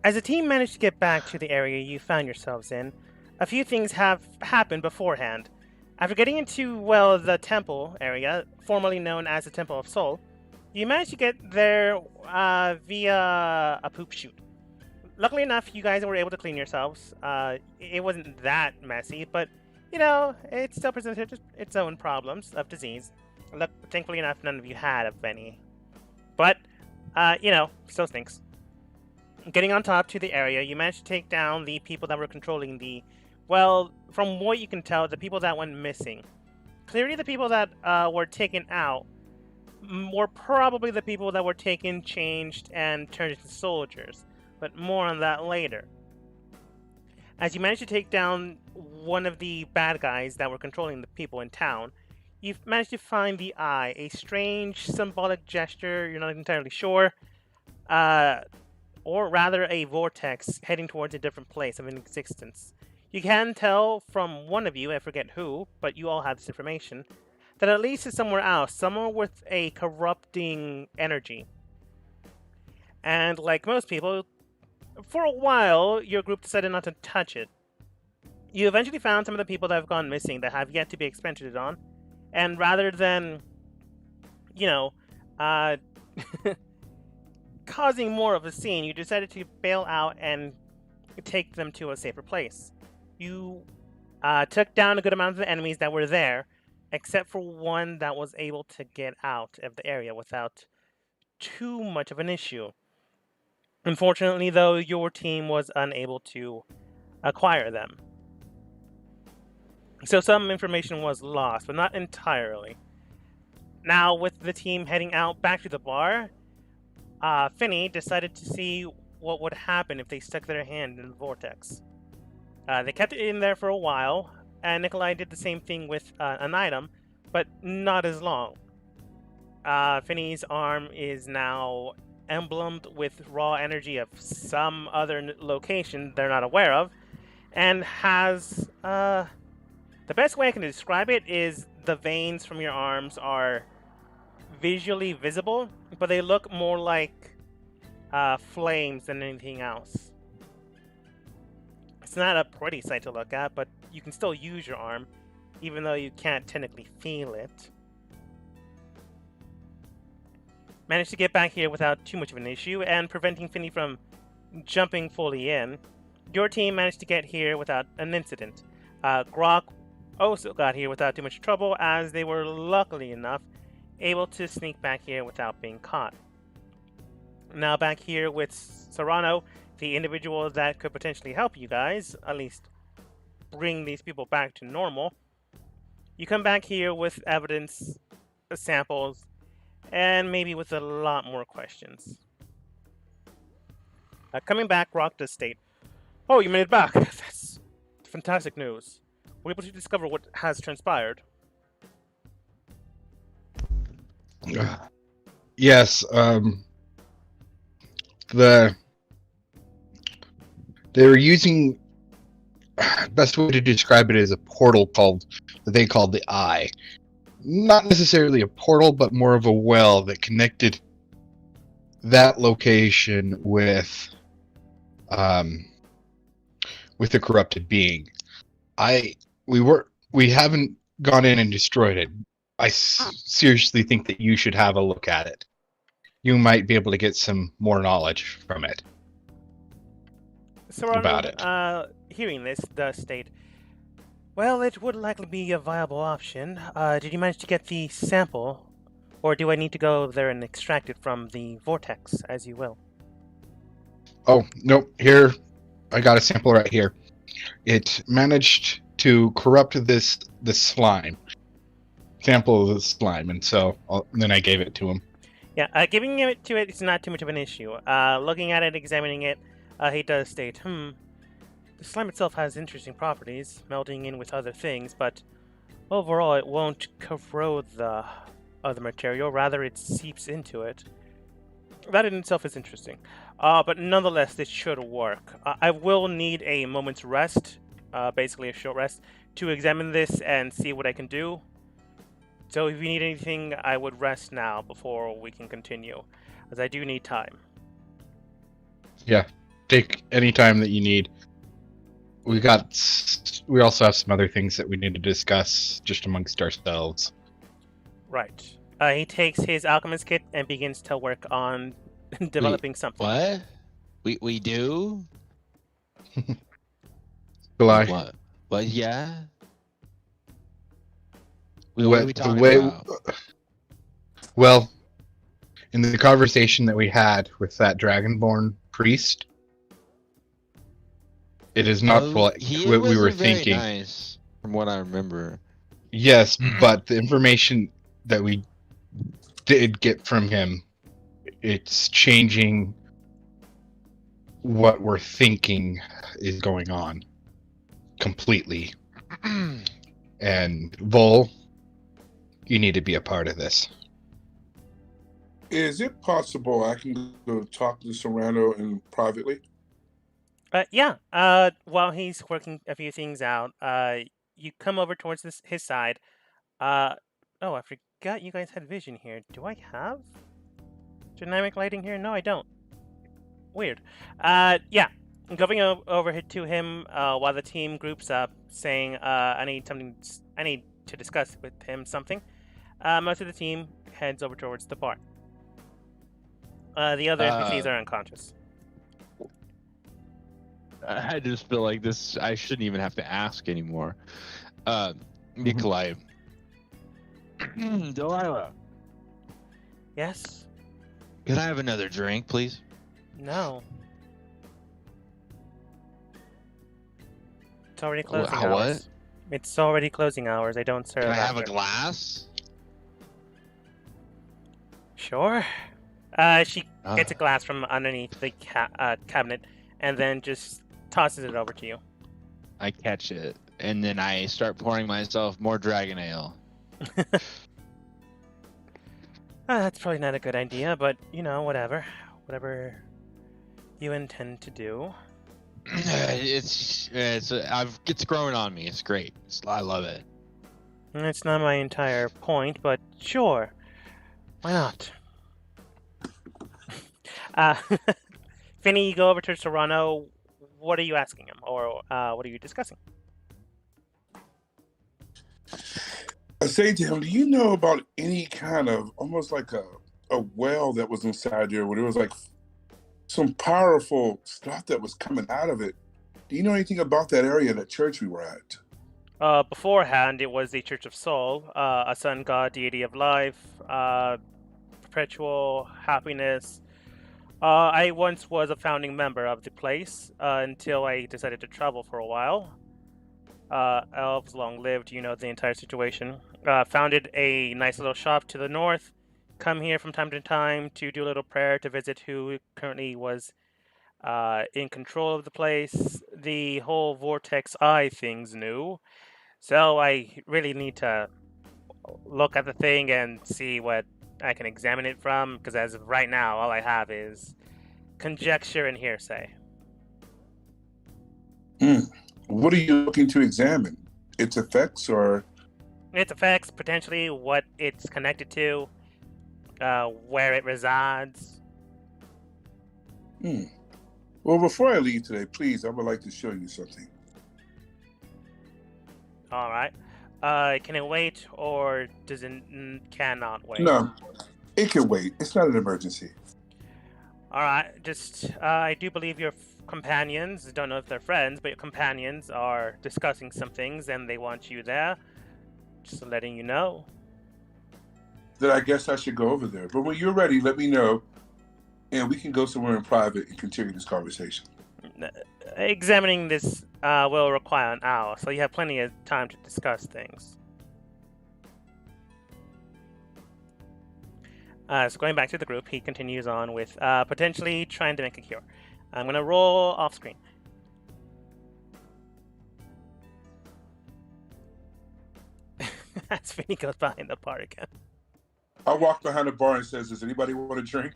As the team managed to get back to the area you found yourselves in, a few things have happened beforehand. After getting into, well, the temple area, formerly known as the Temple of Soul, you managed to get there via a poop chute. Luckily enough, you guys were able to clean yourselves. It wasn't that messy, but it still presented its own problems of disease. Look, thankfully enough, none of you had of any. But, still stinks. Getting on top to the area, you managed to take down the people that were controlling well, from what you can tell, the people that went missing. Clearly, the people that were taken out were probably the people that were taken, changed, and turned into soldiers. But more on that later. As you managed to take down one of the bad guys that were controlling the people in town, you've managed to find the eye, a strange symbolic gesture, you're not entirely sure, or rather a vortex heading towards a different place of existence. You can tell from one of you, I forget who, but you all have this information, that at least it's somewhere else, somewhere with a corrupting energy. And like most people, for a while, your group decided not to touch it. You eventually found some of the people that have gone missing that have yet to be experimented on, and rather than, you know, uh, causing more of a scene, you decided to bail out and take them to a safer place. You took down a good amount of the enemies that were there, except for one that was able to get out of the area without too much of an issue. Unfortunately, though, your team was unable to acquire them. So some information was lost, but not entirely. Now, with the team heading out back to the bar, Finney decided to see what would happen if they stuck their hand in the vortex. They kept it in there for a while, and Nikolai did the same thing with an item, but not as long. Finney's arm is now emblemed with raw energy of some other location they're not aware of, and has the best way I can describe it is the veins from your arms are visually visible, but they look more like flames than anything else. It's not a pretty sight to look at, but you can still use your arm, even though you can't technically feel it. Managed to get back here without too much of an issue, and preventing Finney from jumping fully in. Your team managed to get here without an incident. Grok also got here without too much trouble, as they were luckily enough able to sneak back here without being caught. Now back here with Serrano, the individual that could potentially help you guys, at least bring these people back to normal. You come back here with evidence, samples, and maybe with a lot more questions. Coming back, Rock does state, "Oh, you made it back. That's fantastic news. We're able to discover what has transpired." Yes, they were using, best way to describe it is a portal that they called the Eye. Not necessarily a portal, but more of a well that connected that location with the corrupted being. We haven't gone in and destroyed it. I seriously think that you should have a look at it. You might be able to get some more knowledge from it. Serrano, about it. Hearing this, does state, "Well, it would likely be a viable option. Did you manage to get the sample? Or do I need to go there and extract it from the vortex, as you will?" Oh, no, here, I got a sample right here. It managed to corrupt this slime. Sample of the slime, and so then I gave it to him. Yeah, giving it to it is not too much of an issue. Looking at it, examining it, he does state, the slime itself has interesting properties, melding in with other things, but overall it won't corrode the other material, rather it seeps into it. That in itself is interesting. But nonetheless, this should work. I will need a moment's rest, basically a short rest, to examine this and see what I can do. So if you need anything, I would rest now before we can continue, as I do need time. Yeah, take any time that you need. We also have some other things that we need to discuss just amongst ourselves. Right. He takes his alchemist kit and begins to work on developing something. What? We do? July. What? What? Yeah. What are we talking about? Well, in the conversation that we had with that Dragonborn priest, it is not what we were thinking. Very nice, from what I remember. Yes, but the information that we did get from him, it's changing what we're thinking is going on completely. And Vol, you need to be a part of this. Is it possible I can go talk to Serrano and privately? Yeah. While he's working a few things out, you come over towards his side. Oh, I forgot you guys had vision here. Do I have dynamic lighting here? No, I don't. Weird. Yeah. Going over to him while the team groups up, saying, I need to discuss with him something. Most of the team heads over towards the bar. The other NPCs are unconscious. I just feel like this. I shouldn't even have to ask anymore. Nikolai. Delilah. Yes? Could I have another drink, please? No. It's already closing hours. What? It's already closing hours. I don't serve Can I have after. a glass? Sure. She gets a glass from underneath the cabinet and then just tosses it over to you. I catch it, and then I start pouring myself more dragon ale. That's probably not a good idea, but, whatever. Whatever you intend to do. It's growing on me. It's great. I love it. It's not my entire point, but sure. Why not? Finny, you go over to Serrano. What are you asking him, or what are you discussing? I say to him, do you know about any kind of almost like a well that was inside there where there was like some powerful stuff that was coming out of it? Do you know anything about that area, that church we were at? Beforehand, it was the Church of Soul, a sun god, deity of life, perpetual happiness. I once was a founding member of the place until I decided to travel for a while. Elves long lived, you know the entire situation. Founded a nice little shop to the north. Come here from time to time to do a little prayer to visit who currently was in control of the place. The whole Vortex Eye thing's new. So I really need to look at the thing and see what I can examine it from, because as of right now, all I have is conjecture and hearsay. What are you looking to examine? Its effects, or? Its effects, potentially what it's connected to, where it resides. Well, before I leave today, please, I would like to show you something. All right. Can it wait, or does it cannot wait? No, it can wait. It's not an emergency. All right. Just, I do believe your companions, don't know if they're friends, but your companions are discussing some things, and they want you there. Just letting you know. Then I guess I should go over there. But when you're ready, let me know, and we can go somewhere in private and continue this conversation. Examining this will require an hour, so you have plenty of time to discuss things. So going back to the group, he continues on with potentially trying to make a cure. I'm going to roll off screen. As Vinny goes behind the bar again. I walk behind the bar and says, does anybody want a drink?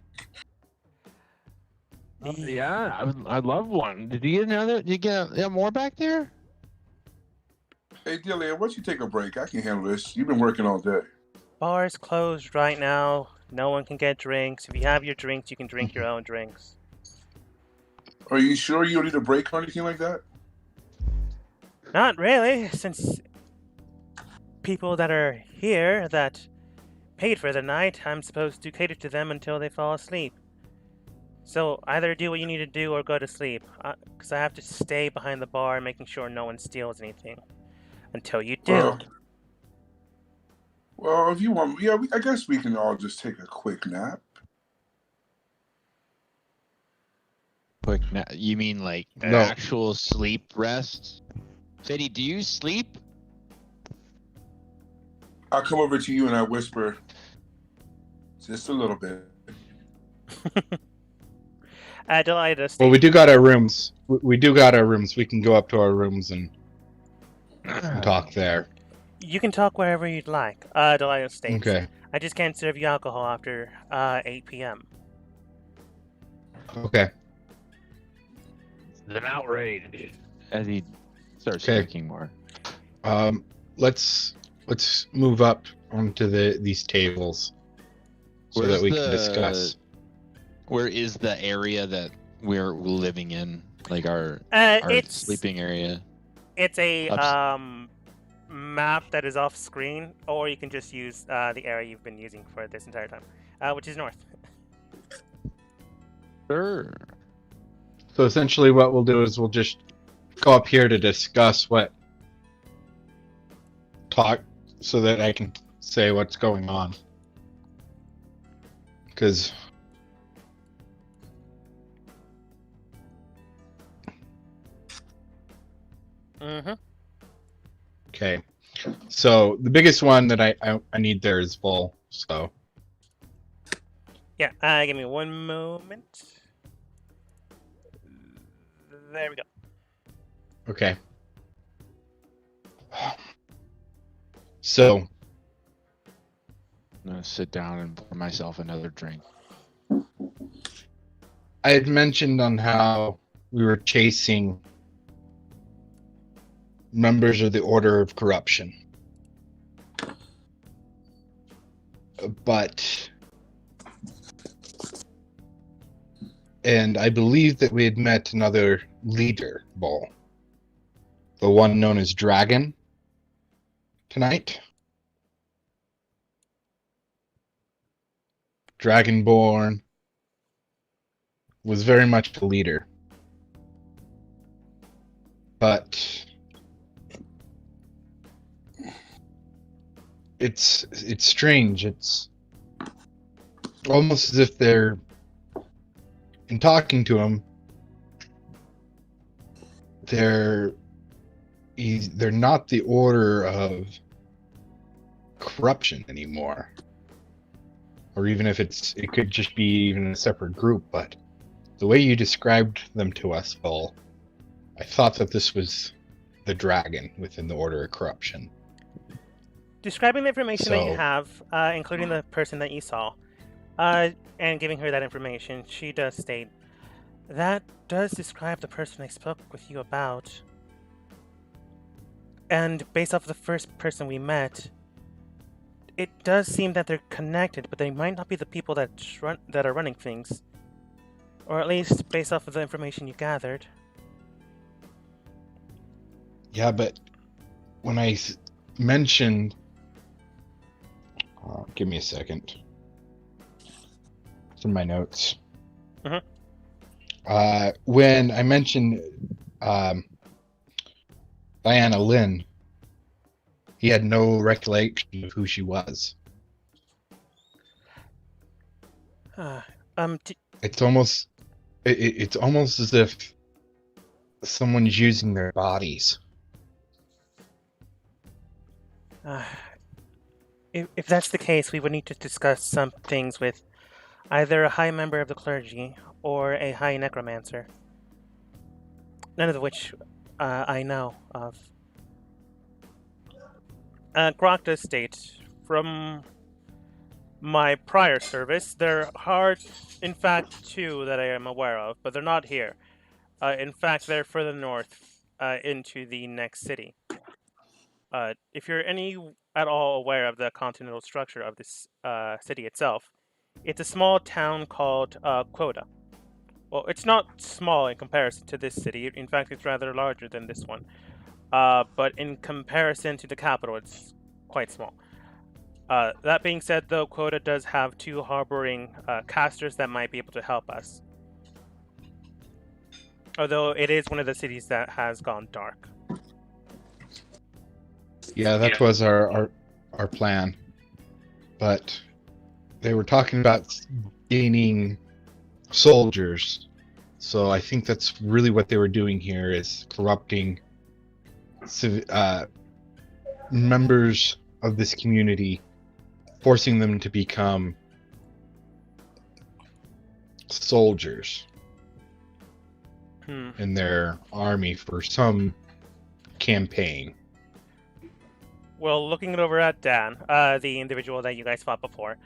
Yeah, I'd love one. Did you get another? Did you get more back there? Hey, Delia, why don't you take a break? I can handle this. You've been working all day. Bar's closed right now. No one can get drinks. If you have your drinks, you can drink your own drinks. Are you sure you don't need a break or anything like that? Not really, since people that are here that paid for the night, I'm supposed to cater to them until they fall asleep. So either do what you need to do or go to sleep, because I have to stay behind the bar making sure no one steals anything until you do. Well, well, if you want, yeah, I guess we can all just take a quick nap. Quick, you mean like No. actual sleep rest? Sadie, do you sleep? I'll come over to you and I whisper, just a little bit. Adelaide, Well, we do got our rooms. We do got our rooms. We can go up to our rooms and talk there. you can talk wherever you'd like. Adelaide states. Okay. I just can't serve you alcohol after 8 p.m. Okay. It's an outrage. As he starts Okay. drinking more. Let's move up onto these tables so Where's that we can discuss. Where is the area that we're living in? Like our It's sleeping area? It's a Ups- map that is off screen, or you can just use the area you've been using for this entire time, which is north. Sure. So essentially, what we'll do is we'll just go up here to discuss talk, so that I can say what's going on. Because Mm-hmm. okay, so the biggest one that I need there is full. So Yeah. Give me one moment. There we go. okay. So I'm gonna sit down and pour myself another drink. I had mentioned on how we were chasing members of the Order of Corruption. And I believe that we had met another leader, Bull. The one known as Dragon, tonight. Dragonborn was very much a leader. But it's strange. It's almost as if they're, in talking to him, they're not the Order of Corruption anymore. Or even if it could just be even a separate group, but the way you described them to us, Bull, I thought that this was the dragon within the Order of Corruption. Describing the information that you So- have, including the person that you saw, and giving her that information, she does state that does describe the person I spoke with you about. And based off the first person we met, it does seem that they're connected, but they might not be the people that are running things. Or at least based off of the information you gathered. Yeah, but when I mentioned... give me a second. It's in my notes. Mhm. When I mentioned Diana Lynn, he had no recollection of who she was. It's almost as if someone's using their bodies. If that's the case, we would need to discuss some things with either a high member of the clergy or a high necromancer. None of which I know of. Grokta states, from my prior service, there are, in fact, two that I am aware of, but they're not here. In fact, they're further north into the next city. If you're any at all aware of the continental structure of this city itself, it's a small town called Quota. Well, it's not small in comparison to this city. In fact, it's rather larger than this one. But in comparison to the capital, it's quite small. That being said, though, Quota does have two harboring casters that might be able to help us. Although it is one of the cities that has gone dark. Yeah, that was our plan. But they were talking about gaining soldiers. So I think that's really what they were doing here, is corrupting members of this community, forcing them to become soldiers in their army for some campaign. Well, looking it over at Dan, the individual that you guys fought before,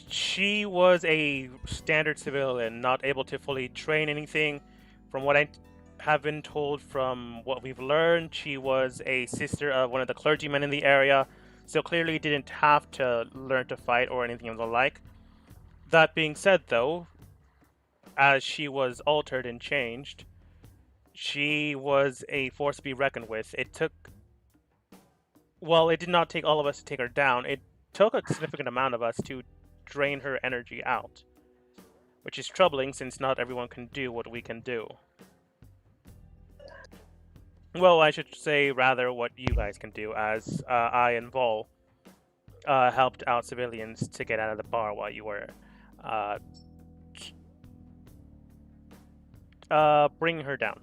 she was a standard civilian, not able to fully train anything. From what I have been told, from what we've learned, she was a sister of one of the clergymen in the area, so clearly didn't have to learn to fight or anything of the like. That being said, though, as she was altered and changed, she was a force to be reckoned with. It did not take all of us to take her down. It took a significant amount of us to drain her energy out, which is troubling since not everyone can do what we can do. Well, I should say rather what you guys can do, as I and Vol helped out civilians to get out of the bar while you were bringing her down.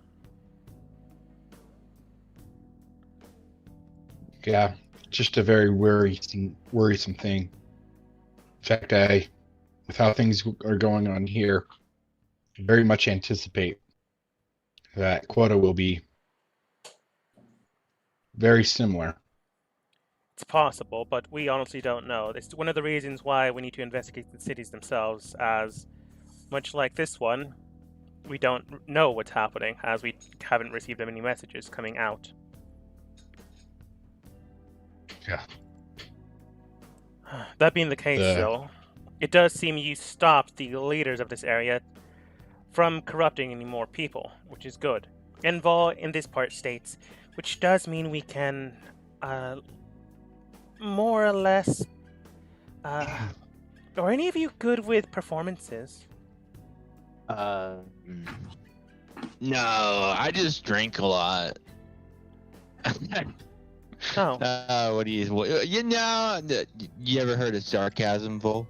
Yeah, just a very worrisome thing. In fact, with how things are going on here, very much anticipate that Quota will be very similar. It's possible, but we honestly don't know. It's one of the reasons why we need to investigate the cities themselves, as much like this one, we don't know what's happening, as we haven't received any messages coming out. Yeah. That being the case, though, it does seem you stopped the leaders of this area from corrupting any more people, which is good. And Vol in this part states, which does mean we can, more or less, are any of you good with performances? No, I just drink a lot. Oh. What do you ever heard of sarcasm, Vol?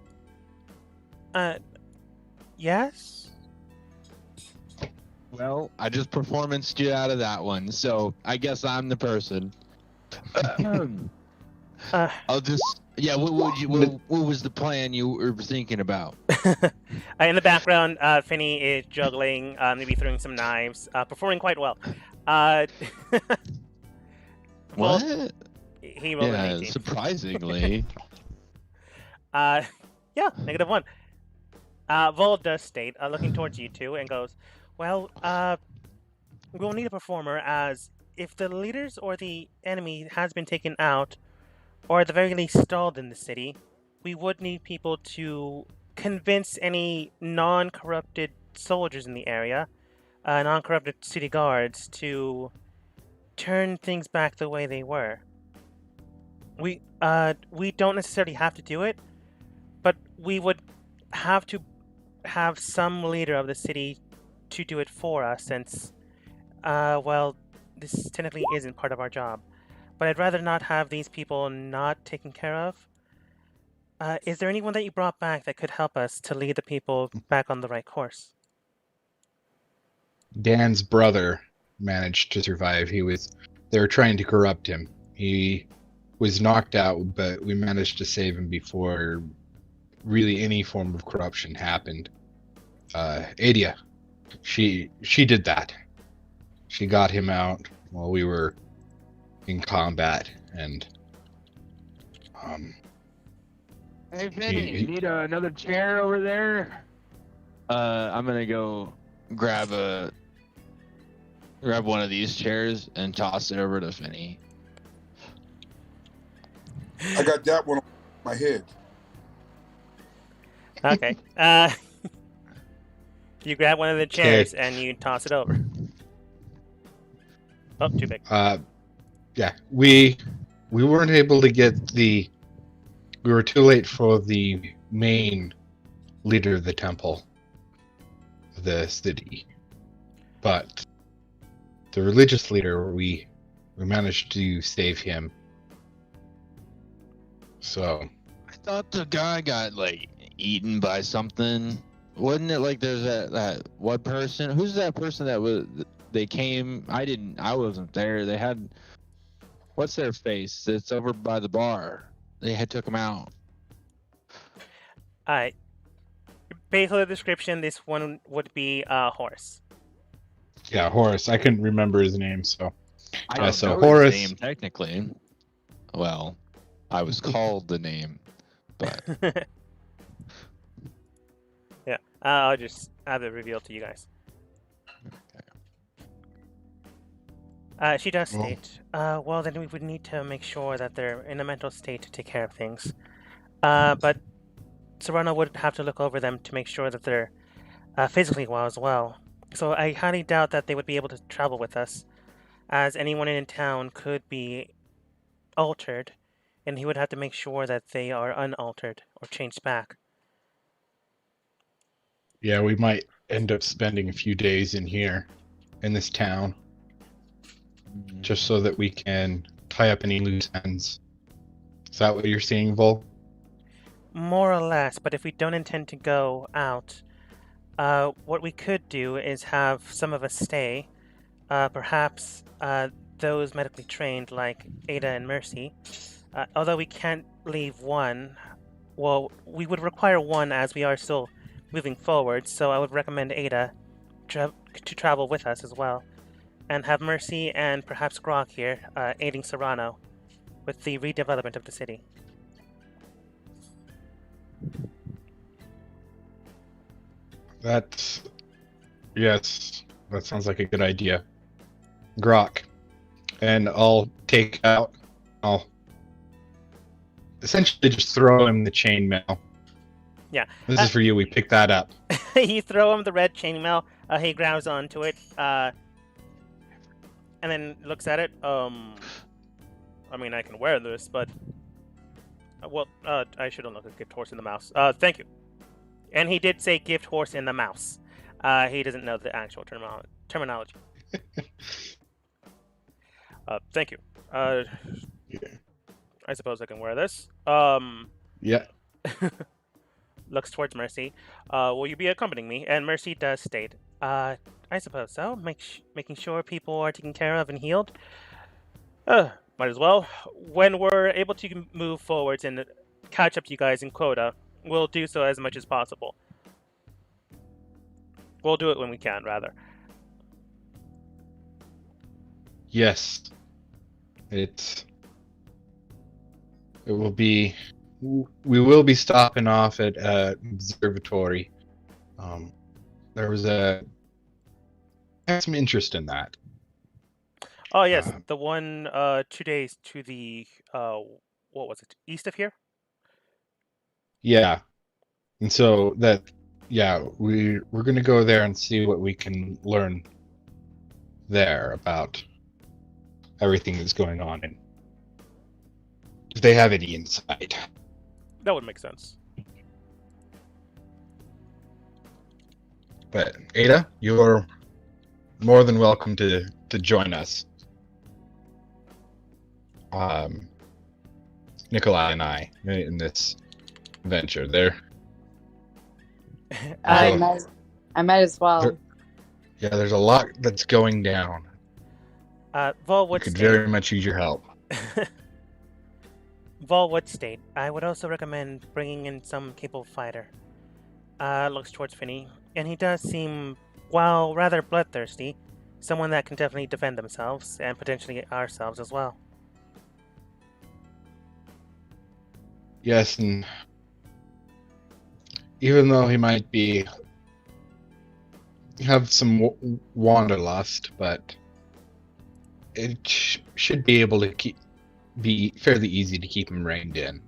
Yes? Well, I just performanced you out of that one, so I guess I'm the person. I'll just, what was the plan you were thinking about? In the background, Finny is juggling, maybe throwing some knives, performing quite well. What? Well, he rolled an 18. Surprisingly. Yeah, -1. Vol does state, looking towards you two, and goes, well, we'll need a performer, as if the leaders or the enemy has been taken out, or at the very least stalled in the city, we would need people to convince any non-corrupted soldiers in the area, non-corrupted city guards, to turn things back the way they were. We don't necessarily have to do it, but we would have to have some leader of the city to do it for us, since, this technically isn't part of our job. But I'd rather not have these people not taken care of. Is there anyone that you brought back that could help us to lead the people back on the right course? Dan's brother managed to survive. They were trying to corrupt him. He was knocked out, but we managed to save him before really any form of corruption happened. Adia, she did that. She got him out while we were in combat, and hey, Vinny, you need another chair over there? I'm gonna go grab one of these chairs and toss it over to Finny. I got that one on my head. Okay. You grab one of the chairs and you toss it over. Oh, too big. Yeah, we weren't able to get the. We were too late for the main leader of the temple, of the city, but the religious leader, we managed to save him. So I thought the guy got like eaten by something. Wasn't it like there's that one person? Who's that person that was? They came. I wasn't there. They had. What's their face? It's over by the bar. They had took him out. Alright. Based on the description, this one would be a horse. yeah, Horace. I couldn't remember his name, so I Yeah, don't so know Horace- his name technically. Well, I was called the name, but Yeah, I'll just have it revealed to you guys. She does Well- state, well, then we would need to make sure that they're in a mental state to take care of things. But Serrano would have to look over them to make sure that they're physically well as well. So I highly doubt that they would be able to travel with us, as anyone in town could be altered, and he would have to make sure that they are unaltered or changed back. yeah, we might end up spending a few days in here, in this town, just so that we can tie up any loose ends. Is that what you're seeing, Vol? More or less, but if we don't intend to go out, what we could do is have some of us stay. Perhaps those medically trained, like Ada and Mercy. Although we can't leave one, well, we would require one as we are still moving forward, so I would recommend Ada to travel with us as well. And have Mercy and perhaps Grok here aiding Serrano with the redevelopment of the city. Yes, that sounds like a good idea. Grok. And I'll essentially just throw him the chainmail. Yeah. This is for you, we picked that up. You throw him the red chainmail, he grabs onto it, and then looks at it. I mean, I can wear this, but I should have looked at gift horse in the mouse. Thank you. And he did say gift horse in the mouse. He doesn't know the actual terminology. Thank you. Yeah. I suppose I can wear this. Yeah. Looks towards Mercy. Will you be accompanying me? And Mercy does state, I suppose so. Making sure people are taken care of and healed. Might as well. When we're able to move forwards and catch up to you guys in quota, we'll do so as much as possible. We'll do it when we can, rather. Yes. It will be. We will be stopping off at observatory. There was I had some interest in that. Oh yes, the one 2 days to the what was it? East of here? Yeah, and so we're gonna go there and see what we can learn there about everything that's going on and if they have any insight. That would make sense. But Ada, you're more than welcome to join us. Nikolai and I in this venture. I might as well. There's a lot that's going down. Vol, We what could state? very much use your help. Vol, what state? I would also recommend bringing in some capable fighter. Looks towards Finney, and he does seem, while rather bloodthirsty, someone that can definitely defend themselves and potentially ourselves as well. Yes, and even though he might have some wanderlust, but it should be able to be fairly easy to keep him reined in.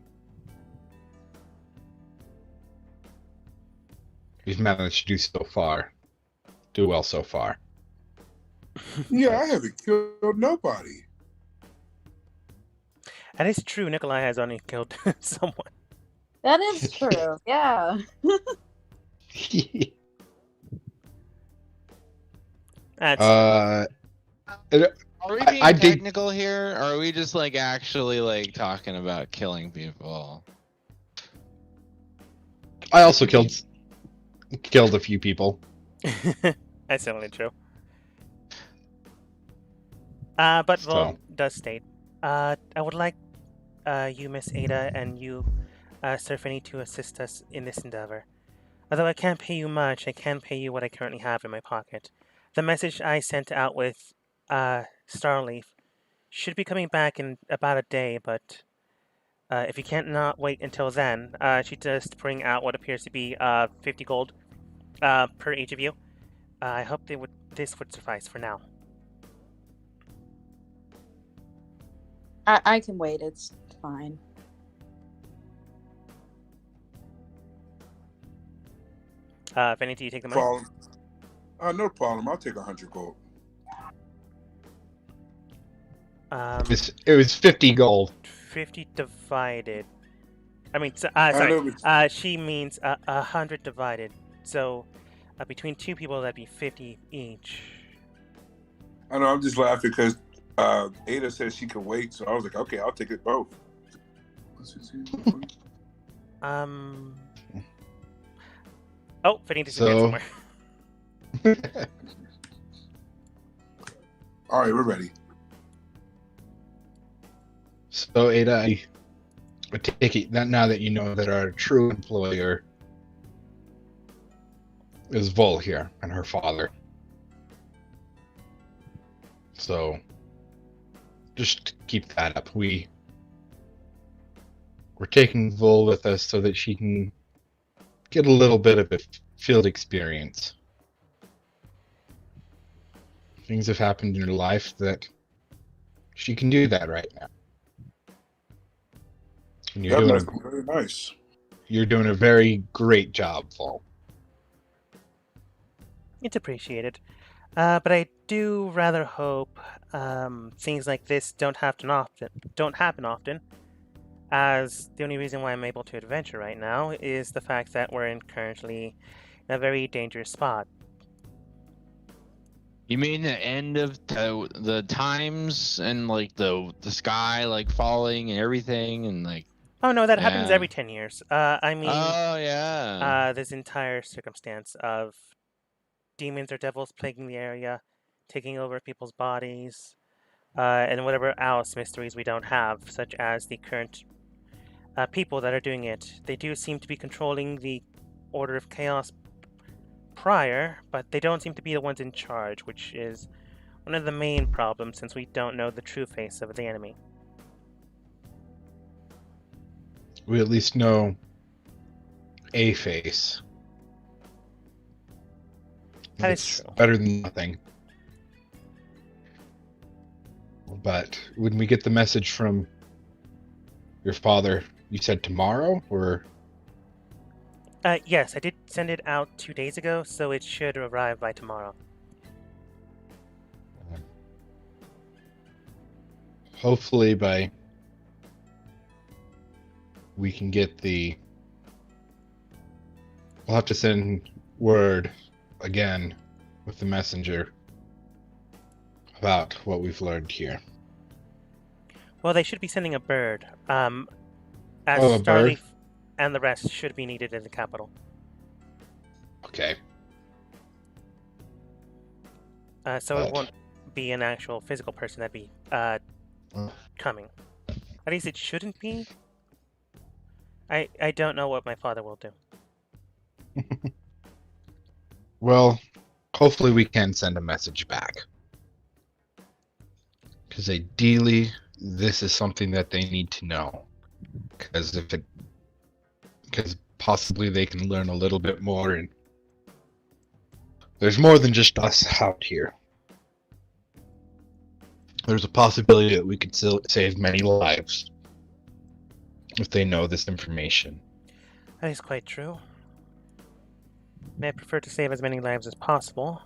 We've managed to do so far. do well so far. Yeah, I haven't killed nobody. That is true. Nikolai has only killed someone. That is true. Yeah. That's uh, Are we being I did- technical here? Or are we just like actually like talking about killing people? I also killed a few people. that's definitely true. But Vol So. does state, I would like you, Miss Ada, and you, Sir Finney, to assist us in this endeavor. Although I can't pay you much, I can pay you what I currently have in my pocket. The message I sent out with Starleaf should be coming back in about a day, but if you can't not wait until then, she does bring out what appears to be 50 gold per each of you. I hope this would suffice for now. I can wait. It's fine. Finney, do you take the money? Problem. No problem. I'll take 100 gold. It was 50 gold. 50 divided. I mean, I sorry. know, but She means 100 divided. So between two people, that'd be 50 each. I know. I'm just laughing because Ada said she could wait, so I was like, okay, I'll take it both. Oh, Finney disappeared So- somewhere. All right, we're ready. So, Ada, I take it that now that you know that our true employer is Vol here and her father. So, just keep that up. We're taking Vol with us so that she can get a little bit of a field experience. Things have happened in her life that she can do that right now. And That must be very nice. you're doing a very great job, Vol. It's appreciated. But I do rather hope things like this don't happen often. As the only reason why I'm able to adventure right now is the fact that we're currently in a very dangerous spot. You mean the end of the times and like the sky like falling and everything and like. Oh no, that happens Yeah. every 10 years. I mean, Oh yeah. this entire circumstance of demons or devils plaguing the area, taking over people's bodies, and whatever else mysteries we don't have, such as the current people that are doing it. They do seem to be controlling the Order of Chaos prior, but they don't seem to be the ones in charge, which is one of the main problems since we don't know the true face of the enemy. We at least know a face. That is It's true. better than nothing. But when we get the message from your father, you said tomorrow, or Yes, I did send it out 2 days ago, so it should arrive by tomorrow. hopefully by we can get the. We'll have to send word again with the messenger about what we've learned here. Well, they should be sending a bird. As Oh, a bird? Starleaf and the rest should be needed in the capital. Okay. So it But- won't be an actual physical person that'd be coming. At least it shouldn't be. I don't know what my father will do. Well, hopefully we can send a message back. Because ideally, this is something that they need to know. Because possibly they can learn a little bit more, and there's more than just us out here. There's a possibility that we could still save many lives if they know this information. That is quite true. I prefer to save as many lives as possible,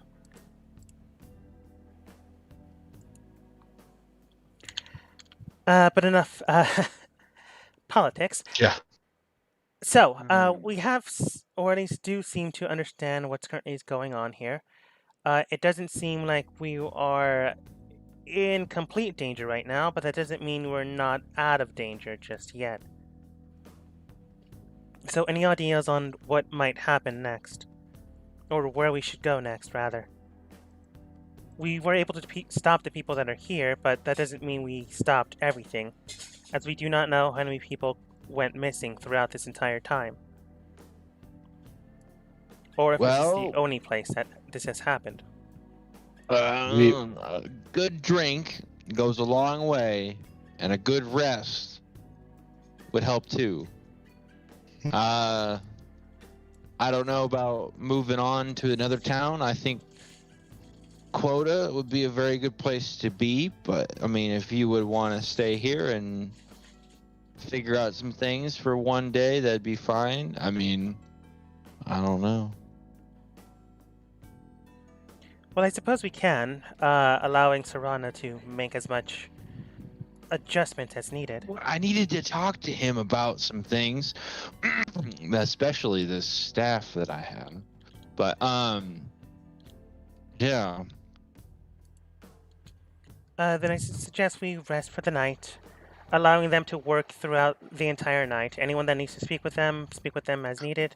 But enough politics. Yeah. So, Hmm. we have, or at least do seem to understand what's currently is going on here. It doesn't seem like we are in complete danger right now, but that doesn't mean we're not out of danger just yet. So, any ideas on what might happen next? Or where we should go next, rather? We were able to stop the people that are here, but that doesn't mean we stopped everything, as we do not know how many people went missing throughout this entire time. Or if this is the Well, only place that this has happened. We a good drink goes a long way, and a good rest would help too. Uh, I don't know about moving on to another town. I think Quota would be a very good place to be, but I mean, if you would want to stay here and figure out some things for one day, that'd be fine. I mean, I don't know. Well, I suppose we can, allowing Serana to make as much adjustment as needed. Well, I needed to talk to him about some things, especially this staff that I have. But yeah. Then I suggest we rest for the night, allowing them to work throughout the entire night. Anyone that needs to speak with them as needed,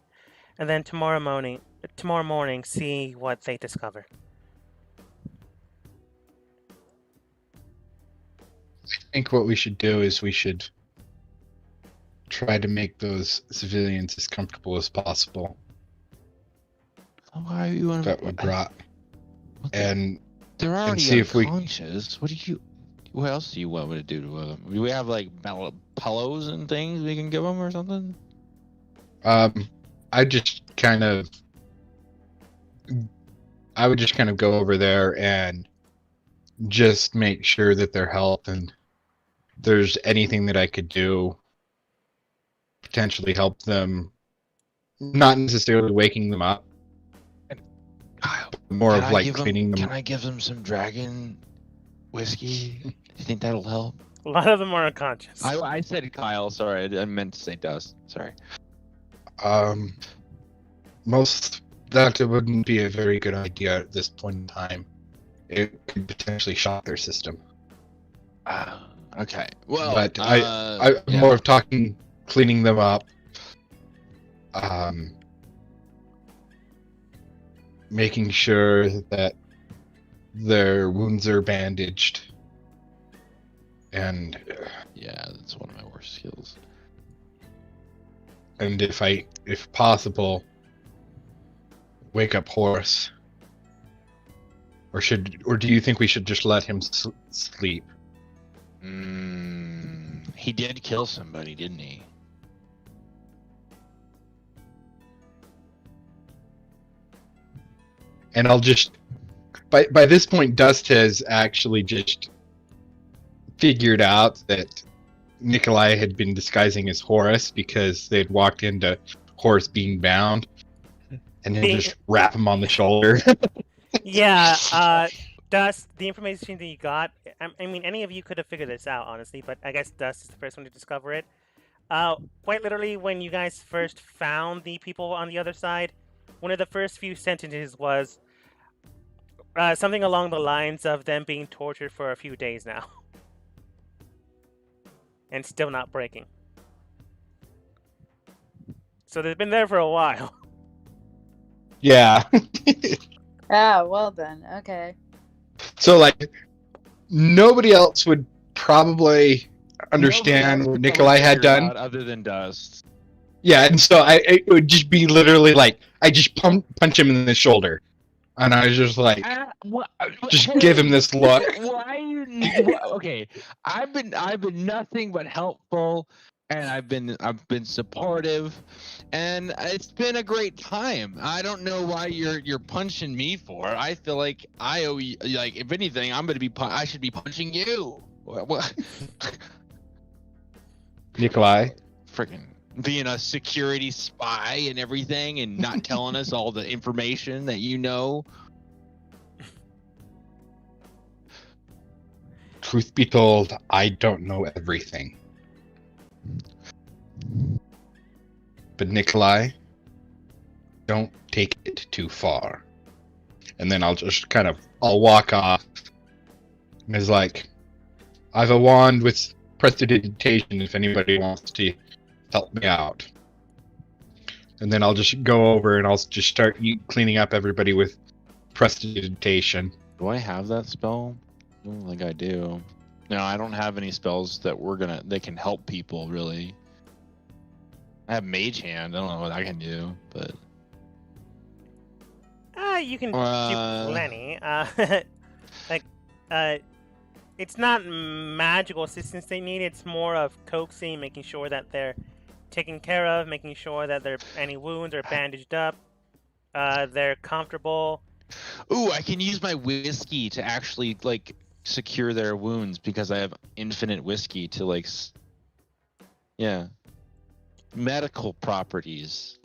and then tomorrow morning, see what they discover. I think what we should do is we should try to make those civilians as comfortable as possible Why are you on? that we brought, What the- and They're already see if we- unconscious. What else do you want me to do to them? Do we have like pillows and things we can give them or something? I would just kind of go over there and just make sure that their health and there's anything that I could do potentially help them, not necessarily waking them up, Kyle, more can of I like give them- cleaning them. Can I give them some dragon whiskey? Do you think that'll help? A lot of them are unconscious. I said Kyle. Sorry, I meant to say Dust. Sorry. Most that wouldn't be a very good idea at this point in time. It could potentially shock their system. Okay. Well, But yeah. more of talking, cleaning them up, making sure that their wounds are bandaged, and Yeah, that's one of my worst skills. if possible, wake up Horace. Or do you think we should just let him sleep? He did kill somebody, didn't he? And I'll just by this point, Dust has actually just figured out that Nikolai had been disguising as Horace because they'd walked into Horace being bound, and he'll just wrap him on the shoulder. Yeah, Dust, the information that you got, I mean, any of you could have figured this out, honestly, but I guess Dust is the first one to discover it. Quite literally, when you guys first found the people on the other side, one of the first few sentences was something along the lines of them being tortured for a few days now. And still not breaking. So they've been there for a while. Yeah. Ah, well then, okay. So like, nobody else would probably understand what Nikolai had done. Other than Dust. Yeah, and so it would just be literally like I just punch him in the shoulder, and I was just like, just give him this look. Why you? Okay, I've been nothing but helpful, and I've been supportive, and it's been a great time. I don't know why you're punching me for. I feel like I owe you. Like, if anything, I should be punching you. What? Nikolai. Freaking being a security spy and everything, and not telling us all the information that you know. truth be told, I don't know everything. But Nikolai, don't take it too far. And then I'll walk off. And it's like, I have a wand with prestidigitation if anybody wants to help me out. And then I'll just go over and I'll just start cleaning up everybody with prestidigitation. Do I have that spell? I don't think I do. No, I don't have any spells that that can help people really. I have Mage Hand. I don't know what I can do, but You can do plenty. It's not magical assistance they need. It's more of coaxing, making sure that they're taken care of, making sure that any wounds are bandaged up, they're comfortable. Ooh, I can use my whiskey to actually secure their wounds because I have infinite whiskey to medical properties.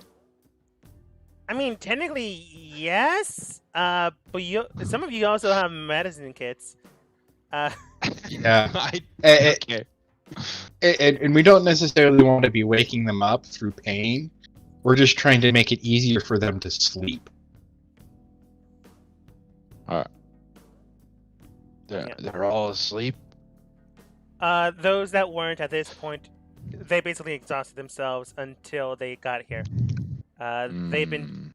I mean, technically, yes. But some of you also have medicine kits. Yeah. Okay. And we don't necessarily want to be waking them up through pain. We're just trying to make it easier for them to sleep. They're all asleep. Those that weren't at this point, they basically exhausted themselves until they got here. They've been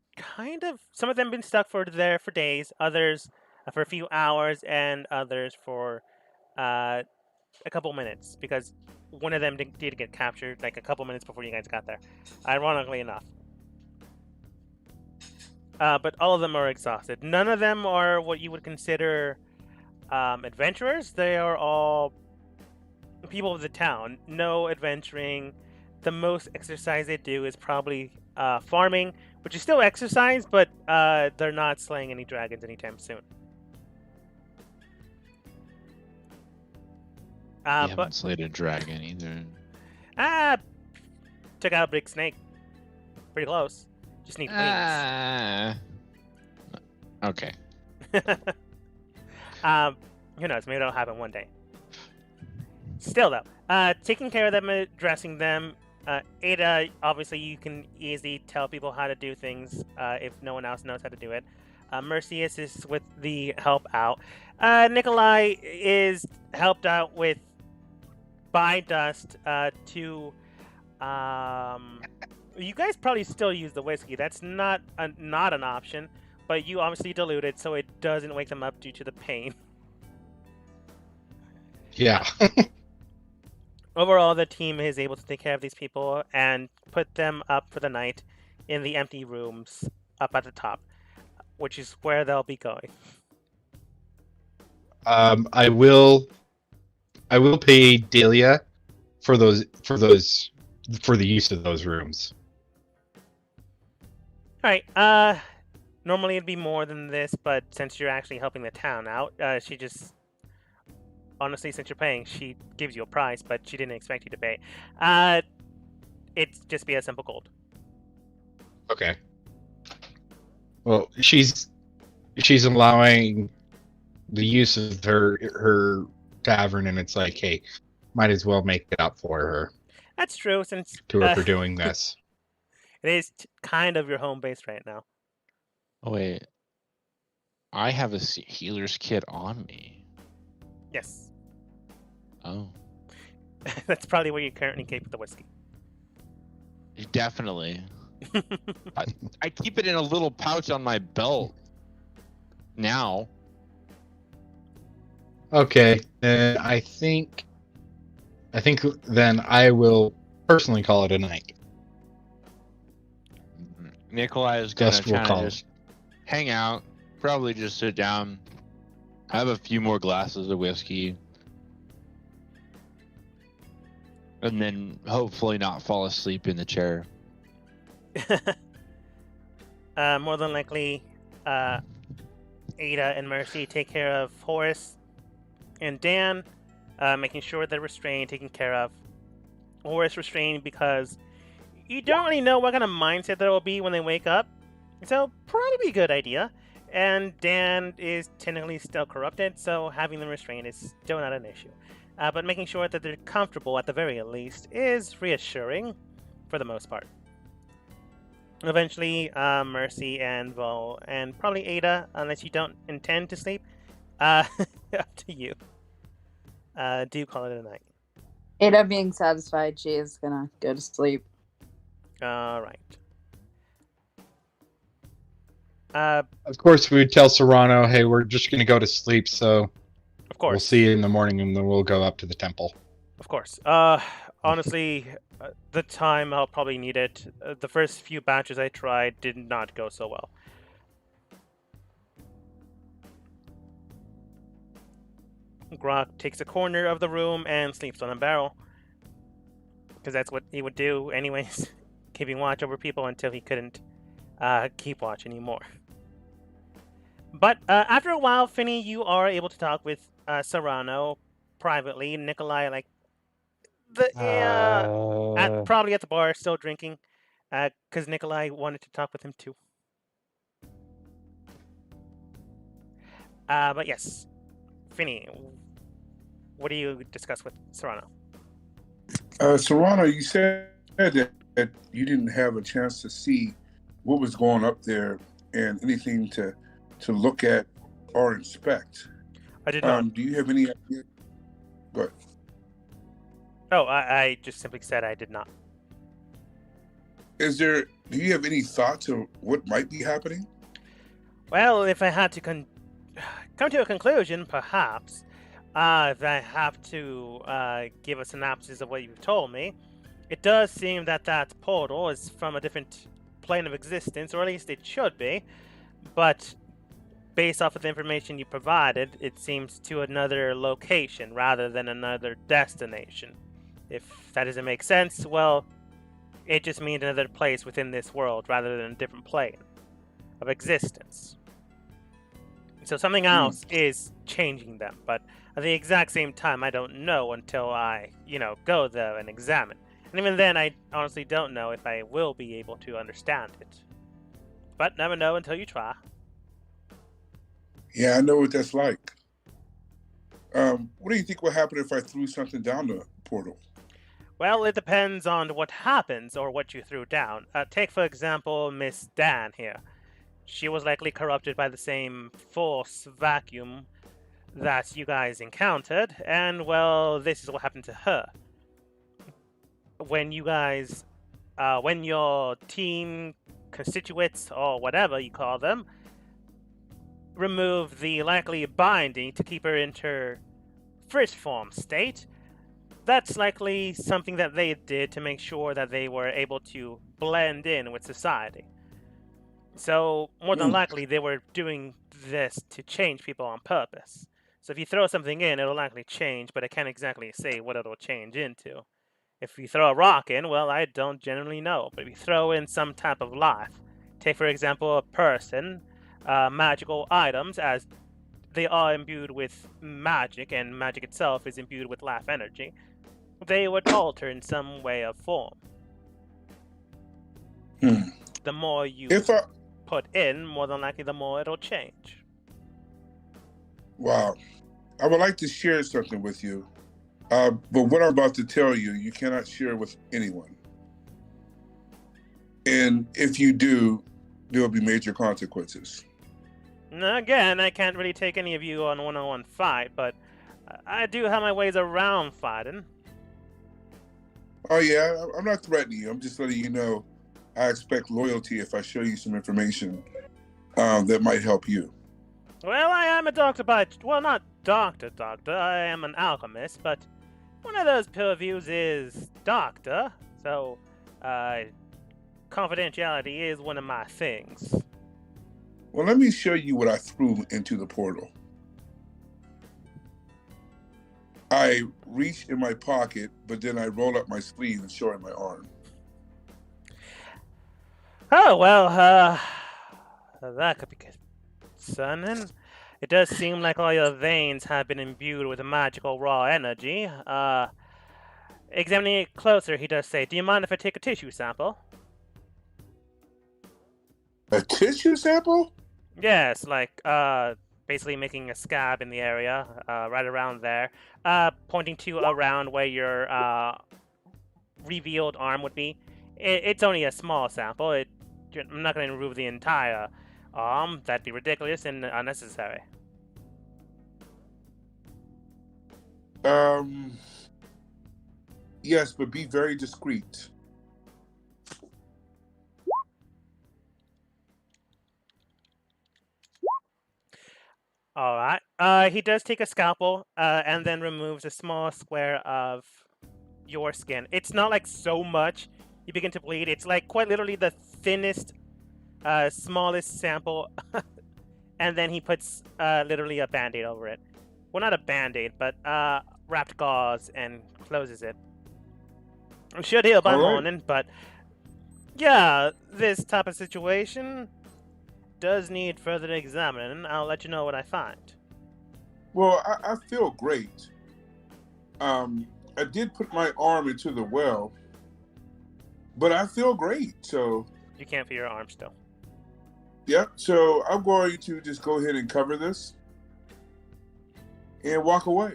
some of them been stuck for days, others for a few hours, and others for a couple minutes, because one of them did get captured a couple minutes before you guys got there, ironically enough. But all of them are exhausted. None of them are what you would consider adventurers. They are all people of the town. No adventuring. The most exercise they do is probably farming, which is still exercise, but they're not slaying any dragons anytime soon. You haven't slayed a dragon either. Took out a big snake. Pretty close. Just need wings. Okay. Who knows? Maybe that'll happen one day. Still, though, taking care of them, dressing them. Ada, obviously, you can easily tell people how to do things if no one else knows how to do it. Mercy assists with the help out. Nikolai is helped out with buy dust to. You guys probably still use the whiskey. That's not an option, but you obviously dilute it so it doesn't wake them up due to the pain. Yeah. Overall, the team is able to take care of these people and put them up for the night in the empty rooms up at the top, which is where they'll be going. I will pay Delia for the use of those rooms. All right. Normally it'd be more than this, but since you're actually helping the town out, she just honestly, since you're paying, she gives you a price, but she didn't expect you to pay. It's just be a simple gold. Okay. Well, she's allowing the use of her tavern, and it's like, hey, might as well make it up for her. That's true, since to her for doing this. It is kind of your home base right now. Oh wait, I have a healer's kit on me. Yes. Oh. That's probably where you currently keep the whiskey. Definitely. I keep it in a little pouch on my belt now. Okay, then I think then I will personally call it a night. Nikolai is gonna try to just hang out, probably just sit down, have a few more glasses of whiskey, and then hopefully not fall asleep in the chair. More than likely, Ada and Mercy take care of Horace and Dan, making sure they're restrained, taken care of. Horace restrained because you don't really know what kind of mindset there will be when they wake up. So probably a good idea. and Dan is technically still corrupted, so having them restrained is still not an issue. But making sure that they're comfortable at the very least is reassuring for the most part. Eventually, Mercy and Vol, and probably Ada, unless you don't intend to sleep, up to you. Do call it a night. Ada being satisfied, she is gonna go to sleep. All right. Of course, we would tell Serrano, hey, we're just going to go to sleep, so Of course. we'll see you in the morning, and then we'll go up to the temple. Of course. Honestly, the time I'll probably need it. The first few batches I tried did not go so well. Grok takes a corner of the room and sleeps on a barrel. Because that's what he would do anyways, keeping watch over people until he couldn't keep watch anymore. But after a while, Finny, you are able to talk with Serrano privately. Nikolai, probably at the bar, still drinking, because Nikolai wanted to talk with him too. But yes, Finny, what do you discuss with Serrano? Serrano, you said that you didn't have a chance to see what was going up there and anything to look at or inspect. I did not. Do you have any idea? Go ahead. Oh, I just simply said I did not. Do you have any thoughts of what might be happening? Well, if I had to come to a conclusion, perhaps, if I have to give a synopsis of what you've told me, it does seem that that portal is from a different plane of existence, or at least it should be, but based off of the information you provided, it seems to another location rather than another destination. If that doesn't make sense, well, it just means another place within this world rather than a different plane of existence. So something else is changing them, but at the exact same time, I don't know until I, go there and examine. And even then, I honestly don't know if I will be able to understand it. But never know until you try. Yeah, I know what that's like. What do you think would happen if I threw something down the portal? Well, it depends on what happens or what you threw down. Take, for example, Miss Dan here. She was likely corrupted by the same force vacuum that you guys encountered, and, well, this is what happened to her. When you guys, when your team constituents, or whatever you call them, remove the likely binding to keep her in her first form state, that's likely something that they did to make sure that they were able to blend in with society. So, more than likely, they were doing this to change people on purpose. So if you throw something in, it'll likely change, but I can't exactly say what it'll change into. If you throw a rock in, well, I don't generally know. But if you throw in some type of life, take, for example, a person, magical items, as they are imbued with magic, and magic itself is imbued with life energy, they would alter in some way or form. The more you put in, more than likely, the more it'll change. Wow. I would like to share something with you. But what I'm about to tell you, you cannot share with anyone. And if you do, there will be major consequences. Now, again, I can't really take any of you on a one-on-one fight, but I do have my ways around fighting. Oh, yeah, I'm not threatening you. I'm just letting you know I expect loyalty if I show you some information that might help you. Well, I am a doctor not doctor, I am an alchemist, but one of those purviews is doctor, so confidentiality is one of my things. Well, let me show you what I threw into the portal. I reach in my pocket, but then I roll up my sleeve and show my arm. Oh, well, that could be concerning. It does seem like all your veins have been imbued with magical raw energy. Examining it closer, he does say, do you mind if I take a tissue sample? A tissue sample? Yes, like basically making a scab in the area, right around there, pointing to around where your revealed arm would be. It's only a small sample. I'm not going to remove the entire arm. That'd be ridiculous and unnecessary. Yes, but be very discreet. All right. He does take a scalpel, and then removes a small square of your skin. It's not like so much you begin to bleed. It's like quite literally the thinnest, smallest sample, and then he puts literally a band-aid over it. Well, not a band-aid, but wrapped gauze and closes it. It should heal by All right. morning, but yeah, this type of situation does need further examining. I'll let you know what I find. Well, I feel great. I did put my arm into the well, but I feel great. So, You can't feel your arm still. yeah. So I'm going to just go ahead and cover this and walk away.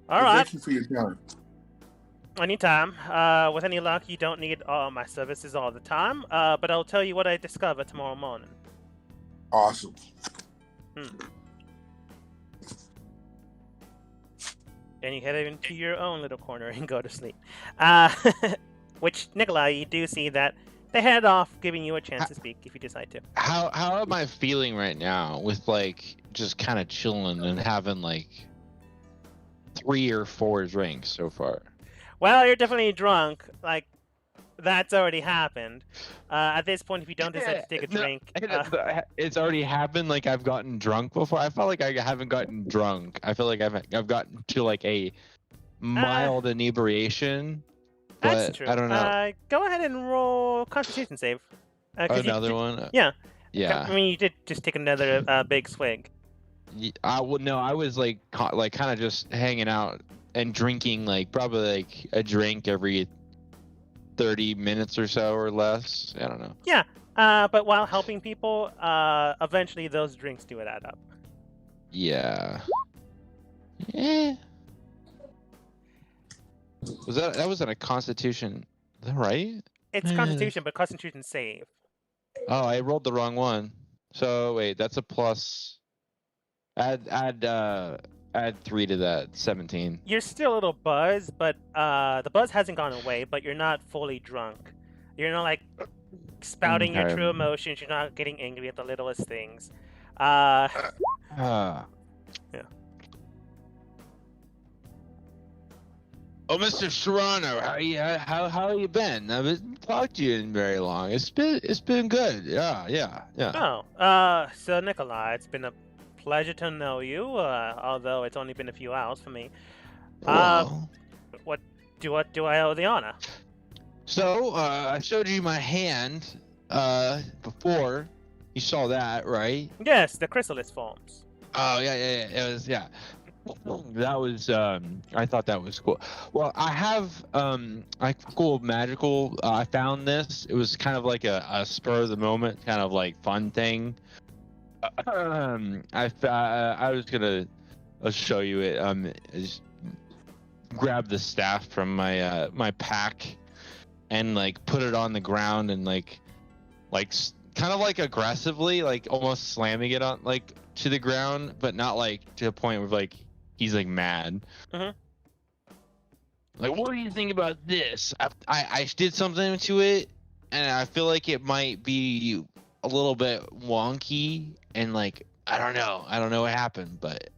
All And right. Thank you for your time. Anytime. With any luck, you don't need all my services all the time. But I'll tell you what I discover tomorrow morning. Awesome. And you head into your own little corner and go to sleep. Which, Nikolai, you do see that they head off, giving you a chance to speak if you decide to. How am I feeling right now with like just kind of chilling and having like 3 or 4 drinks so far? Well, you're definitely drunk. Like, that's already happened. At this point, if you don't decide to take a drink... It's already happened. Like I've gotten drunk before. I felt like I haven't gotten drunk. I feel like I've gotten to like a mild inebriation. That's But true. I don't know. Go ahead and roll Constitution save. 'Cause Another one. Yeah. Yeah. I mean, you did just take another big swig. I would no. I was like kind of just hanging out and drinking like probably like a drink every 30 minutes or so or less. I don't know. Yeah. But while helping people, eventually those drinks do add up. Yeah. Yeah. That was on a Constitution, is that right? It's Constitution, but Constitution save. Oh, I rolled the wrong one. So wait, that's a plus. Add 3 to that. 17. You're still a little buzzed, but the buzz hasn't gone away. But you're not fully drunk. You're not like spouting your true emotions. You're not getting angry at the littlest things. Yeah. Oh, Mr. Serrano, how you been? I haven't talked to you in very long. It's been good. Yeah. Oh, so Nikolai, it's been a pleasure to know you. Although it's only been a few hours for me. Well, What do I owe the honor? so I showed you my hand before. You saw that, right? Yes, the chrysalis forms. Oh yeah. It was That was I thought that was cool. Well, I have cool magical. I found this. It was kind of like a spur of the moment kind of like fun thing. I was gonna show you it. I just grab the staff from my my pack and like put it on the ground and like kind of like aggressively like almost slamming it on like to the ground, but not like to the point where like he's like mad. Mhm. Like, what do you think about this? I did something to it, and I feel like it might be a little bit wonky, and like I don't know what happened, but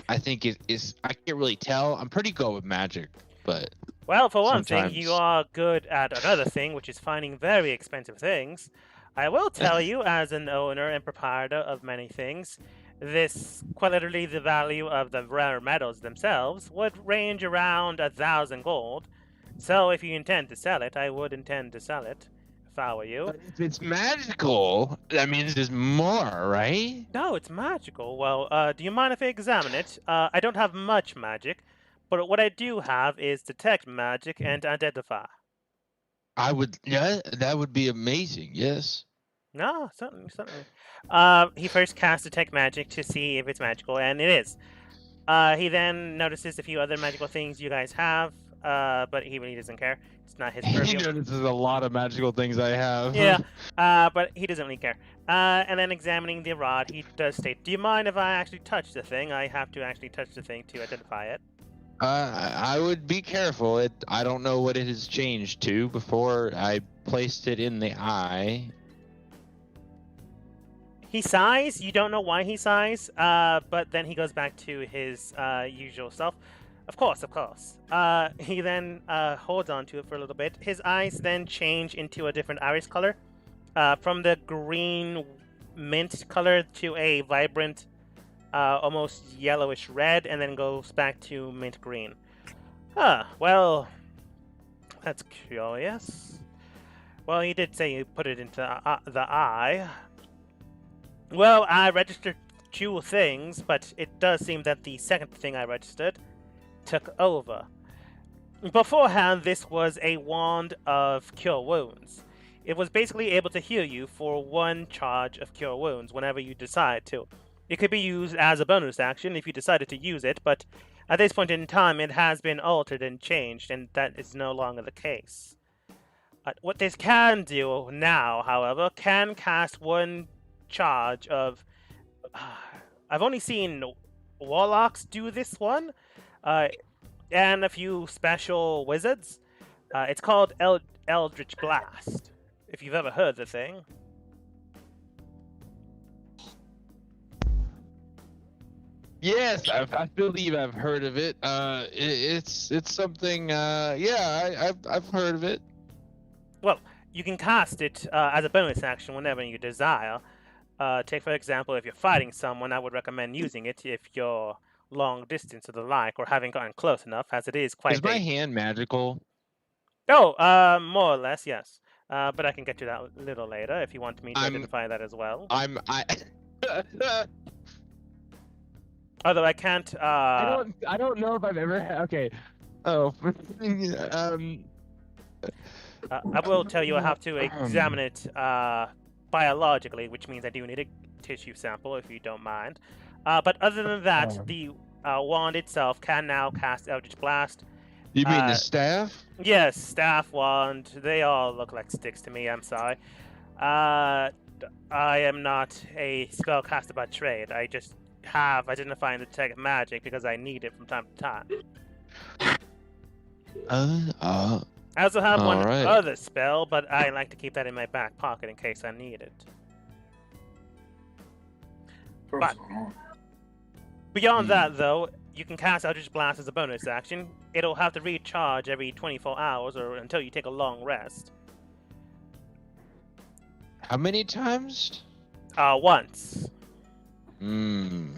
I think it is. I can't really tell. I'm pretty good with magic, but Well, for one thing, sometimes- you are good at another thing, which is finding very expensive things. I will tell you, as an owner and proprietor of many things, this, quite literally, the value of the rare metals themselves would range around 1,000 gold. So, if you intend to sell it, I would intend to sell it, if I were you. But if it's magical, that means there's more, right? No, it's magical. Well, do you mind if I examine it? I don't have much magic, but what I do have is detect magic and identify. I would, yeah, that would be amazing. Yes. No, certainly, certainly. He first casts Detect Magic to see if it's magical, and it is. He then notices a few other magical things you guys have, but he really doesn't care. It's not his He purview. notices a lot of magical things I have. Yeah, but he doesn't really care. And then examining the rod, he does state, "Do you mind if I actually touch the thing? I have to actually touch the thing to identify it." I would be careful. I don't know what it has changed to before I placed it in the eye. He sighs. You don't know why he sighs, but then he goes back to his usual self. Of course, of course. He then holds on to it for a little bit. His eyes then change into a different iris color, from the green mint color to a vibrant, almost yellowish red, and then goes back to mint green. Well, that's curious. Well, he did say you put it into the eye. Well, I registered 2 things, but it does seem that the second thing I registered took over. Beforehand, this was a wand of Cure Wounds. It was basically able to heal you for 1 charge of Cure Wounds whenever you decide to. It could be used as a bonus action if you decided to use it, but at this point in time, it has been altered and changed, and that is no longer the case. What this can do now, however, can cast 1 charge of... I've only seen warlocks do this one, and a few special wizards. It's called Eldritch Blast, if you've ever heard the thing. Yes, I believe I've heard of it. It's something. Yeah, I've heard of it. Well, you can cast it as a bonus action whenever you desire. Take, for example, if you're fighting someone, I would recommend using it if you're long distance or the like, or haven't gotten close enough, as it is quite Is my hand magical? Oh, more or less, yes. But I can get to that a little later if you want me to identify that as well. Although I can't. I don't know if I've ever. Okay. Oh. I will tell you I have to examine it biologically, which means I do need a tissue sample if you don't mind. But other than that, the wand itself can now cast Eldritch Blast. You mean the staff? Yes, staff, wand. They all look like sticks to me. I'm sorry. I am not a spellcaster by trade. I just have identifying the detect magic because I need it from time to time. I also have one other spell, but I like to keep that in my back pocket in case I need it. But beyond that, though, you can cast Eldritch Blast as a bonus action. It'll have to recharge every 24 hours or until you take a long rest. How many times? Once. The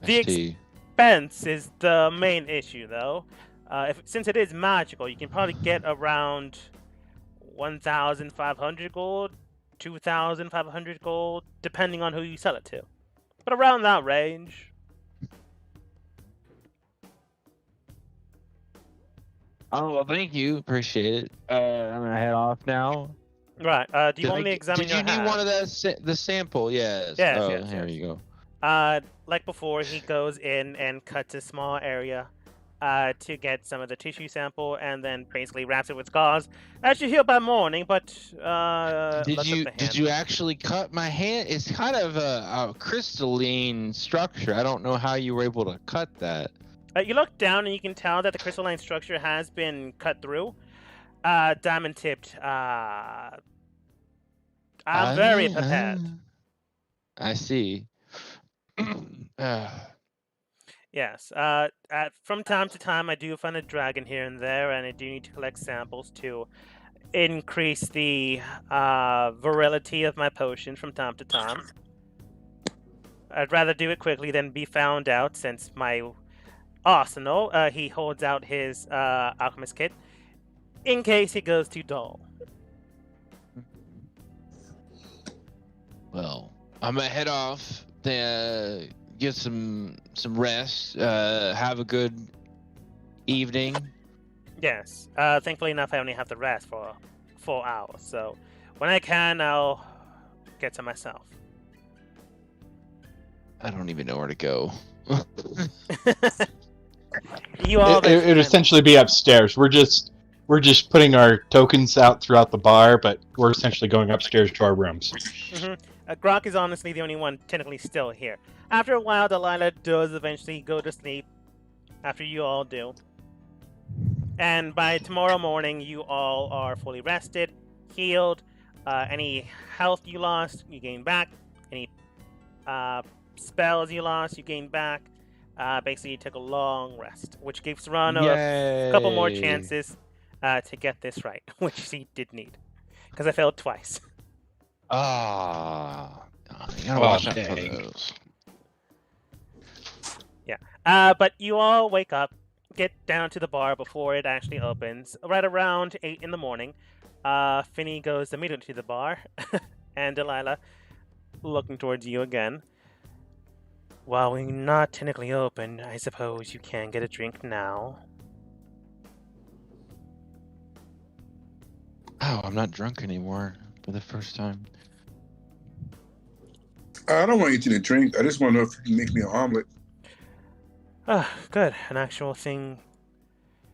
expense is the main issue, though. Since it is magical, you can probably get around 1,500 gold, 2,500 gold, depending on who you sell it to. But around that range. Oh, well, thank you. Appreciate it. I'm gonna head off now. Right. Do you want me to examine your hand? Did you need one of the sample? Yes. Yes, oh, yes, here yes. you go. Like before, he goes in and cuts a small area to get some of the tissue sample, and then basically wraps it with gauze. That should heal by morning, but did you actually cut my hand? It's kind of a crystalline structure. I don't know how you were able to cut that. You look down and you can tell that the crystalline structure has been cut through. Diamond tipped. I'm very prepared. I see. Yes. From time to time, I do find a dragon here and there, and I do need to collect samples to increase the virility of my potions from time to time. I'd rather do it quickly than be found out, since my arsenal, he holds out his alchemist kit, in case it goes too dull. Well, I'm gonna head off, get some rest, have a good evening. Yes. Thankfully enough, I only have to rest for 4 hours, so When I can, I'll get to myself. I don't even know where to go. You all It'd eventually essentially be upstairs. We're just putting our tokens out throughout the bar, but we're essentially going upstairs to our rooms. Grok is honestly the only one technically still here. After a while, Delilah does eventually go to sleep. After you all do. And by tomorrow morning, you all are fully rested, healed. Any health you lost, you gain back. Any spells you lost, you gain back. Basically, you took a long rest, which gives Serrano a couple more Yay. chances to get this right, which he did need. Because I failed twice. Ah, you gotta Oh, watch out for dang. those. But you all wake up, get down to the bar before it actually opens. Right around 8 in the morning, Finny goes immediately to the bar, and Delilah, looking towards you again. While we're not technically open, I suppose you can get a drink now. Oh, I'm not drunk anymore for the first time. I don't want anything to drink. I just want to know if you can make me an omelet. Good. An actual thing.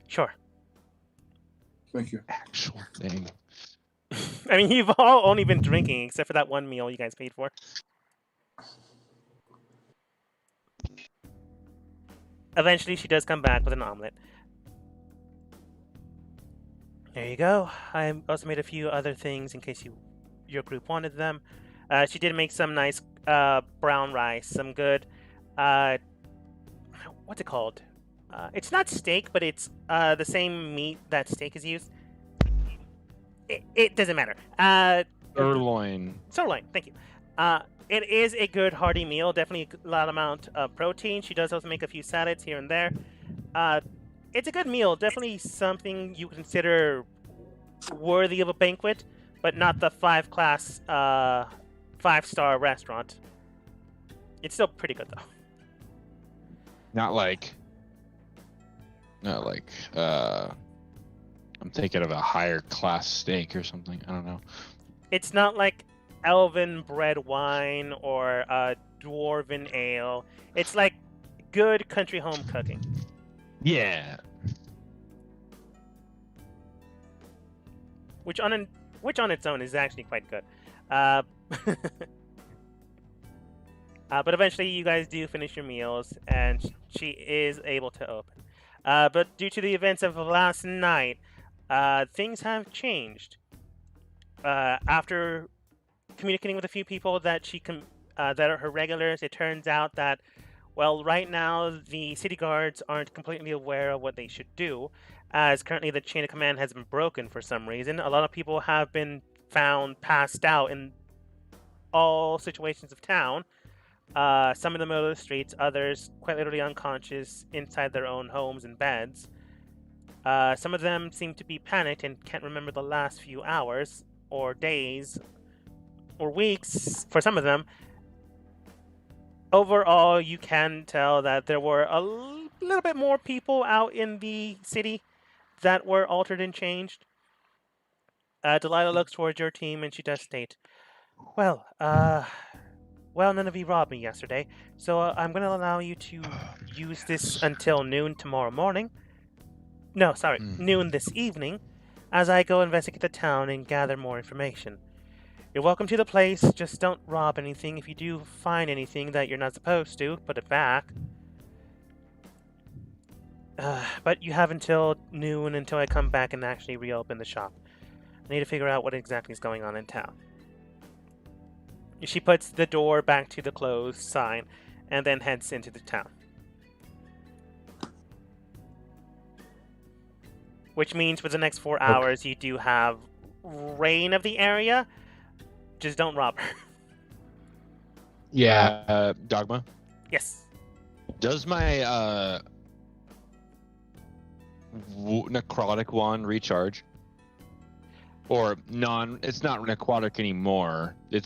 Sure. Thank you. Actual thing. I mean, you've all only been drinking, except for that one meal you guys paid for. Eventually, she does come back with an omelet. There you go. I also made a few other things in case your group wanted them. She did make some nice brown rice, some good, what's it called? It's not steak, but it's the same meat that steak is used. It doesn't matter. Sirloin. Sirloin, thank you. It is a good hearty meal, definitely a lot amount of protein. She does also make a few salads here and there. It's a good meal, definitely something you consider worthy of a banquet, but not the 5-star restaurant. It's still pretty good though. Not like I'm thinking of a higher class steak or something. I don't know. It's not like elven bread wine or dwarven ale. It's like good country home cooking. Yeah. Which on its own is actually quite good. But eventually you guys do finish your meals, and she is able to open. But due to the events of last night, things have changed. After communicating with a few people that that are her regulars, it turns out that, well, right now the city guards aren't completely aware of what they should do, as currently the chain of command has been broken for some reason. A lot of people have been found passed out in all situations of town. Some in the middle of the streets, others quite literally unconscious inside their own homes and beds. Some of them seem to be panicked and can't remember the last few hours, or days, or weeks for some of them. Overall, you can tell that there were a little bit more people out in the city that were altered and changed. Delilah looks towards your team and she does state, well, none of you robbed me yesterday, so I'm going to allow you to use this until noon tomorrow morning. No, sorry, noon this evening, as I go investigate the town and gather more information. You're welcome to the place, just don't rob anything. If you do find anything that you're not supposed to, put it back. But you have until noon until I come back and actually reopen the shop. I need to figure out what exactly is going on in town. She puts the door back to the closed sign and then heads into the town. Which means for the next 4 hours you do have reign of the area. Just don't rob her. Yeah. Dogma. Yes. Does my necrotic wand recharge? Or it's not necrotic anymore. I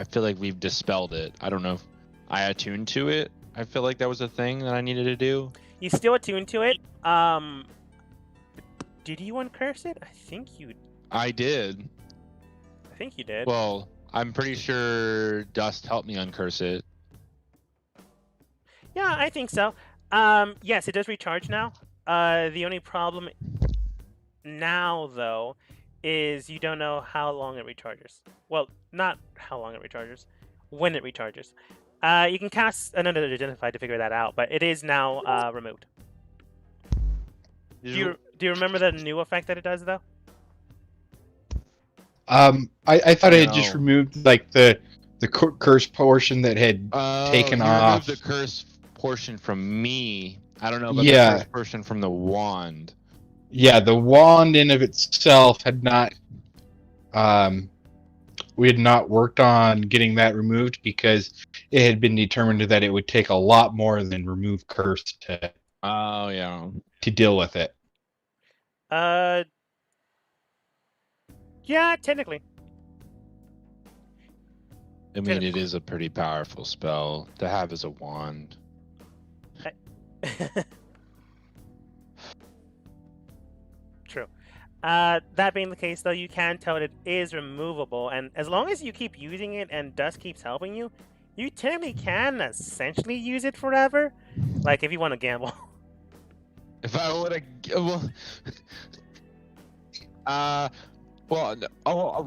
feel like we've dispelled it. I don't know if I attuned to it. I feel like that was a thing that I needed to do. You still attuned to it. Did you uncurse it? I think you... I did. I think you did. Well, I'm pretty sure Dust helped me uncurse it. Yeah, I think so. Yes, it does recharge now. The only problem now, though, is you don't know how long it recharges. Well, not how long it recharges, when it recharges. You can cast another Identify to figure that out, but it is now removed. Do you remember the new effect that it does, though? I thought it had just No. removed like the curse portion that had taken he off. removed the curse portion from me. I don't know about Yeah. the curse portion from the wand. Yeah, the wand in of itself had not. We had not worked on getting that removed because it had been determined that it would take a lot more than remove curse Oh yeah. to deal with it. Yeah, technically. I mean, it is a pretty powerful spell to have as a wand. True. That being the case, though, you can tell it is removable, and as long as you keep using it and Dust keeps helping you, you technically can essentially use it forever. Like, if you want to gamble. If I would have,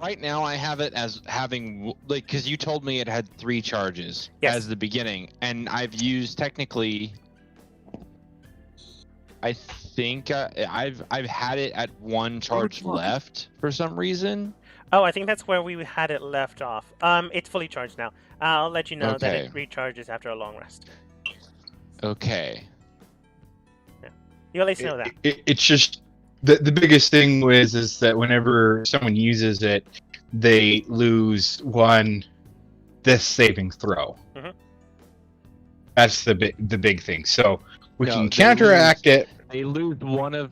right now I have it as having because you told me it had 3 charges as the beginning, and I've used technically. I think I've had it at 1 charge left for some reason. Oh, I think that's where we had it left off. It's fully charged now. I'll let you know that it recharges after a long rest. Okay. Yeah. You'll at least know that. It's just the biggest thing is that whenever someone uses it, they lose 1 death saving throw. Mm-hmm. That's the big thing. So we can counteract it. They lose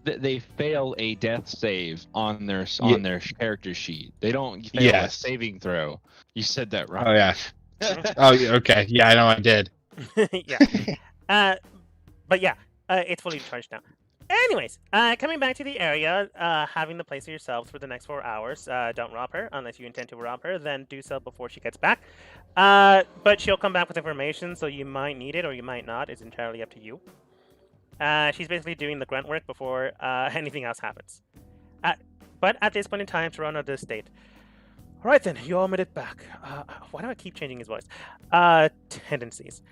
they fail a death save on their character sheet. They don't fail a saving throw. You said that right. Oh yeah. Oh yeah, okay. Yeah, I know I did. Yeah. But yeah, it's fully charged now. Anyways, coming back to the area, having the place to yourselves for the next 4 hours. Don't rob her unless you intend to rob her. Then do so before she gets back. But she'll come back with information, so you might need it or you might not. It's entirely up to you. She's basically doing the grunt work before anything else happens. But at this point in time, Toronto does state, all right then, you all made it back. Why do I keep changing his voice? Tendencies.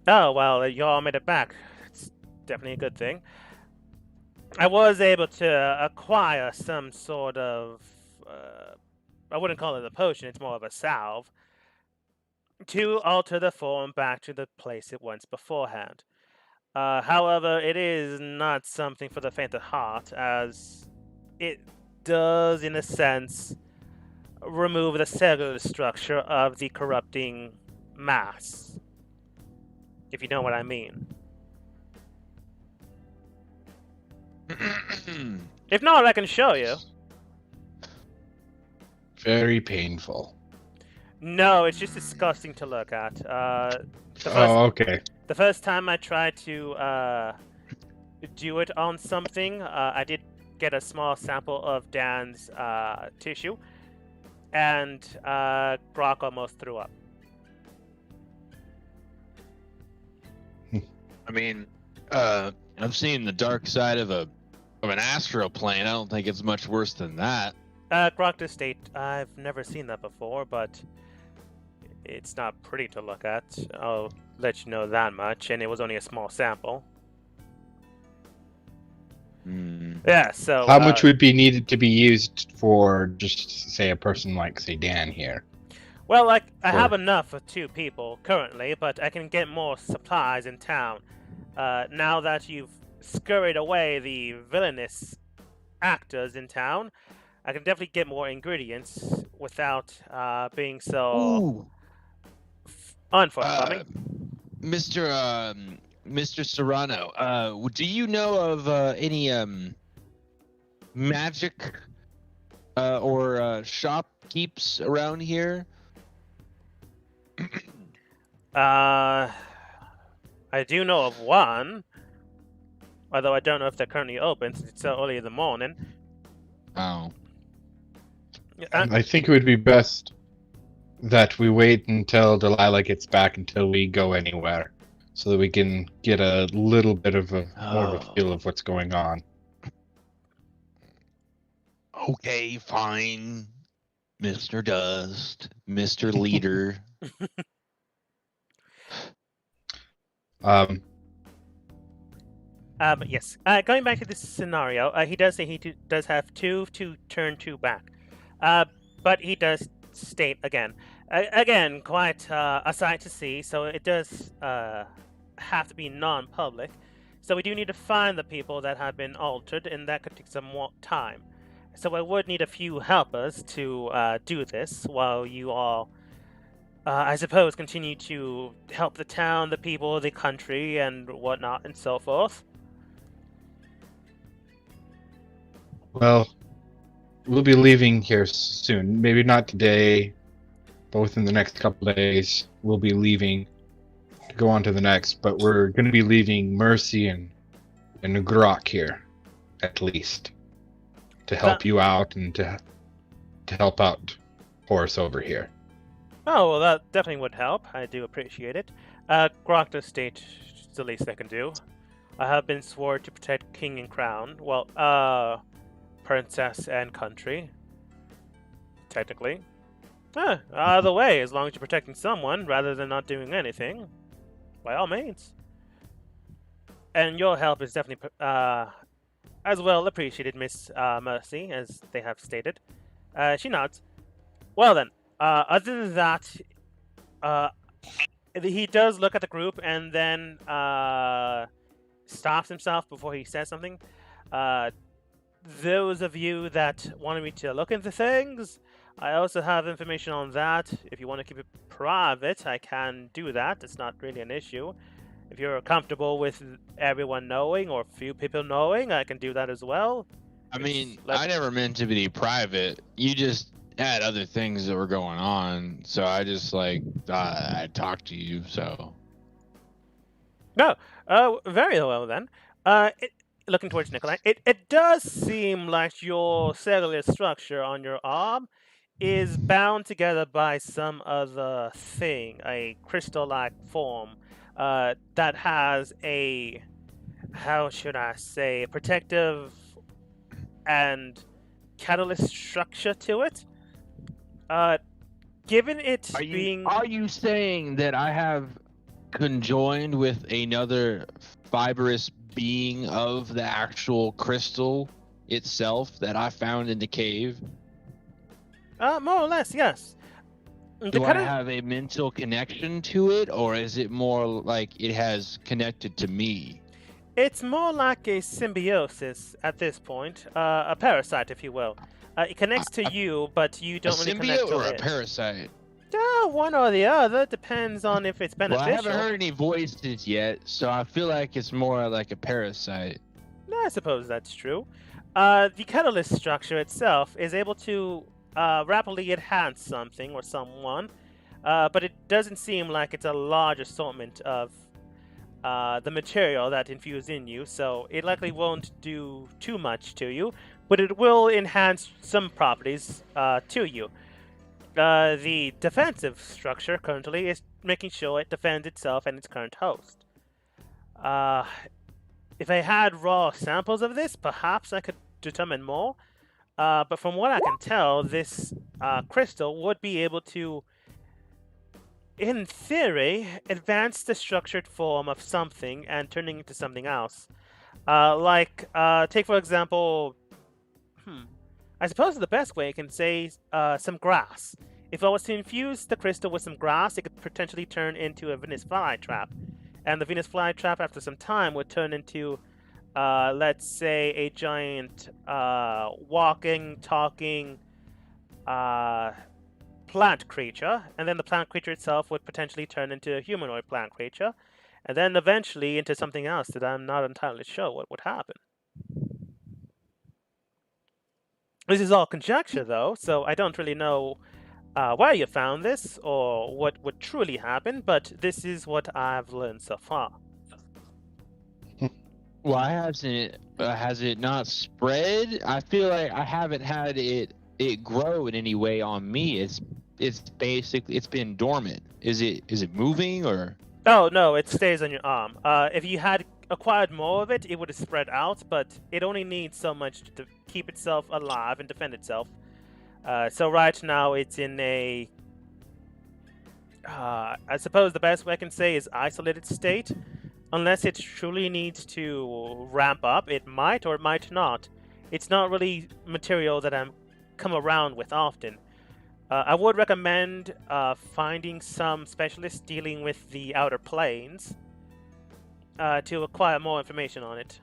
Oh, well, you all made it back. It's definitely a good thing. I was able to acquire some sort of, I wouldn't call it a potion, it's more of a salve, to alter the form back to the place it was beforehand. However, it is not something for the faint of heart, as it does, in a sense, remove the cellular structure of the corrupting mass. If you know what I mean. If not, I can show you. Very painful. No, it's just disgusting to look at. Okay. The first time I tried to do it on something, I did get a small sample of Dan's tissue, and Brock almost threw up. I mean, I've seen the dark side of an astral plane. I don't think it's much worse than that. Grok does state, I've never seen that before, but it's not pretty to look at. I'll let you know that much, and it was only a small sample. Yeah, so... How much would be needed to be used for, just say, a person like, say, Dan here? Well, I have enough for 2 people currently, but I can get more supplies in town. Now that you've scurried away the villainous actors in town, I can definitely get more ingredients without being so unforthcoming. Mr. Serrano, do you know of any magic or shop keeps around here? I do know of one, although I don't know if they're currently open since it's so early in the morning. Oh. I think it would be best that we wait until Delilah gets back until we go anywhere, so that we can get a little bit of more of a feel of what's going on. Okay, fine. Mr. Dust, Mr. Leader. Um, But yes, going back to this scenario, he does say he does have two to turn two back. But he does state again, quite a sight to see. So it does have to be non-public. So we do need to find the people that have been altered, and that could take some more time. So I would need a few helpers to do this while you all, I suppose, continue to help the town, the people, the country, and whatnot, and so forth. well, we'll be leaving here soon. Maybe not today, but within the next couple of days, we'll be leaving to go on to the next. But we're going to be leaving Mercy and Grok here, at least, to help you out and to help out Horace over here. Oh, well, that definitely would help. I do appreciate it. Grok does state it's the least I can do. I have been sworn to protect king and crown. Well, princess and country. Technically. Either way, as long as you're protecting someone rather than not doing anything, by all means. And your help is definitely as well appreciated, Miss Mercy, as they have stated. She nods. Well then, other than that, he does look at the group and then stops himself before he says something. Those of you that wanted me to look into things, I also have information on that. If you want to keep it private, I can do that. It's not really an issue. If you're comfortable with everyone knowing or few people knowing, I can do that as well. I mean, I never meant to be private. You just had other things that were going on, so I just I talked to you. So no, very well then. Looking towards Nikolai, it does seem like your cellular structure on your arm is bound together by some other thing, a crystal-like form that has a, how should I say, protective and catalyst structure to it. Given it being... Are you saying that I have conjoined with another fibrous being of the actual crystal itself that I found in the cave? More or less, yes. Do I have a mental connection to it, or is it more like it has connected to me? It's more like a symbiosis at this point, a parasite, if you will. It connects to you, but you don't really connect to it. A symbiote or a parasite? One or the other. Depends on if it's beneficial. Well, I haven't heard any voices yet, so I feel like it's more like a parasite. I suppose that's true. The catalyst structure itself is able to rapidly enhance something or someone, but it doesn't seem like it's a large assortment of the material that infused in you, so it likely won't do too much to you, but it will enhance some properties to you. The defensive structure currently is making sure it defends itself and its current host. If I had raw samples of this, perhaps I could determine more. But from what I can tell, this crystal would be able to, in theory, advance the structured form of something and turning into something else. Take for example, I suppose the best way I can say some grass. If I was to infuse the crystal with some grass, it could potentially turn into a Venus flytrap. And the Venus flytrap, after some time, would turn into, let's say, a giant walking, talking plant creature. And then the plant creature itself would potentially turn into a humanoid plant creature. And then eventually into something else that I'm not entirely sure what would happen. This is all conjecture, though, so I don't really know where you found this or what would truly happen, but this is what I've learned so far. Why has it not spread? I feel like I haven't had it it grow in any way on me. It's basically it's been dormant. Is it moving or? Oh no, it stays on your arm. If you had acquired more of it, it would have spread out, but it only needs so much to keep itself alive and defend itself. So right now it's in a, I suppose the best way I can say is isolated state. Unless it truly needs to ramp up, it might or it might not. It's not really material that I'm come around with often. I would recommend finding some specialists dealing with the outer planes to acquire more information on it.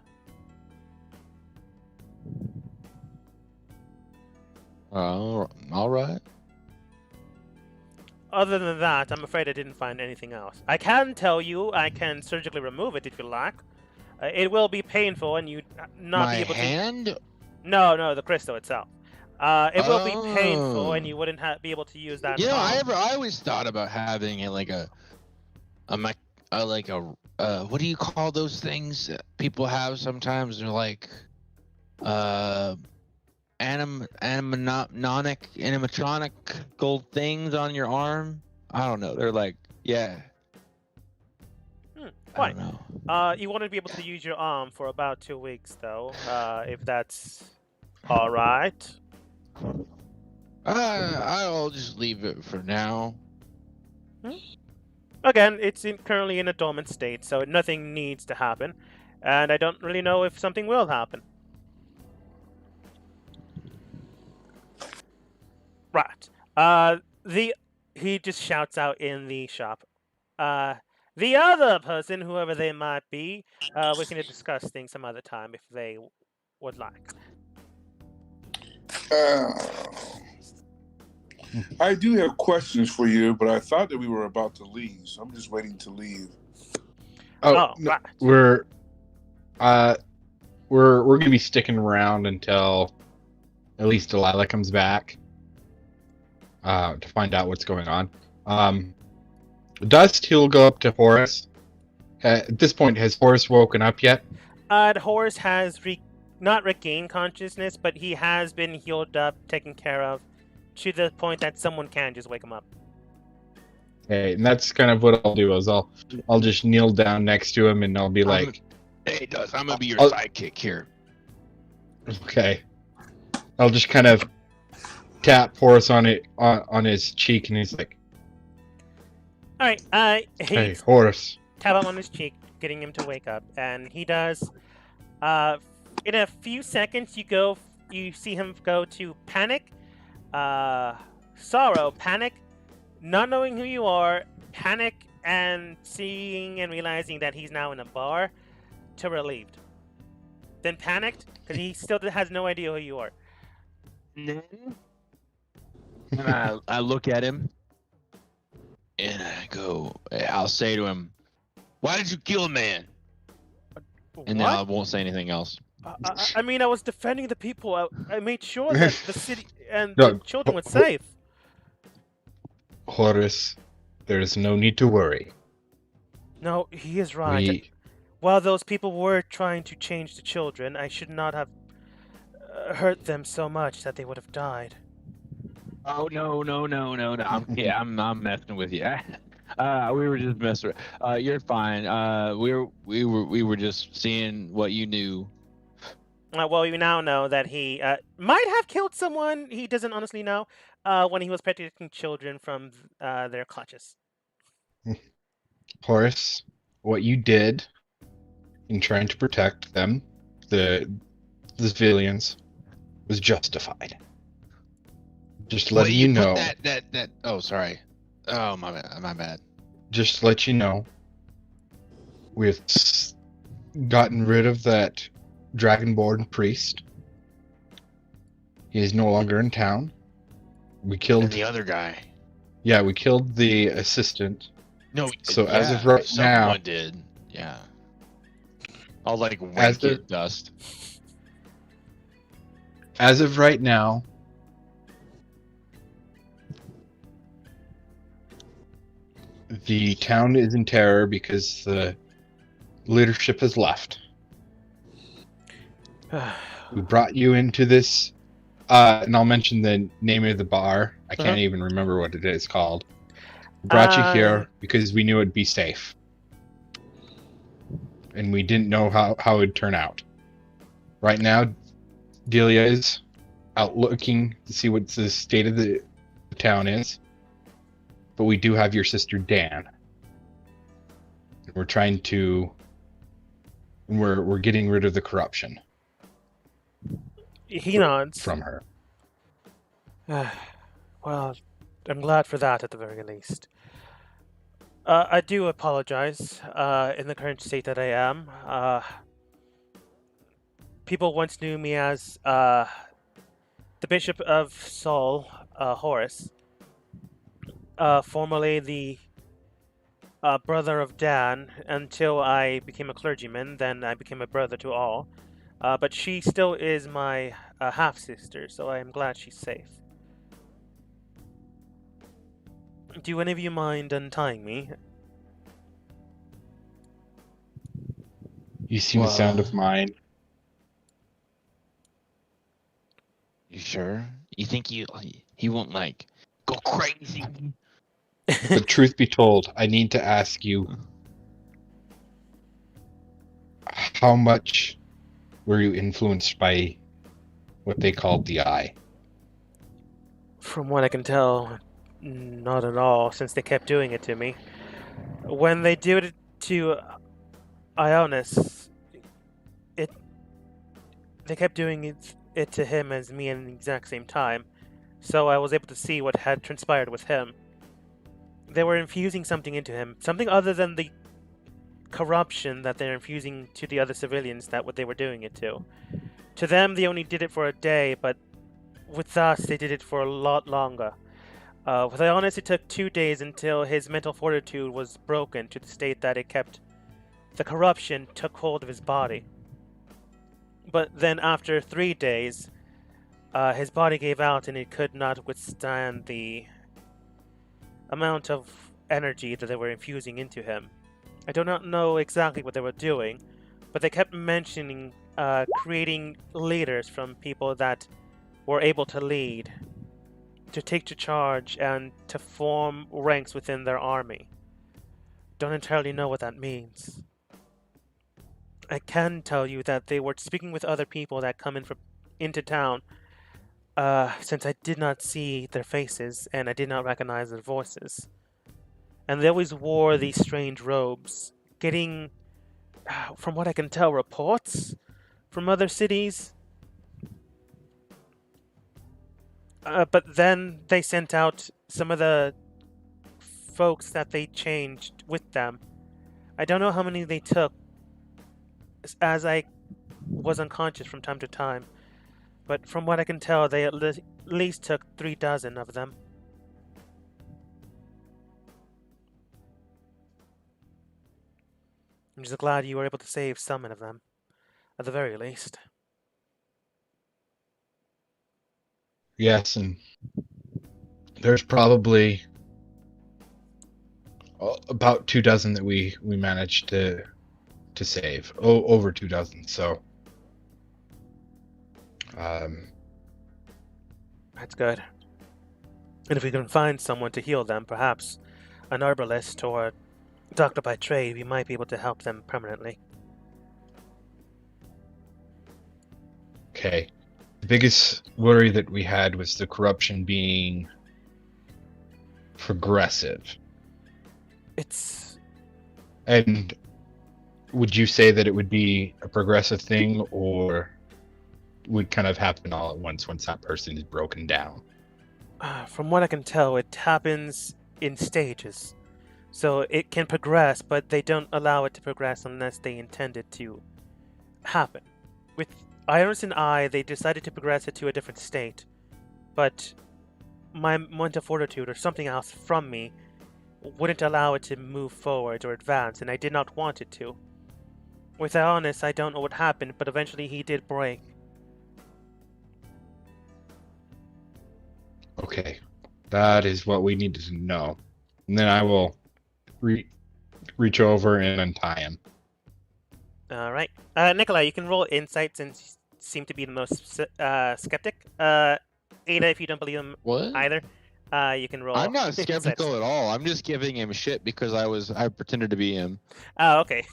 All right. Other than that, I'm afraid I didn't find anything else. I can tell you I can surgically remove it if you like. It will be painful and you'd not My be able to... hand? No, the crystal itself. It will be painful Oh. and you wouldn't be able to use that. You know, palm. I always thought about having it like what do you call those things that people have sometimes? They're like animatronic gold things on your arm. I don't know. They're like, yeah. I Fine. don't know. You wouldn't be able to use your arm for about 2 weeks, though, if that's all right. I'll just leave it for now. Again, it's currently in a dormant state, so nothing needs to happen, and I don't really know if something will happen. Right. He just shouts out in the shop. The other person, whoever they might be, we can discuss things some other time if they would like. I do have questions for you, but I thought that we were about to leave, so I'm just waiting to leave. Oh, no, right. we're gonna be sticking around until at least Delilah comes back to find out what's going on. Dust, he'll go up to Horace. At this point, has Horace woken up yet? Horace has not regained consciousness, but he has been healed up, taken care of, to the point that someone can just wake him up. Okay, and that's kind of what I'll do. Is I'll just kneel down next to him and I'll be like, Hey, Dust, I'm gonna be your I'll- sidekick here. okay. I'll just kind of tap Horace on his cheek, and he's like, All right. "Hey, Horace." Tap him on his cheek, getting him to wake up, and he does. In a few seconds, you see him go to panic, sorrow, panic, not knowing who you are, panic, and seeing and realizing that he's now in a bar, to relieved. Then panicked because he still has no idea who you are. And I look at him and I'll say to him, "Why did you kill a man?" And then I What? won't say anything else. I mean, I was defending the people. I made sure that the city and No, the children were safe. Horace, there is no need to worry. No, he is right. We, While those people were trying to change the children, I should not have hurt them so much that they would have died. Oh no! I'm messing with you. We were just messing. You're fine. We were just seeing what you knew. Well, we now know that he might have killed someone. He doesn't honestly know when he was protecting children from their clutches. Horace, what you did in trying to protect them, the civilians, was justified. Just letting you know. That. Oh, sorry. Oh, my bad. Just to let you know, we've gotten rid of that dragonborn priest. He is no longer in town. We killed And the other guy. Yeah, we killed the assistant. No. So as of right now- someone did. Yeah. I'll like As wink at Dust. As of right now, the town is in terror because the leadership has left. We brought you into this And I'll mention the name of the bar. I can't Mhm. even remember what it is called. We brought you Uh, here because we knew it'd be safe. And we didn't know how it'd turn out. Right now, Delia is out looking to see what the state of the town is. But we do have your sister Dan. And we're trying to... We're getting rid of the corruption he nods. from her. Well, I'm glad for that at the very least. I do apologize, in the current state that I am. People once knew me as, the Bishop of Saul, Horace. Formerly the, brother of Dan, until I became a clergyman, then I became a brother to all. But she still is my, half-sister, so I am glad she's safe. Do any of you mind untying me? You seen the sound of mine? You sure? You think he won't like go crazy? But truth be told, I need to ask you, how much were you influenced by what they called the eye? From what I can tell, not at all, since they kept doing it to me. When they did it to Ionis, they kept doing it to him as me at the exact same time, so I was able to see what had transpired with him. They were infusing something into him, something other than the corruption that they're infusing to the other civilians that what they were doing it to. To them, they only did it for a day, but with us, they did it for a lot longer. With Ionis, it took 2 days until his mental fortitude was broken to the state that it kept. The corruption took hold of his body. But then, after 3 days, his body gave out and it could not withstand the amount of energy that they were infusing into him. I do not know exactly what they were doing, but they kept mentioning creating leaders from people that were able to lead, to take charge, and to form ranks within their army. Don't entirely know what that means. I can tell you that they were speaking with other people that come into town, since I did not see their faces and I did not recognize their voices. And they always wore these strange robes, getting, from what I can tell, reports from other cities. But then they sent out some of the folks that they changed with them. I don't know how many they took, as I was unconscious from time to time. But from what I can tell, they at least took 3 dozen of them. I'm just glad you were able to save some of them, at the very least. Yes, and there's probably about 2 dozen that we managed to save. Over 2 dozen. So, That's good. And if we can find someone to heal them, perhaps an herbalist or a doctor by trade, we might be able to help them permanently. okay. The biggest worry that we had was the corruption being progressive. It's... And would you say that it would be a progressive thing, or would kind of happen all at once that person is broken down? From what I can tell, it happens in stages. So it can progress, but they don't allow it to progress unless they intend it to happen. With Iris and I, they decided to progress it to a different state. But my mental fortitude or something else from me wouldn't allow it to move forward or advance, and I did not want it to. With Ionis, I don't know what happened, but eventually he did break. Okay. That is what we needed to know. And then I will reach over and untie him. Alright. Nikolai, you can roll insight since seem to be the most skeptic. Ada, if you don't believe him What? either, you can roll. I'm not insight. skeptical at all. I'm just giving him shit because I pretended to be him. Oh, okay.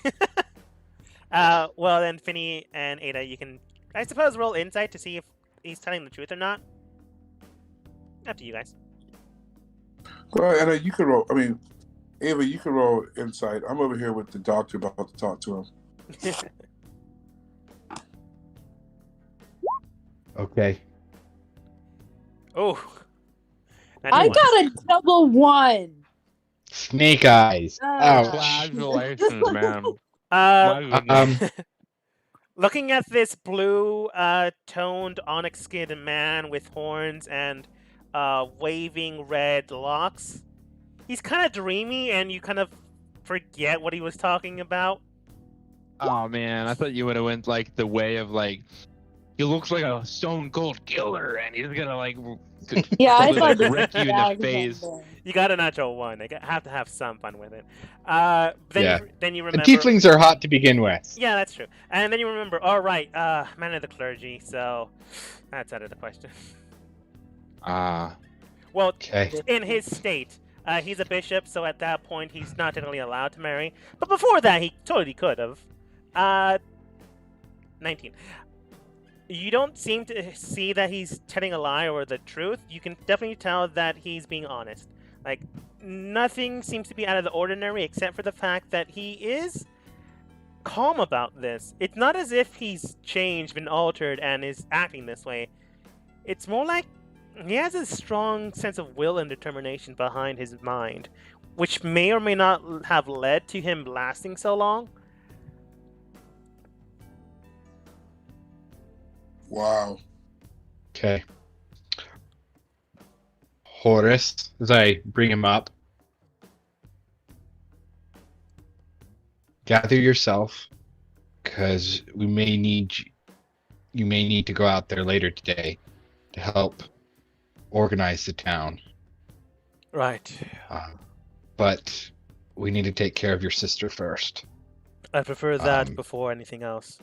Well then, Finny and Ada, you can, I suppose, roll insight to see if he's telling the truth or not. Up to you guys. Well, and you can roll. I mean, Ava, you can roll insight. I'm over here with the doctor about to talk to him. Okay. Oh. I got a double 1. Snake eyes. Ouch. Congratulations, man. Um, Looking at this blue toned onyx skinned man with horns and waving red locks, he's kind of dreamy and you kind of forget what he was talking about. Oh man, I thought you would have went like the way of like he looks like a stone cold killer and he's gonna like Yeah, I like, thought wreck you in the face. You got a natural 1. They have to have some fun with it. Then you the remember. tieflings are hot to begin with. Yeah, that's true. And then you remember. All right, man of the clergy. So that's out of the question. Well, Okay. in his state, he's a bishop, so at that point he's not technically allowed to marry. But before that, he totally could have. 19. You don't seem to see that he's telling a lie or the truth. You can definitely tell that he's being honest. Like, nothing seems to be out of the ordinary except for the fact that he is calm about this. It's not as if he's changed, been altered, and is acting this way. It's more like he has a strong sense of will and determination behind his mind, which may or may not have led to him lasting so long. Wow. Okay. Horace, as I bring him up, gather yourself, because you may need to go out there later today to help organize the town. Right. But we need to take care of your sister first. I prefer that before anything else.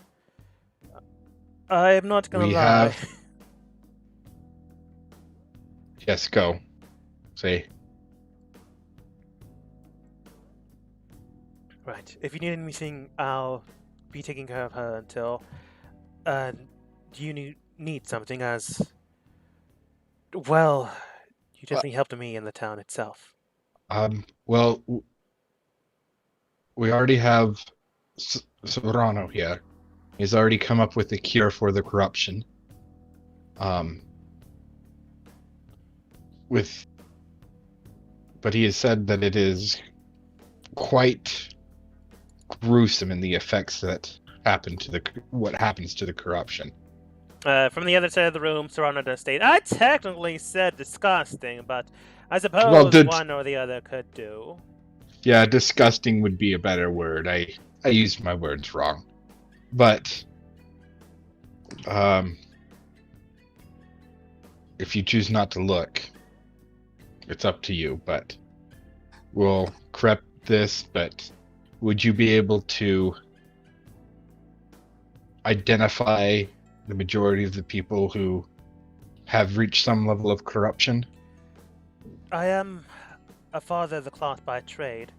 I'm not gonna we lie. have- Yes, go. Say. Right. If you need anything, I'll be taking care of her until. Do you need something? As well, you definitely helped me in the town itself. Well, we already have Serrano here. He's already come up with a cure for the corruption. But he has said that it is quite gruesome in the effects that what happens to the corruption. From the other side of the room, Serrano does state, I technically said disgusting, but I suppose one or the other could do. Yeah, disgusting would be a better word. I used my words wrong. But if you choose not to look, it's up to you. But we'll correct this. But would you be able to identify the majority of the people who have reached some level of corruption? I am a father of the cloth by trade.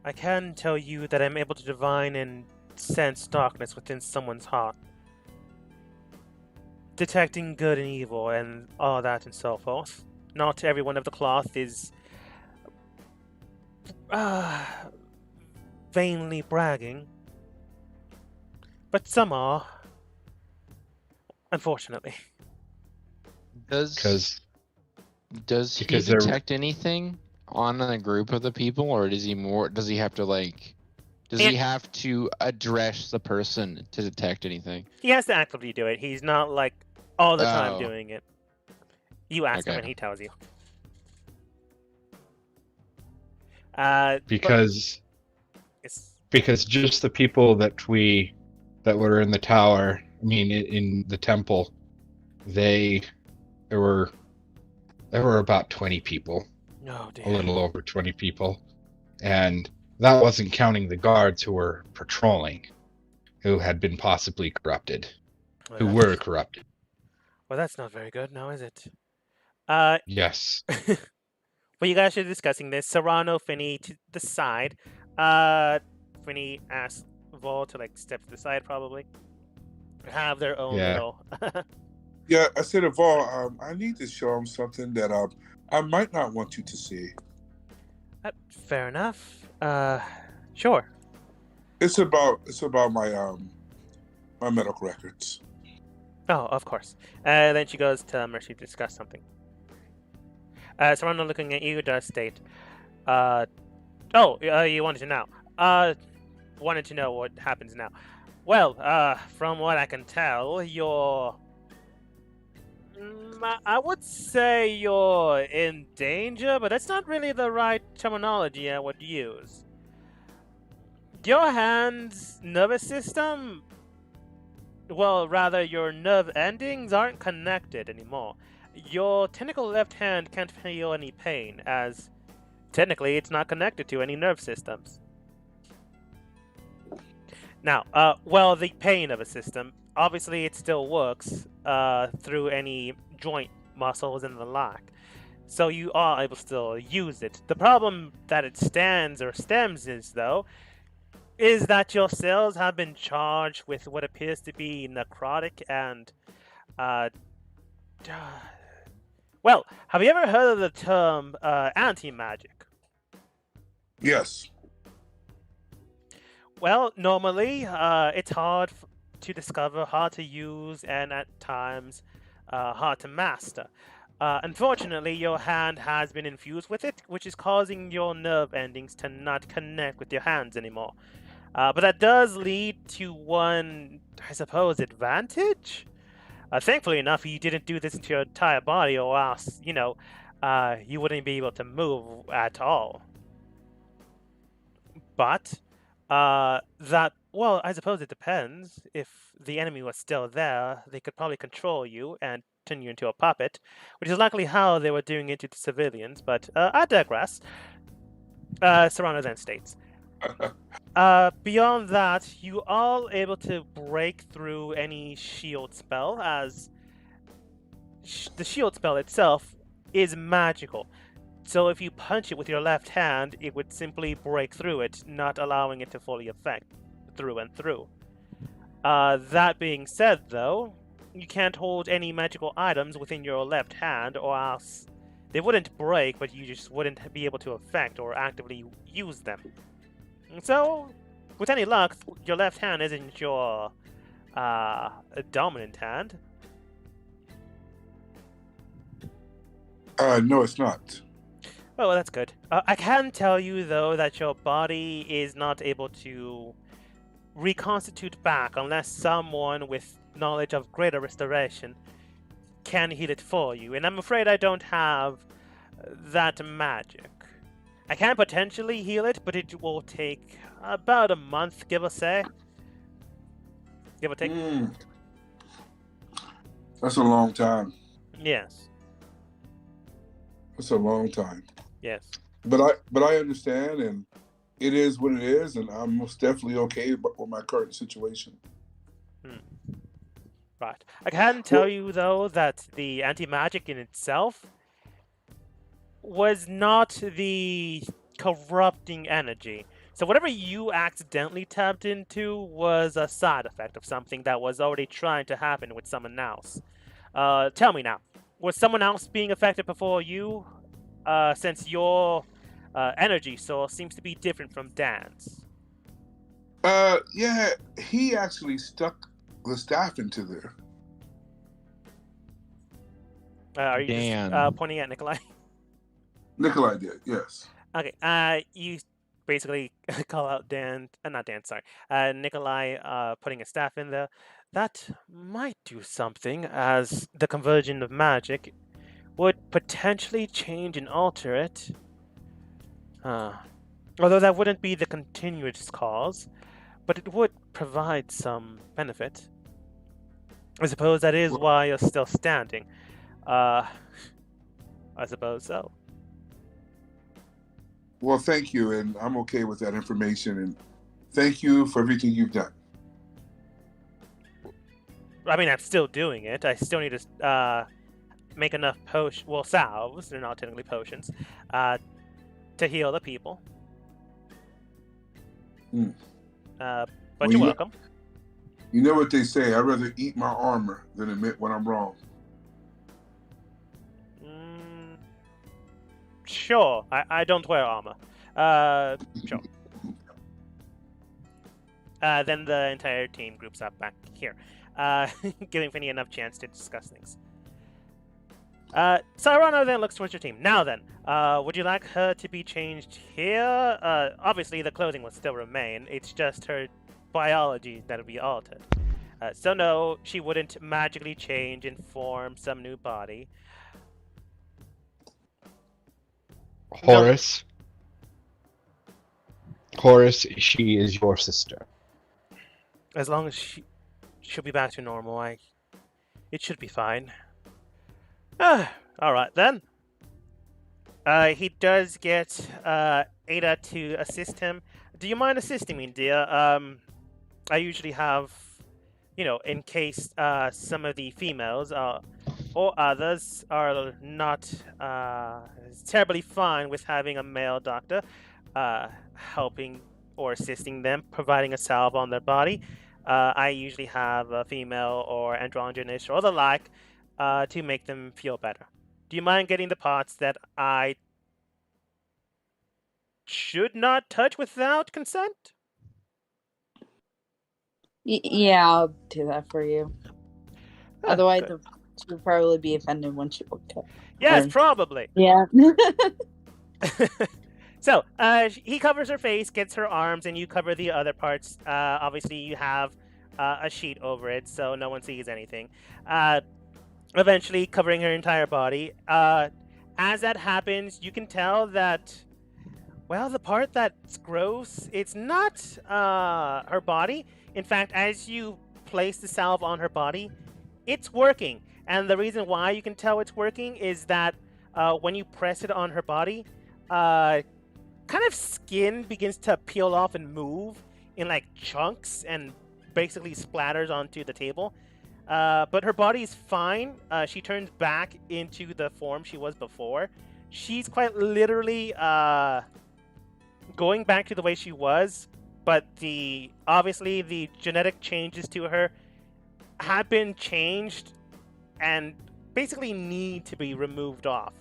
I can tell you that I'm able to divine and sense darkness within someone's heart. Detecting good and evil and all that and so forth. Not everyone of the cloth is vainly bragging, but some are, unfortunately. Does he because detect anything on a group of the people, or does he have to address the person to detect anything? He has to actively do it. He's not like all the time Oh. doing it. You ask him Okay. and he tells you. Because It's, because just the people that were in the tower, I mean in the temple, there were about 20 people, oh dear. a little over 20 people, and that wasn't counting the guards who were patrolling, who had been possibly corrupted. Well, who were corrupted. well, that's not very good, now is it? Uh, Yes. well, you guys are discussing this. Serrano, Finney to the side. Uh, Finney asks Vol to like step to the side, probably. Have their own Yeah. little. Yeah, I said, Eval, I need to show him something that I might not want you to see. Fair enough. Sure. It's about my medical records. Oh, of course. Then she goes to Mercy to discuss something. Serrano, looking at you, does state, you wanted to know. Wanted to know what happens now. Well, from what I can tell, I would say you're in danger, but that's not really the right terminology I would use. Your hand's nervous system, well, rather, your nerve endings aren't connected anymore. Your technical left hand can't feel any pain, as technically it's not connected to any nerve systems. Now, the pain of a system, obviously it still works through any joint muscles and the like. So you are able to still use it. The problem that it stands or stems is, though, is that your cells have been charged with what appears to be necrotic and, well, have you ever heard of the term anti-magic? Yes. Well, normally, it's hard to discover, hard to use, and at times, hard to master. Unfortunately, your hand has been infused with it, which is causing your nerve endings to not connect with your hands anymore. But that does lead to one, I suppose, advantage? Thankfully enough, you didn't do this to your entire body, or else, you wouldn't be able to move at all. But, I suppose it depends. If the enemy was still there, they could probably control you and turn you into a puppet, which is likely how they were doing it to the civilians, but I digress. Serrano then states, beyond that, you are able to break through any shield spell, as the shield spell itself is magical. So if you punch it with your left hand, it would simply break through it, not allowing it to fully affect through and through. That being said, though, you can't hold any magical items within your left hand, or else they wouldn't break, but you just wouldn't be able to affect or actively use them. So, with any luck, your left hand isn't your dominant hand. No, it's not. Oh, well, that's good. I can tell you, though, that your body is not able to reconstitute back unless someone with knowledge of greater restoration can heal it for you. And I'm afraid I don't have that magic. I can potentially heal it, but it will take about a month, give or say. Give or take. That's a long time. Yes. That's a long time. Yes. But I understand, and it is what it is, and I'm most definitely okay with my current situation. Right. I can tell you, though, that the anti-magic in itself was not the corrupting energy. So whatever you accidentally tapped into was a side effect of something that was already trying to happen with someone else. Tell me now, was someone else being affected before you? Since your energy source seems to be different from Dan's. Yeah, he actually stuck the staff into there. Are you just pointing at Nikolai? Nikolai did, yes. Okay, you basically call out Nikolai putting a staff in there. That might do something, as the conversion of magic would potentially change and alter it. Although that wouldn't be the continuous cause, but it would provide some benefit. I suppose that is why you're still standing. I suppose so. Well, thank you, and I'm okay with that information, and thank you for everything you've done. I mean, I'm still doing it. I still need to make enough salves. They're not technically potions, to heal the people. Hmm. But Well, you're welcome. You know what they say. I'd rather eat my armor than admit when I'm wrong. Sure. I don't wear armor. Sure. Then the entire team groups up back here, giving Finny enough chance to discuss things. Sarano then looks towards your team. Now then, would you like her to be changed here? Obviously, the clothing will still remain. It's just her biology that'll be altered. So no, she wouldn't magically change and form some new body. Horace. Horace, she is your sister. As long as she'll be back to normal, it should be fine. All right then. He does get Ada to assist him. Do you mind assisting me, dear? I usually have, in case some of the females or others are not terribly fine with having a male doctor helping or assisting them, providing a salve on their body. I usually have a female or androgynous or the like to make them feel better. Do you mind getting the parts that I should not touch without consent? Yeah, I'll do that for you. Otherwise, Good. she'll probably be offended when she woke up. Yes, probably. Yeah. So, he covers her face, gets her arms, and you cover the other parts. Obviously, you have a sheet over it, so no one sees anything. Eventually, covering her entire body. As that happens, you can tell that, well, the part that's gross, it's not her body. In fact, as you place the salve on her body, it's working. And the reason why you can tell it's working is that when you press it on her body, kind of skin begins to peel off and move in like chunks and basically splatters onto the table. But her body is fine. She turns back into the form she was before. She's quite literally going back to the way she was, but obviously the genetic changes to her have been changed and basically need to be removed off.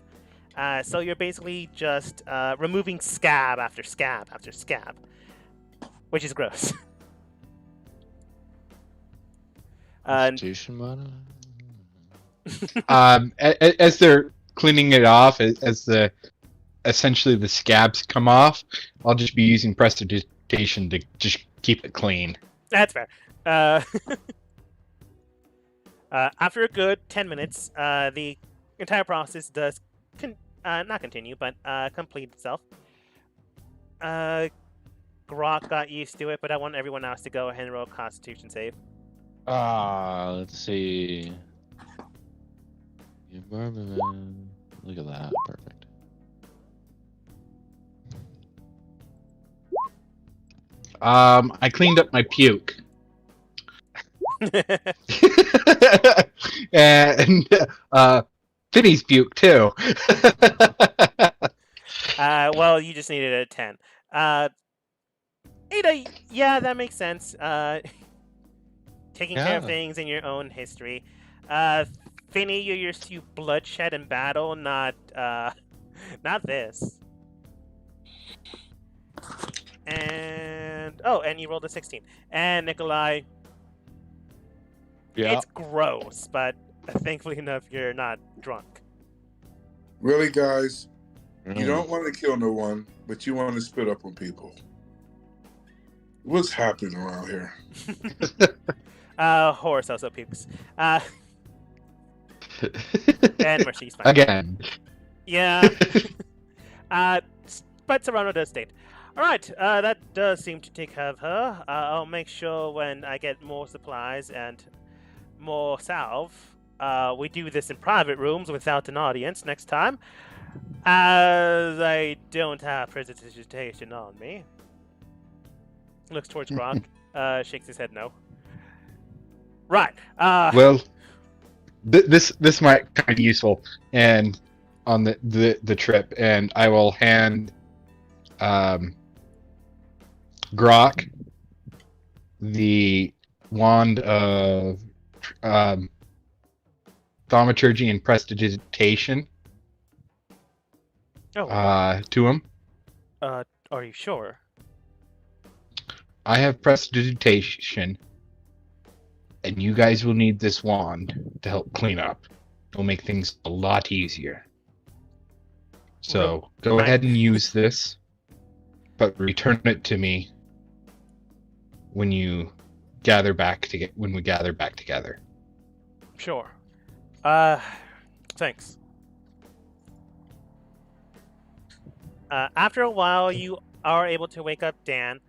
So you're basically just removing scab after scab after scab, which is gross. Constitution monitor? As they're cleaning it off, as essentially the scabs come off, I'll just be using prestidigitation to just keep it clean. That's fair. After a good 10 minutes, the entire process does not continue, but complete itself. Grok got used to it, but I want everyone else to go ahead and roll a Constitution save. Let's see. Look at that. Perfect. I cleaned up my puke. And Finny's puke too. Well, you just needed a 10. Ada, yeah, that makes sense. Taking care of things in your own history. Finny, you're used to bloodshed and battle, not this. And you rolled a 16. And Nikolai, Yeah. it's gross, but thankfully enough, you're not drunk. Really, guys? You don't want to kill no one, but you want to spit up on people. What's happening around here? Horace also pukes. And Mercy's fine. Again. Yeah. But Serrano does state. Alright, that does seem to take care of her. I'll make sure when I get more supplies and more salve, we do this in private rooms without an audience next time. As I don't have prestidigitation on me. Looks towards Grok, shakes his head no. Right. Well, this might kind of be useful, and on the trip, and I will hand Grok the wand of um, thaumaturgy and prestidigitation to him. Are you sure? I have prestidigitation, and you guys will need this wand to help clean up. It'll make things a lot easier. So go ahead and use this, but return it to me when we gather back together. Sure. Thanks. After a while, you are able to wake up Dan.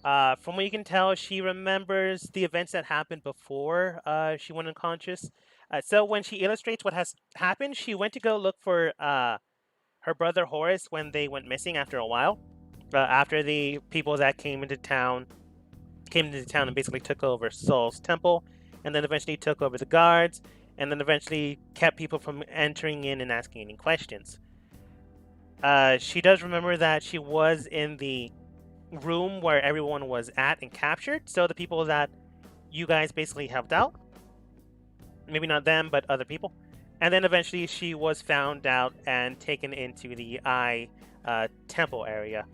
From what you can tell, she remembers the events that happened before she went unconscious. So when she illustrates what has happened, she went to go look for her brother Horace when they went missing after a while. After the people that came into town and basically took over Sol's temple, and then eventually took over the guards, and then eventually kept people from entering in and asking any questions. She does remember that she was in the room where everyone was at and captured, so the people that you guys basically helped out. Maybe not them, but other people. And then eventually she was found out and taken into the Eye temple area.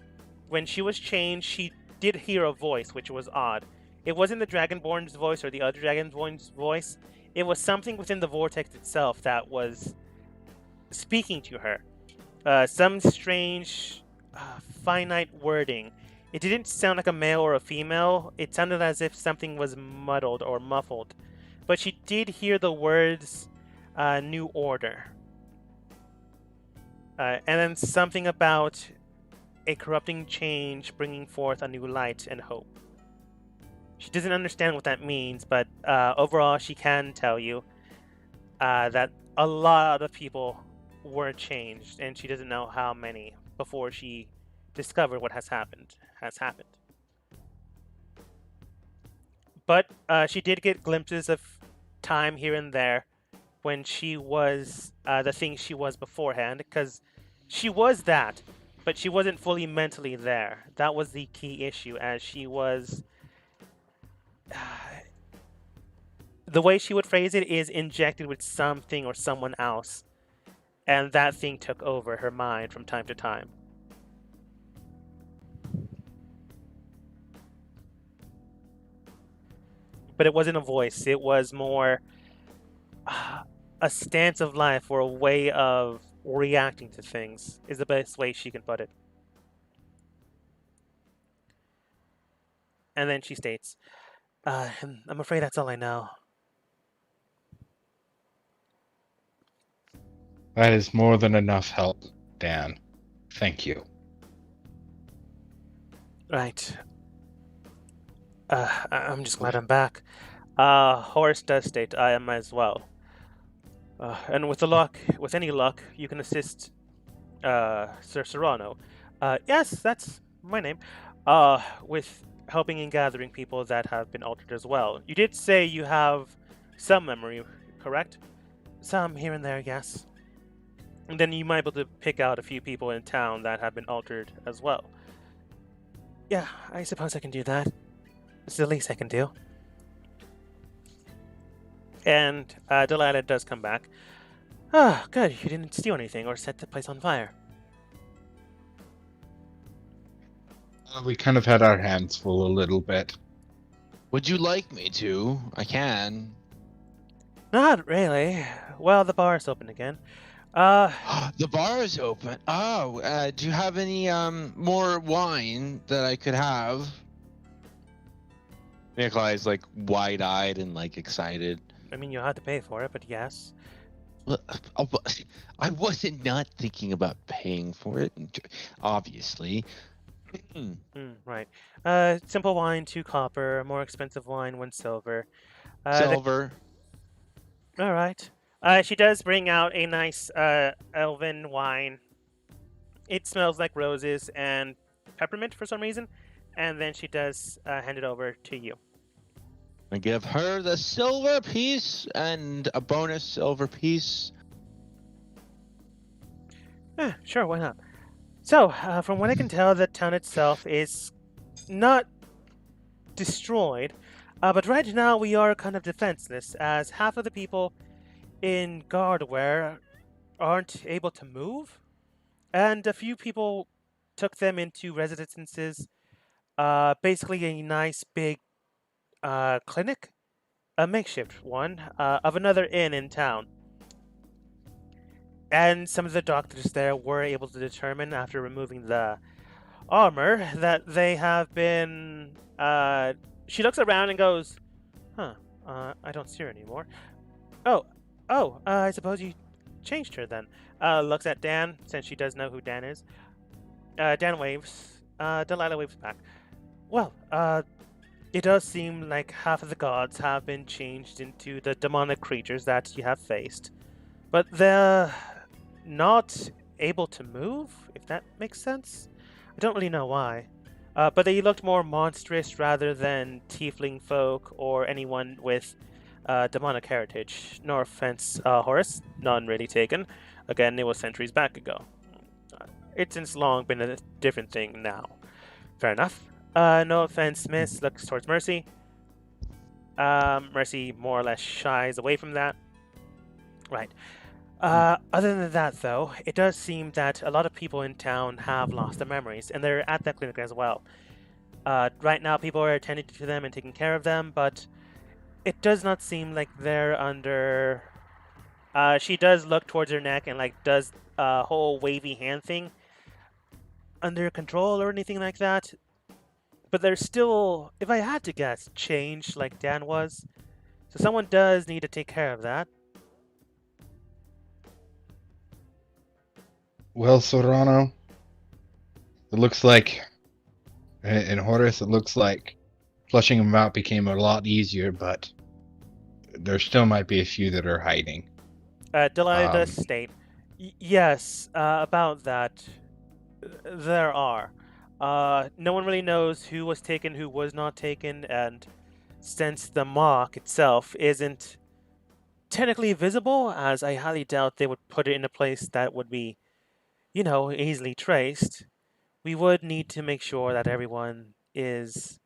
When she was changed, she did hear a voice, which was odd. It wasn't the Dragonborn's voice or the other Dragonborn's voice. It was something within the vortex itself that was speaking to her. Some strange, finite wording. It didn't sound like a male or a female. It sounded as if something was muddled or muffled. But she did hear the words, New Order. And then something about a corrupting change bringing forth a new light and hope. She doesn't understand what that means, but overall she can tell you that a lot of people were changed, and she doesn't know how many before she discovered what has happened. But she did get glimpses of time here and there when she was the thing she was beforehand, because she was that, but she wasn't fully mentally there. That was the key issue, as she was... the way she would phrase it is injected with something or someone else, and that thing took over her mind from time to time. But it wasn't a voice. It was more a stance of life or a way of reacting to things, is the best way she can put it. And then she states, I'm afraid that's all I know. That is more than enough help, Dan. Thank you. Right. I'm just glad I'm back. Horace does state I am as well. And with any luck, you can assist Sir Serrano. Yes, that's my name. With helping in gathering people that have been altered as well. You did say you have some memory, correct? Some here and there, yes. And then you might be able to pick out a few people in town that have been altered as well. Yeah, I suppose I can do that. It's the least I can do. And Delilah does come back. Ah, good. You didn't steal anything or set the place on fire. We kind of had our hands full a little bit. Would you like me to? I can. Not really. Well, the bar's open again. The bar is open. Oh, do you have any more wine that I could have? Nikolai's like wide-eyed and like excited. I mean, you'll have to pay for it, but yes. Well, I wasn't not thinking about paying for it, obviously. Right. Simple wine, 2 copper. More expensive wine, 1 silver. Silver. All right. She does bring out a nice elven wine. It smells like roses and peppermint for some reason. And then she does hand it over to you. I give her the silver piece and a bonus silver piece. Sure, why not? So, from what I can tell, the town itself is not destroyed, but right now we are kind of defenseless, as half of the people in Guardware aren't able to move, and a few people took them into residences, basically a nice big clinic, a makeshift one, of another inn in town. And some of the doctors there were able to determine, after removing the armor, that they have been. She looks around and goes, "Huh? I don't see her anymore. Oh, I suppose you changed her then." Looks at Dan, since she does know who Dan is. Dan waves. Delilah waves back. Well, it does seem like half of the gods have been changed into the demonic creatures that you have faced, but they're not able to move, if that makes sense. I don't really know why. But they looked more monstrous rather than tiefling folk or anyone with demonic heritage. No offense, Horace, none really taken. Again, it was centuries back ago. It's since long been a different thing now. Fair enough. No offense, Miss. Looks towards Mercy. Mercy more or less shies away from that. Right. Other than that, though, it does seem that a lot of people in town have lost their memories, and they're at that clinic as well. Right now, people are attending to them and taking care of them, but it does not seem like they're under. She does look towards her neck and does a whole wavy hand thing, under control or anything like that. But they're still, if I had to guess, changed like Dan was. So someone does need to take care of that. Well, Serrano, it looks like, and Horace, it looks like flushing them out became a lot easier, but there still might be a few that are hiding. Delilah does state, yes, about that, there are. No one really knows who was taken, who was not taken, and since the mark itself isn't technically visible, as I highly doubt they would put it in a place that would be, easily traced, we would need to make sure that everyone is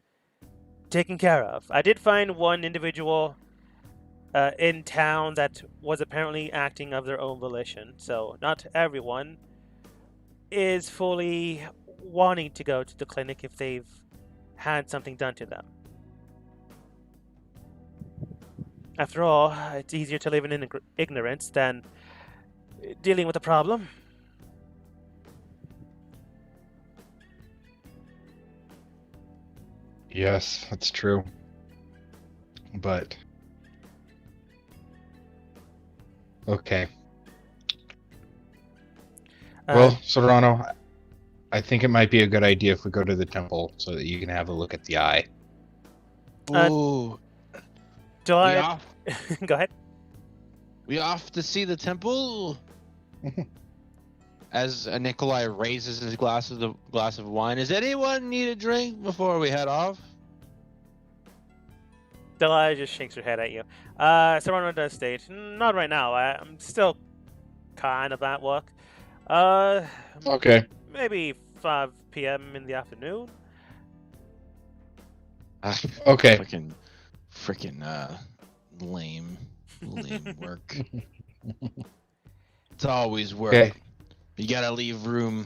taken care of. I did find one individual in town that was apparently acting of their own volition, so not everyone is fully wanting to go to the clinic if they've had something done to them. After all, it's easier to live in ignorance than dealing with a problem. Yes, that's true. But okay. Well, Serrano, I think it might be a good idea if we go to the temple so that you can have a look at the eye. Ooh. Do We I? off? Go ahead. We off to see the temple? As Nikolai raises his glass of wine, does anyone need a drink before we head off? Delilah just shakes her head at you. Serrano does state, not right now. I'm still kind of at work. Okay. Maybe 5 p.m. in the afternoon. Okay. Freaking lame work. It's always work. Okay. You gotta leave room.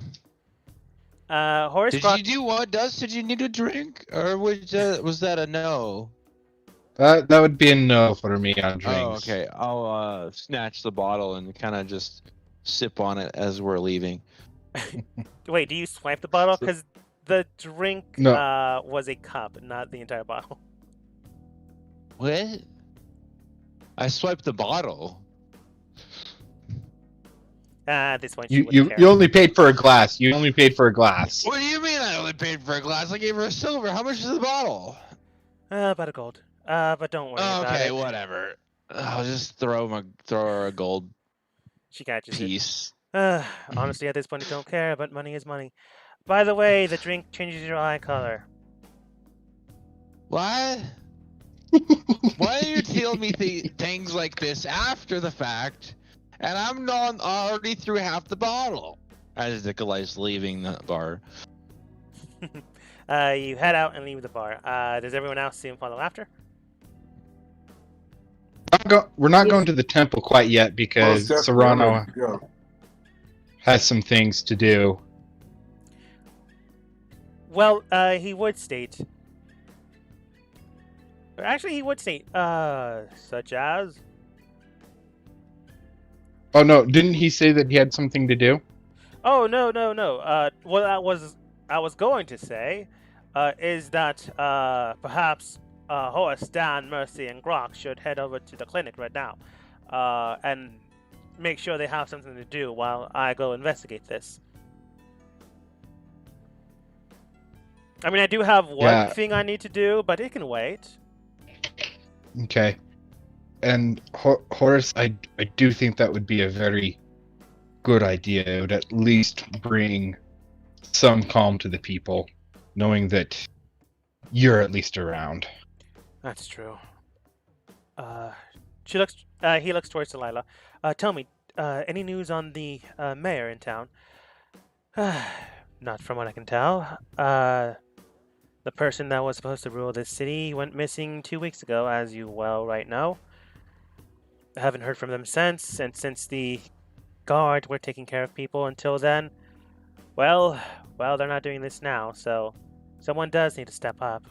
Horace Did you do what? Did you need a drink, or was that a no? That would be a no for me on drinks. Oh, okay. I'll snatch the bottle and kind of just sip on it as we're leaving. Wait, do you swipe the bottle? Because the drink was a cup, not the entire bottle. What? I swiped the bottle. At this point, You only paid for a glass. You only paid for a glass. What do you mean I only paid for a glass? I gave her a silver. How much is the bottle? About a gold. But don't worry about it. Okay, whatever. I'll just throw her a gold She catches piece. it. Honestly, at this point, I don't care, but money is money. By the way, the drink changes your eye color. What? tell me things like this after the fact, and I'm not already through half the bottle. As Nikolai's leaving the bar. You head out and leave the bar. Does everyone else soon follow after? We're not going to the temple quite yet because Most Serrano definitely. Yeah. has some things to do. Well, he would state. Or actually, he would state, such as. Oh no, didn't he say that he had something to do? Oh no. What I was going to say, is that perhaps Horace, Dan, Mercy, and Grok should head over to the clinic right now, and make sure they have something to do while I go investigate this. I mean, I do have one thing I need to do, but it can wait. Okay. And Horace, I do think that would be a very good idea. It would at least bring some calm to the people, knowing that you're at least around. That's true. He looks towards Delilah. Tell me, any news on the mayor in town? Not from what I can tell. The person that was supposed to rule this city went missing 2 weeks ago, as you well right know. I haven't heard from them since, and since the guard were taking care of people until then, well, they're not doing this now, so someone does need to step up.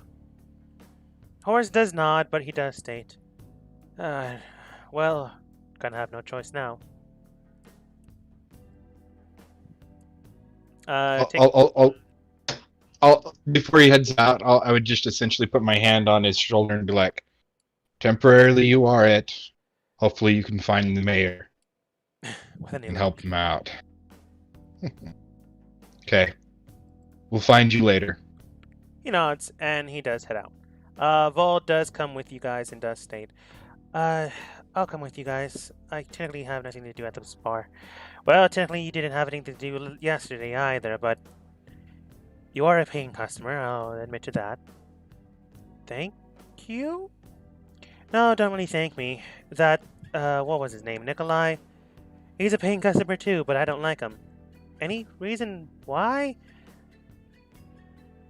Horace does nod, but he does state, well, gonna have no choice now. I'll before he heads out, I would just essentially put my hand on his shoulder and be like, temporarily you are it. Hopefully you can find the mayor and help him out. Okay. We'll find you later. He nods, and he does head out. Vol does come with you guys and does state, I'll come with you guys. I technically have nothing to do at this bar. Well, technically you didn't have anything to do yesterday either, but you are a paying customer, I'll admit to that. Thank you? No, don't really thank me. That, what was his name? Nikolai? He's a paying customer too, but I don't like him. Any reason why?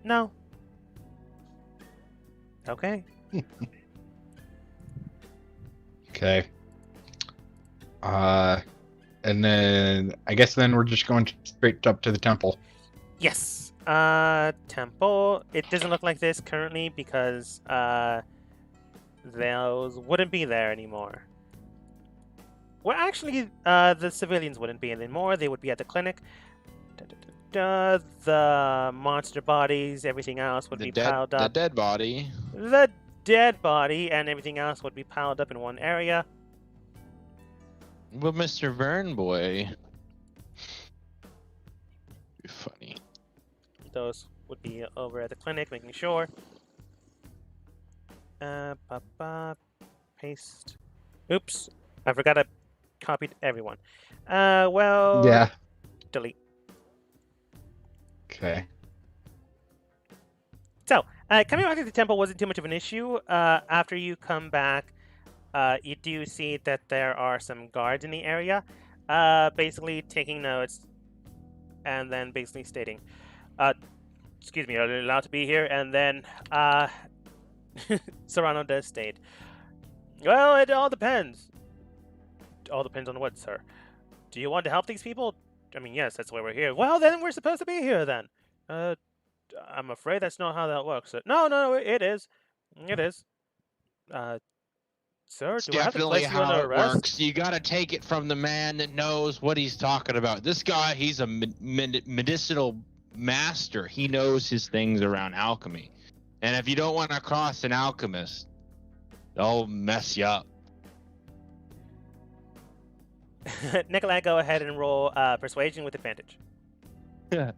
No. Okay. Okay. And then I guess then we're just going straight up to the temple. Yes. Temple. It doesn't look like this currently because those wouldn't be there anymore. Well, actually, the civilians wouldn't be anymore. They would be at the clinic. The monster bodies, everything else would be piled up. The dead body. The dead body and everything else would be piled up in one area. Well, Mr. Vern boy. Be funny. Those would be over at the clinic, making sure. Paste. Oops. I forgot I copied everyone. Well... Yeah. Delete. Okay. So, coming back to the temple wasn't too much of an issue. After you come back, you do see that there are some guards in the area, basically taking notes, and then basically stating, excuse me, are they allowed to be here? And then, Serrano does state, well, it all depends. All depends on what, sir? Do you want to help these people? I mean, yes, that's why we're here. Well, then we're supposed to be here, then. I'm afraid that's not how that works. No, it is. It is. Sir, It's do I have to definitely place you under how it arrest? works. You gotta take it from the man that knows what he's talking about. This guy, he's a medicinal master. He knows his things around alchemy. And if you don't want to cross an alchemist, they'll mess you up. Nikolai, go ahead and roll persuasion with advantage. You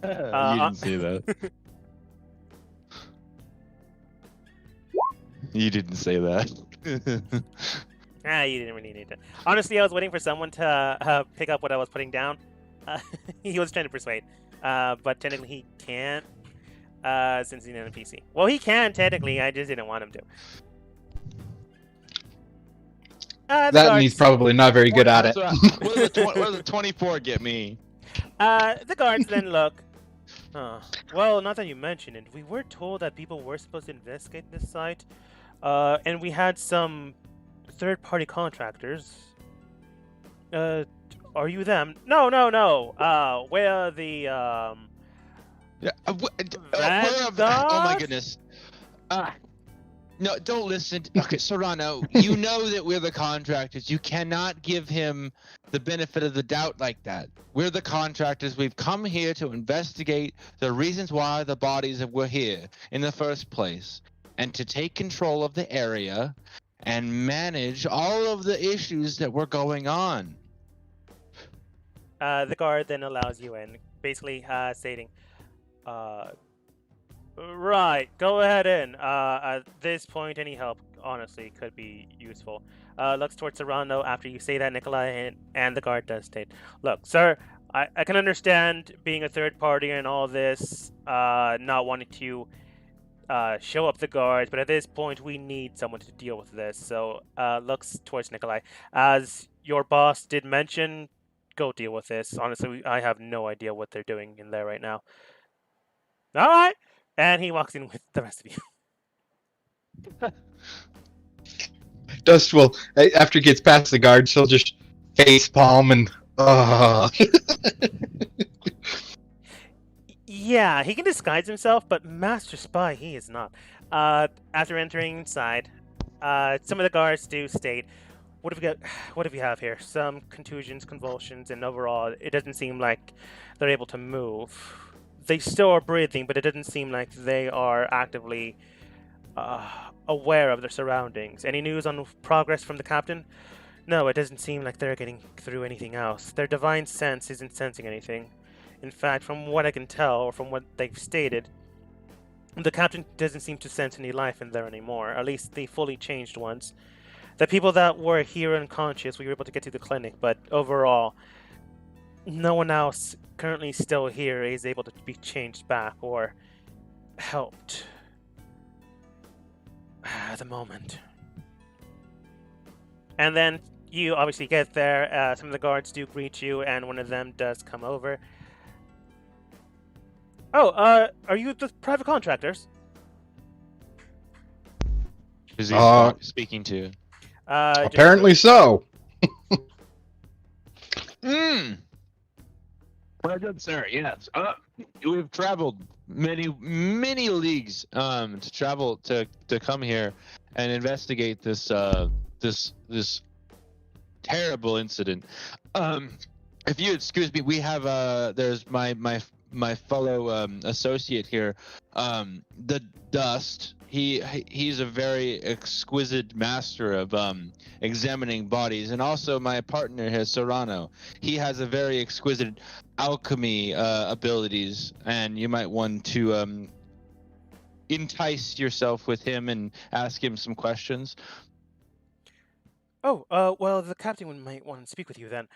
didn't see that. You didn't say that. You didn't really need to. Honestly, I was waiting for someone to pick up what I was putting down. He was trying to persuade, but technically he can't, since he's in a PC. Well, he can technically. I just didn't want him to. The That and he's guards. probably not very good at it. What does the 24 get me? The guards then look. Well, not that you mention it, we were told that people were supposed to investigate this site, and we had some third-party contractors. Are you them? No, no, no. We're the Yeah. Vanguard? Oh my goodness. No, don't listen. Okay, Serrano, you know that we're the contractors. You cannot give him the benefit of the doubt like that. We're the contractors. We've come here to investigate the reasons why the bodies were here in the first place, and to take control of the area and manage all of the issues that were going on. The guard then allows you in, basically stating, right, go ahead in. At this point, any help, honestly, could be useful. Looks towards Serrano after you say that, Nikolai, and the guard does state, look, sir, I can understand being a third party and all this, not wanting to show up the guards, but at this point, we need someone to deal with this. So, looks towards Nikolai. As your boss did mention, go deal with this. Honestly, I have no idea what they're doing in there right now. All right. And he walks in with the rest of you. Dust will, after he gets past the guards, he'll just face palm and. Yeah, he can disguise himself, but Master Spy, he is not. After entering inside, some of the guards do state, what do we have here? Some contusions, convulsions, and overall, it doesn't seem like they're able to move. They still are breathing, but it doesn't seem like they are actively aware of their surroundings. Any news on progress from the captain? No, it doesn't seem like they're getting through anything else. Their divine sense isn't sensing anything. In fact, from what I can tell, or from what they've stated, the captain doesn't seem to sense any life in there anymore, at least the fully changed ones. The people that were here unconscious, we were able to get to the clinic, but overall, no one else currently still here is able to be changed back or helped at the moment. And then you obviously get there, some of the guards do greet you, and one of them does come over. Oh, are you the private contractors? Who's he speaking to? Apparently so. Well done, sir. Yes. We've traveled many leagues to travel to come here and investigate this this terrible incident. If you excuse me, we have there's my fellow associate here, the Dust. He's a very exquisite master of examining bodies, and also my partner here, Serrano. He has a very exquisite alchemy abilities, and you might want to entice yourself with him and ask him some questions. Oh, well, the captain might want to speak with you then.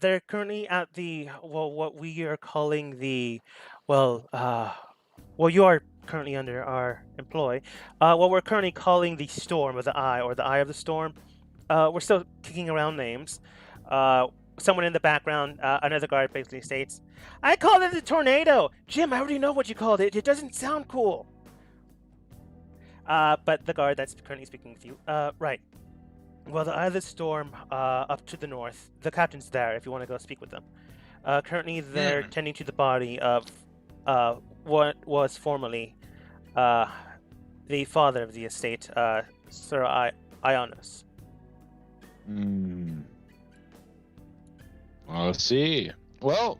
They're currently at the, well, what we are calling the, well, you are currently under our employ. What we're currently calling the Storm of the Eye, or the Eye of the Storm. We're still kicking around names. Someone in the background, another guard basically states, I called it the Tornado! Jim, I already know what you called it. It doesn't sound cool. But the guard that's currently speaking with you, right. Well, the Eye of the Storm, up to the north. The captain's there if you want to go speak with them. Currently, they're tending to the body of what was formerly the father of the estate, Sir Ionis. I see. Well,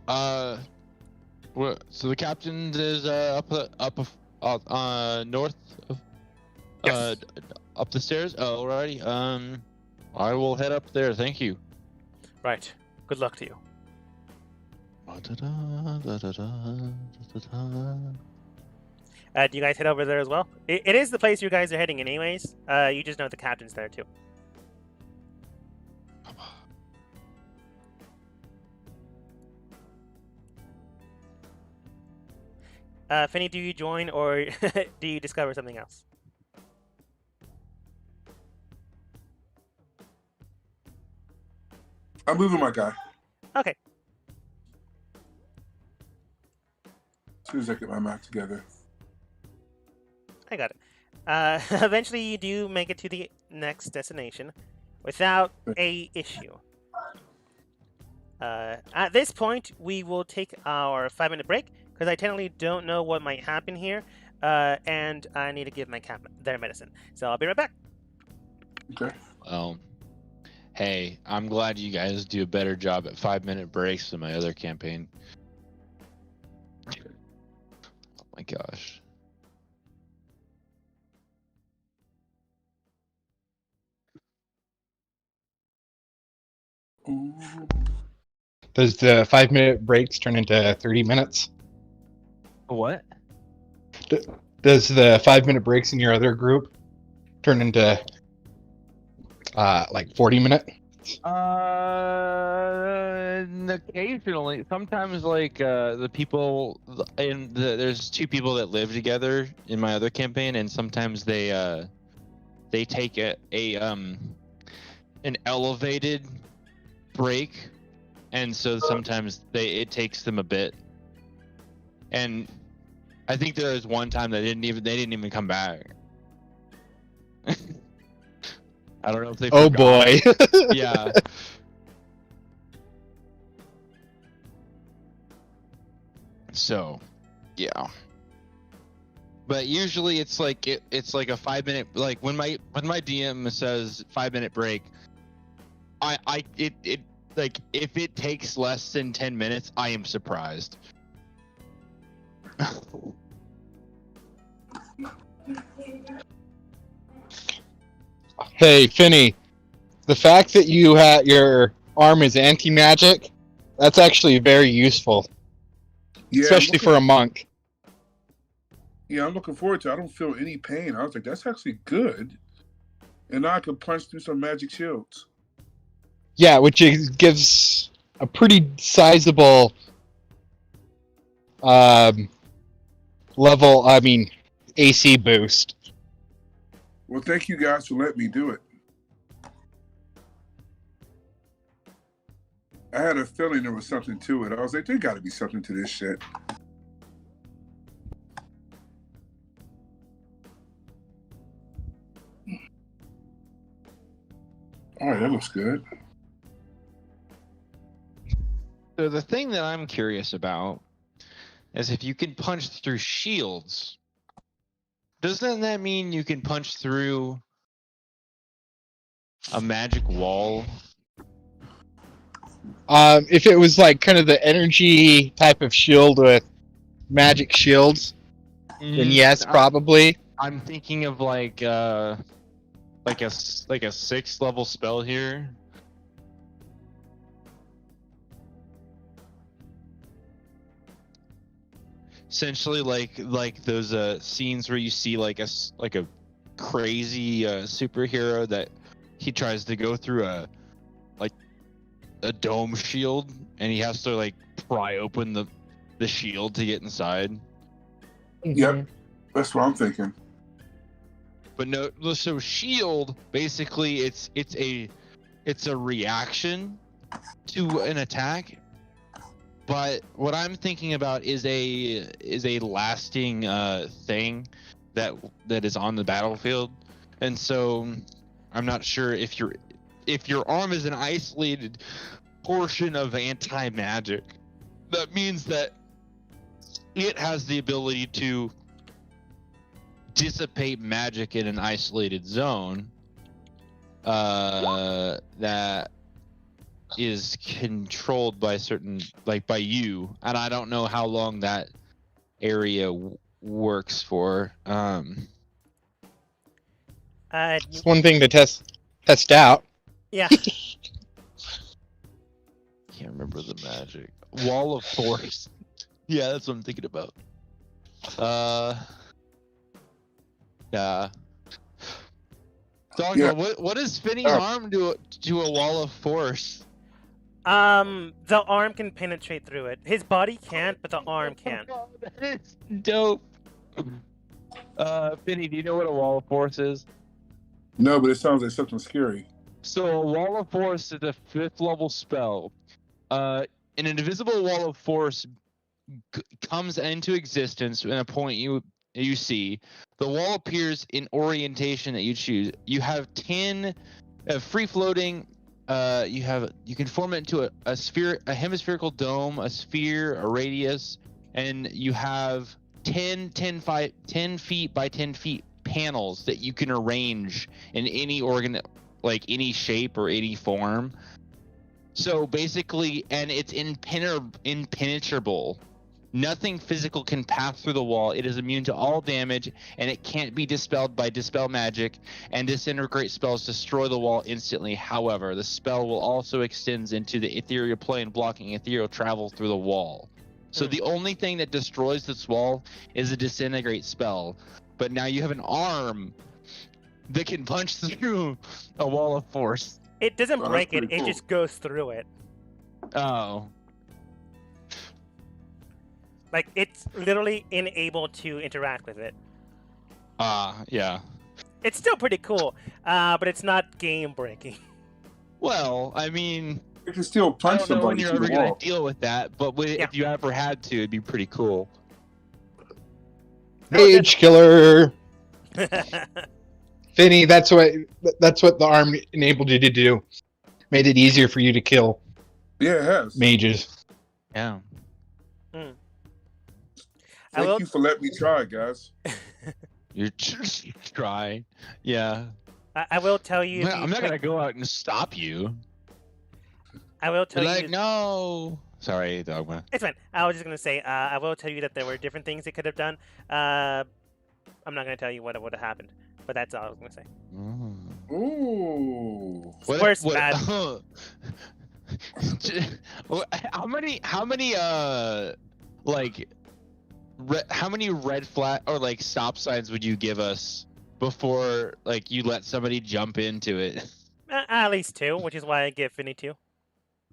so the captain is up north, Yes. up the stairs. Oh, alrighty. I will head up there. Thank you. Right. Good luck to you. Do you guys head over there as well? It is the place you guys are heading in anyways. You just know the captain's there too. Finny, do you join or do you discover something else? I'm moving my guy. Okay. As soon as I get my map together. I got it. Eventually, you do make it to the next destination without a issue. At this point, we will take our 5-minute break because I technically don't know what might happen here, and I need to give my cat their medicine. So I'll be right back. Okay. Well, hey, I'm glad you guys do a better job at 5-minute breaks than my other campaign. Oh my gosh. Ooh. Does the 5-minute breaks turn into 30 minutes? What? Does the 5-minute breaks in your other group turn into like 40-minute? Occasionally, sometimes like the people there's two people that live together in my other campaign, and sometimes they take an elevated break, and so sometimes it takes them a bit. And I think there was one time they didn't even come back. I don't know if they Oh forgot. boy. Yeah. So, yeah. But usually it's like it's like a 5-minute, like when my DM says 5-minute break, it like if it takes less than 10 minutes, I am surprised. Hey, Finny, the fact that you had your arm is anti-magic, that's actually very useful, Yeah, especially for a monk. Yeah, I'm looking forward to it. I don't feel any pain. I was like, that's actually good. And now I can punch through some magic shields. Yeah, which gives a pretty sizable level, AC boost. Well, thank you guys for letting me do it. I had a feeling there was something to it. I was like, there got to be something to this shit. All right, that looks good. So the thing that I'm curious about is if you can punch through shields, doesn't that mean you can punch through a magic wall? If it was like kind of the energy type of shield with magic shields, then yes, probably. I'm thinking of like a 6th level spell here. Essentially, like those scenes where you see like a crazy superhero that he tries to go through a dome shield, and he has to like pry open the shield to get inside. Yep, that's what I'm thinking. But no, so shield basically it's a reaction to an attack. But what I'm thinking about is a lasting thing that is on the battlefield, and so I'm not sure if your arm is an isolated portion of anti-magic. That means that it has the ability to dissipate magic in an isolated zone that is controlled by by you, and I don't know how long that area works for. It's one thing to test out. Yeah. Can't remember the magic. Wall of Force. Yeah, that's what I'm thinking about. Yeah. Dogma, Yeah. what does Finny's arm do to a wall of force? The arm can penetrate through it. His body can't, but the arm can. That is dope. Finny, do you know what a wall of force is? No, but it sounds like something scary. So a wall of force is a 5th level spell. An invisible wall of force comes into existence in a point you see. The wall appears in orientation that you choose. You have 10 free floating. You can form it into a sphere, a hemispherical dome, a sphere, a radius, and you have 10 feet by 10 feet panels that you can arrange in any like any shape or any form. So basically, and it's impenetrable. Nothing physical can pass through the wall. It is immune to all damage, and it can't be dispelled by dispel magic, and disintegrate spells destroy the wall instantly. However, the spell will also extend into the ethereal plane, blocking ethereal travel through the wall. So the only thing that destroys this wall is a disintegrate spell. But now you have an arm that can punch through a wall of force. It doesn't Oh, that's break it, pretty it cool. just goes through it. Oh. Like, it's literally unable to interact with it. Yeah. It's still pretty cool, but it's not game-breaking. Well, I mean, You can still I punch don't know when somebody you're through ever the going wall. to deal with that, but Yeah. if you ever had to, it'd be pretty cool. Mage killer. Finny, that's what the arm enabled you to do. Made it easier for you to kill Yeah, it has. mages. Yeah. I will- Thank you for letting me try, guys. You're try. Yeah. I will tell you. I'm not going to go out and stop you. I will Be tell like, you. no. Sorry, Dogma. It's fine. I was just gonna say. I will tell you that there were different things it could have done. I'm not gonna tell you what would have happened, but that's all I was gonna say. Ooh. Worse bad. How many like how many red flag or like stop signs would you give us before like you let somebody jump into it? At least 2, which is why I give Finny 2.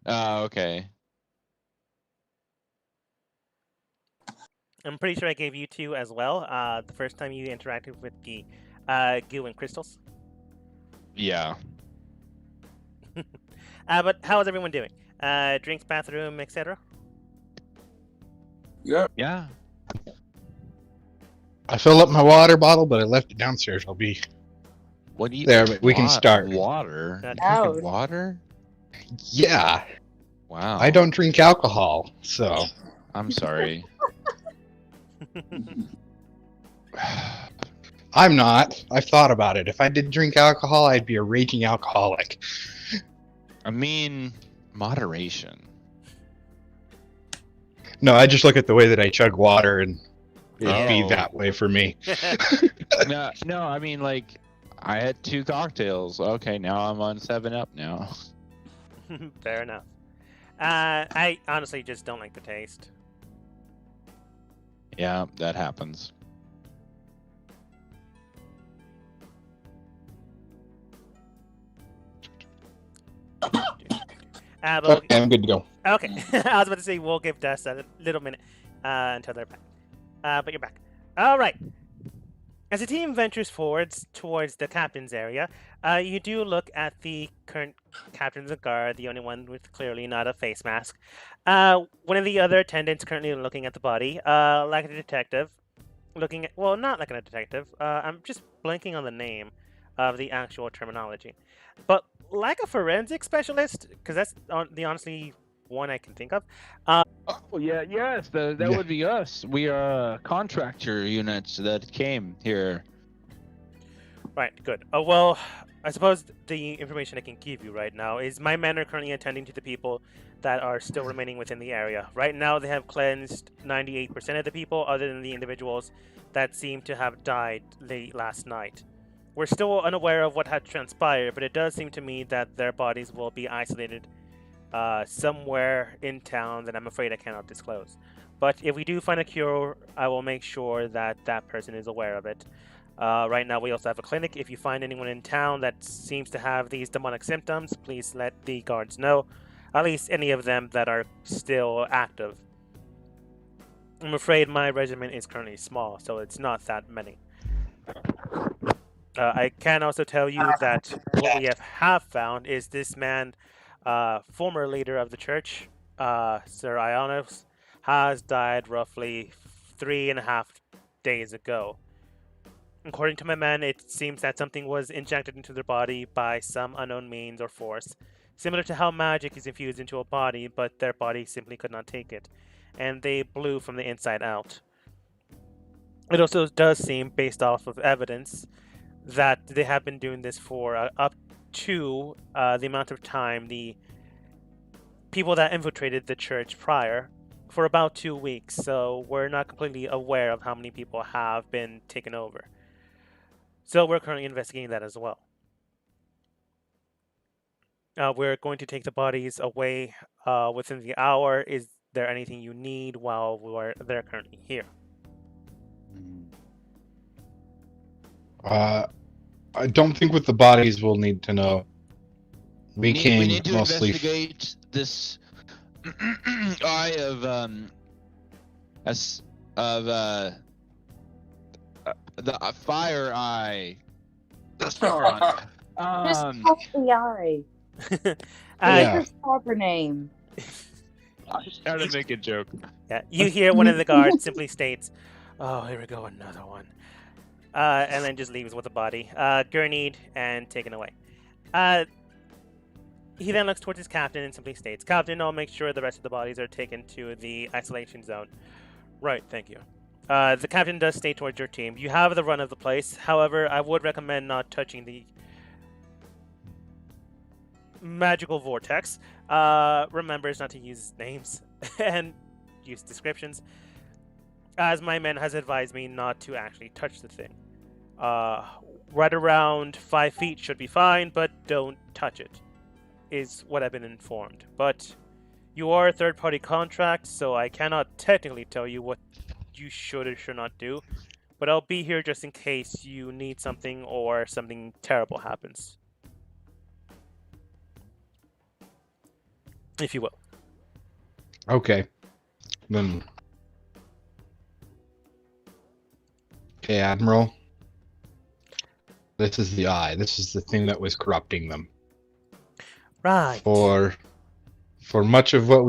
Oh, okay. I'm pretty sure I gave you 2 as well. The first time you interacted with the goo and crystals. Yeah. But how is everyone doing? Drinks, bathroom, etc. Yep. Yeah. I filled up my water bottle, but I left it downstairs. I'll be What do you there, but we can start. Water? That's Ouch. Water? Yeah, Wow. I don't drink alcohol, so I'm sorry. I'm not. I've thought about it. If I did drink alcohol, I'd be a raging alcoholic. I mean, moderation. No, I just look at the way that I chug water, and it'd be Oh. that way for me. No, I mean like I had 2 cocktails. Okay, now I'm on 7-Up now. Fair enough. I honestly just don't like the taste. Yeah, that happens. But Okay, I'm good to go. okay, I was about to say we'll give Dust a little minute until they're back. But you're back. All right. As the team ventures forwards towards the captain's area, you do look at the current captain of the guard, the only one with clearly not a face mask. One of the other attendants currently looking at the body, like a detective, looking at, well, not like a detective. I'm just blanking on the name of the actual terminology, but like a forensic specialist, because that's the honestly one I can think of. Oh yeah, yes, that Yeah. would be us. We are contractor units that came here. Right, good. Well, I suppose the information I can give you right now is my men are currently attending to the people that are still remaining within the area. Right now, they have cleansed 98% of the people, other than the individuals that seem to have died late last night. We're still unaware of what had transpired, but it does seem to me that their bodies will be isolated somewhere in town that I'm afraid I cannot disclose. But if we do find a cure, I will make sure that that person is aware of it. Right now, we also have a clinic. If you find anyone in town that seems to have these demonic symptoms, please let the guards know. At least any of them that are still active. I'm afraid my regiment is currently small, so it's not that many. I can also tell you that what we have found is this man, former leader of the church, Sir Ionos, has died roughly 3.5 days ago. According to my man, it seems that something was injected into their body by some unknown means or force, similar to how magic is infused into a body, but their body simply could not take it, and they blew from the inside out. It also does seem, based off of evidence, that they have been doing this for up to the amount of time the people that infiltrated the church prior for about 2 weeks. So we're not completely aware of how many people have been taken over. So we're currently investigating that as well. We're going to take the bodies away within the hour. Is there anything you need while they're currently here? I don't think with the bodies we'll need to know. We We came need to mostly. investigate this eye of the fire eye, the star eye. Just call the eye. Yeah. What's your proper name? I was trying to make a joke. Yeah, you hear one of the guards simply states, "Oh, here we go, another one," and then just leaves with the body, gurneyed and taken away. He then looks towards his captain and simply states, "Captain, I'll make sure the rest of the bodies are taken to the isolation zone." Right, thank you. The captain does state towards your team, "You have the run of the place. However, I would recommend not touching the magical vortex. Remembers not to use names and use descriptions, as my man has advised me not to actually touch the thing. Right around 5 feet should be fine, but don't touch it, is what I've been informed. But you are a third-party contract, so I cannot technically tell you what you should or should not do, but I'll be here just in case you need something or something terrible happens. If you will." Okay. Then. Okay, Admiral. This is the eye. This is the thing that was corrupting them. Right. For much of what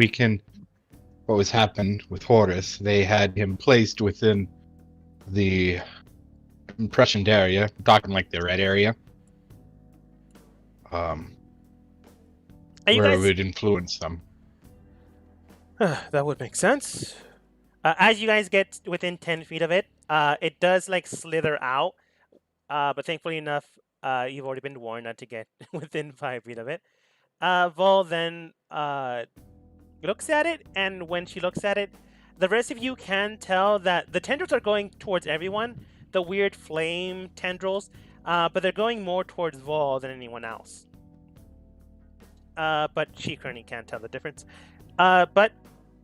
was happened with Horus, they had him placed within the impressioned area, talking like the red area, Are you where it guys... would influence them. That would make sense. As you guys get within 10 feet of it, it does like slither out. But thankfully enough, you've already been warned not to get within 5 feet of it. Vol then looks at it, and when she looks at it, the rest of you can tell that the tendrils are going towards everyone, the weird flame tendrils, but they're going more towards Vol than anyone else. But she currently can't tell the difference. But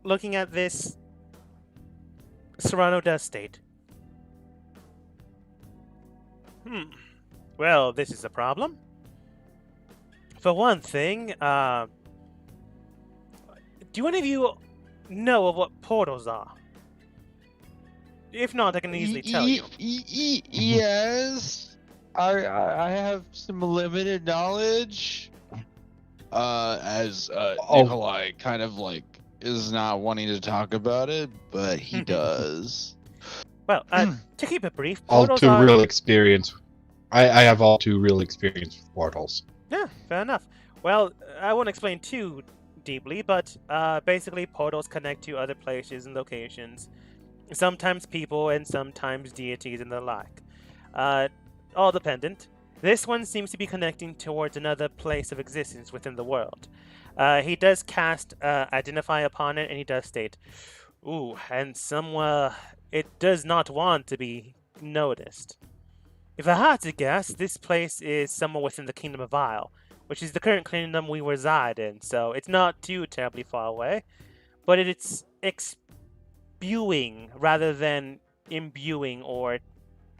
looking at this, Serrano does state, well, this is a problem. For one thing, do any of you know of what portals are? If not, I can easily tell you. Yes, I have some limited knowledge. As Nikolai kind of like is not wanting to talk about it, but he does. Well, to keep it brief, All portals too are... real experience. I have all too real experience with portals. Yeah, fair enough. Well, I won't explain too deeply, but basically portals connect to other places and locations. Sometimes people and sometimes deities and the like. All dependent. This one seems to be connecting towards another place of existence within the world. He does cast Identify upon it, and he does state, "Ooh, and somewhere it does not want to be noticed. If I had to guess, this place is somewhere within the Kingdom of Isle, which is the current kingdom we reside in, so it's not too terribly far away, but it's spewing rather than imbuing or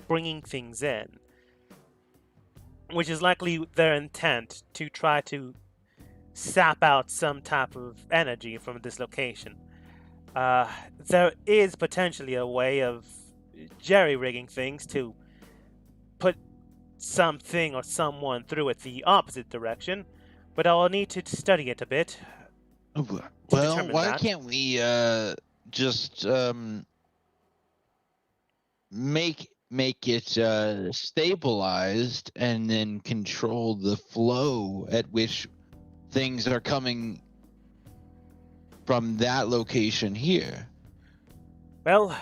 bringing things in, which is likely their intent to try to sap out some type of energy from this location. There is potentially a way of jerry-rigging things to put something or someone threw it the opposite direction, but I'll need to study it a bit. Well, determine why that. can't we just make it stabilized and then control the flow at which things are coming from that location here? Well,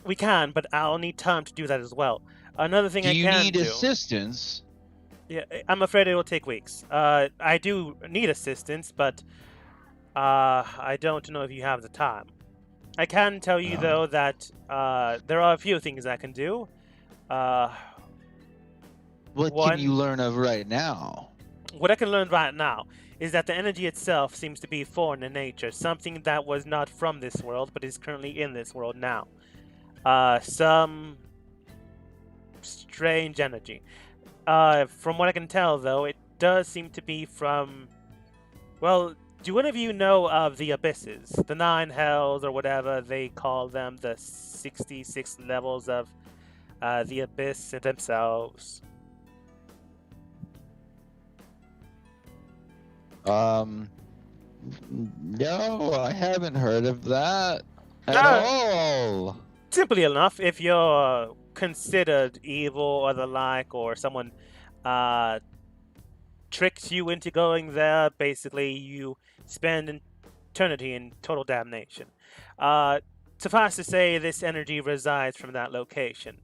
we can, but I'll need time to do that as well. Another thing Do I you can need do. assistance? Yeah, I'm afraid it will take weeks. I do need assistance, but I don't know if you have the time. I can tell you though that there are a few things I can do. Uh, What can you learn of right now? what I can learn right now is that the energy itself seems to be foreign in nature, something that was not from this world but is currently in this world now. Some strange energy. From what I can tell, though, it does seem to be from. Well, do any of you know of the abysses, the 9 hells, or whatever they call them, the 66 levels of the abyss themselves? No, I haven't heard of that at No. all. Simply enough, if you're considered evil or the like, or someone tricks you into going there, basically you spend an eternity in total damnation. Suffice to say, this energy resides from that location,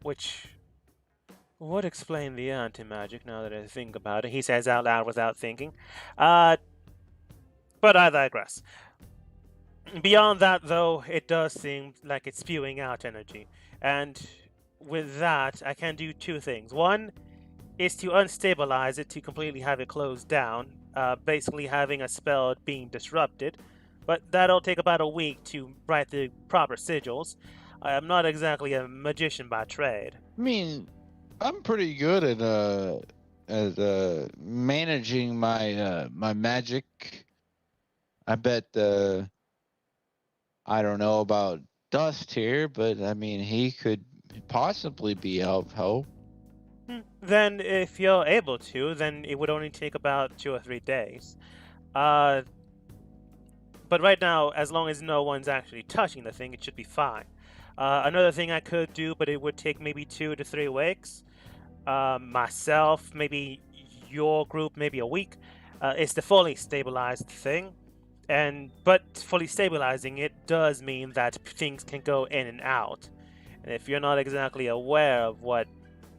which would explain the anti-magic now that I think about it, he says out loud without thinking. But I digress. Beyond that, though, it does seem like it's spewing out energy. And with that, I can do 2 things. One is to unstabilize it to completely have it closed down, basically having a spell being disrupted. But that'll take about a week to write the proper sigils. I am not exactly a magician by trade. I mean, I'm pretty good at managing my my magic. I bet I don't know about Dust here, but I mean he could possibly be of help. Then, if you're able to, then it would only take about 2 or 3 days. But right now, as long as no one's actually touching the thing, it should be fine. Another thing I could do, but it would take maybe 2 to 3 weeks. Myself, maybe your group, maybe a week, is to fully stabilize the thing. But fully stabilizing it does mean that things can go in and out. And if you're not exactly aware of what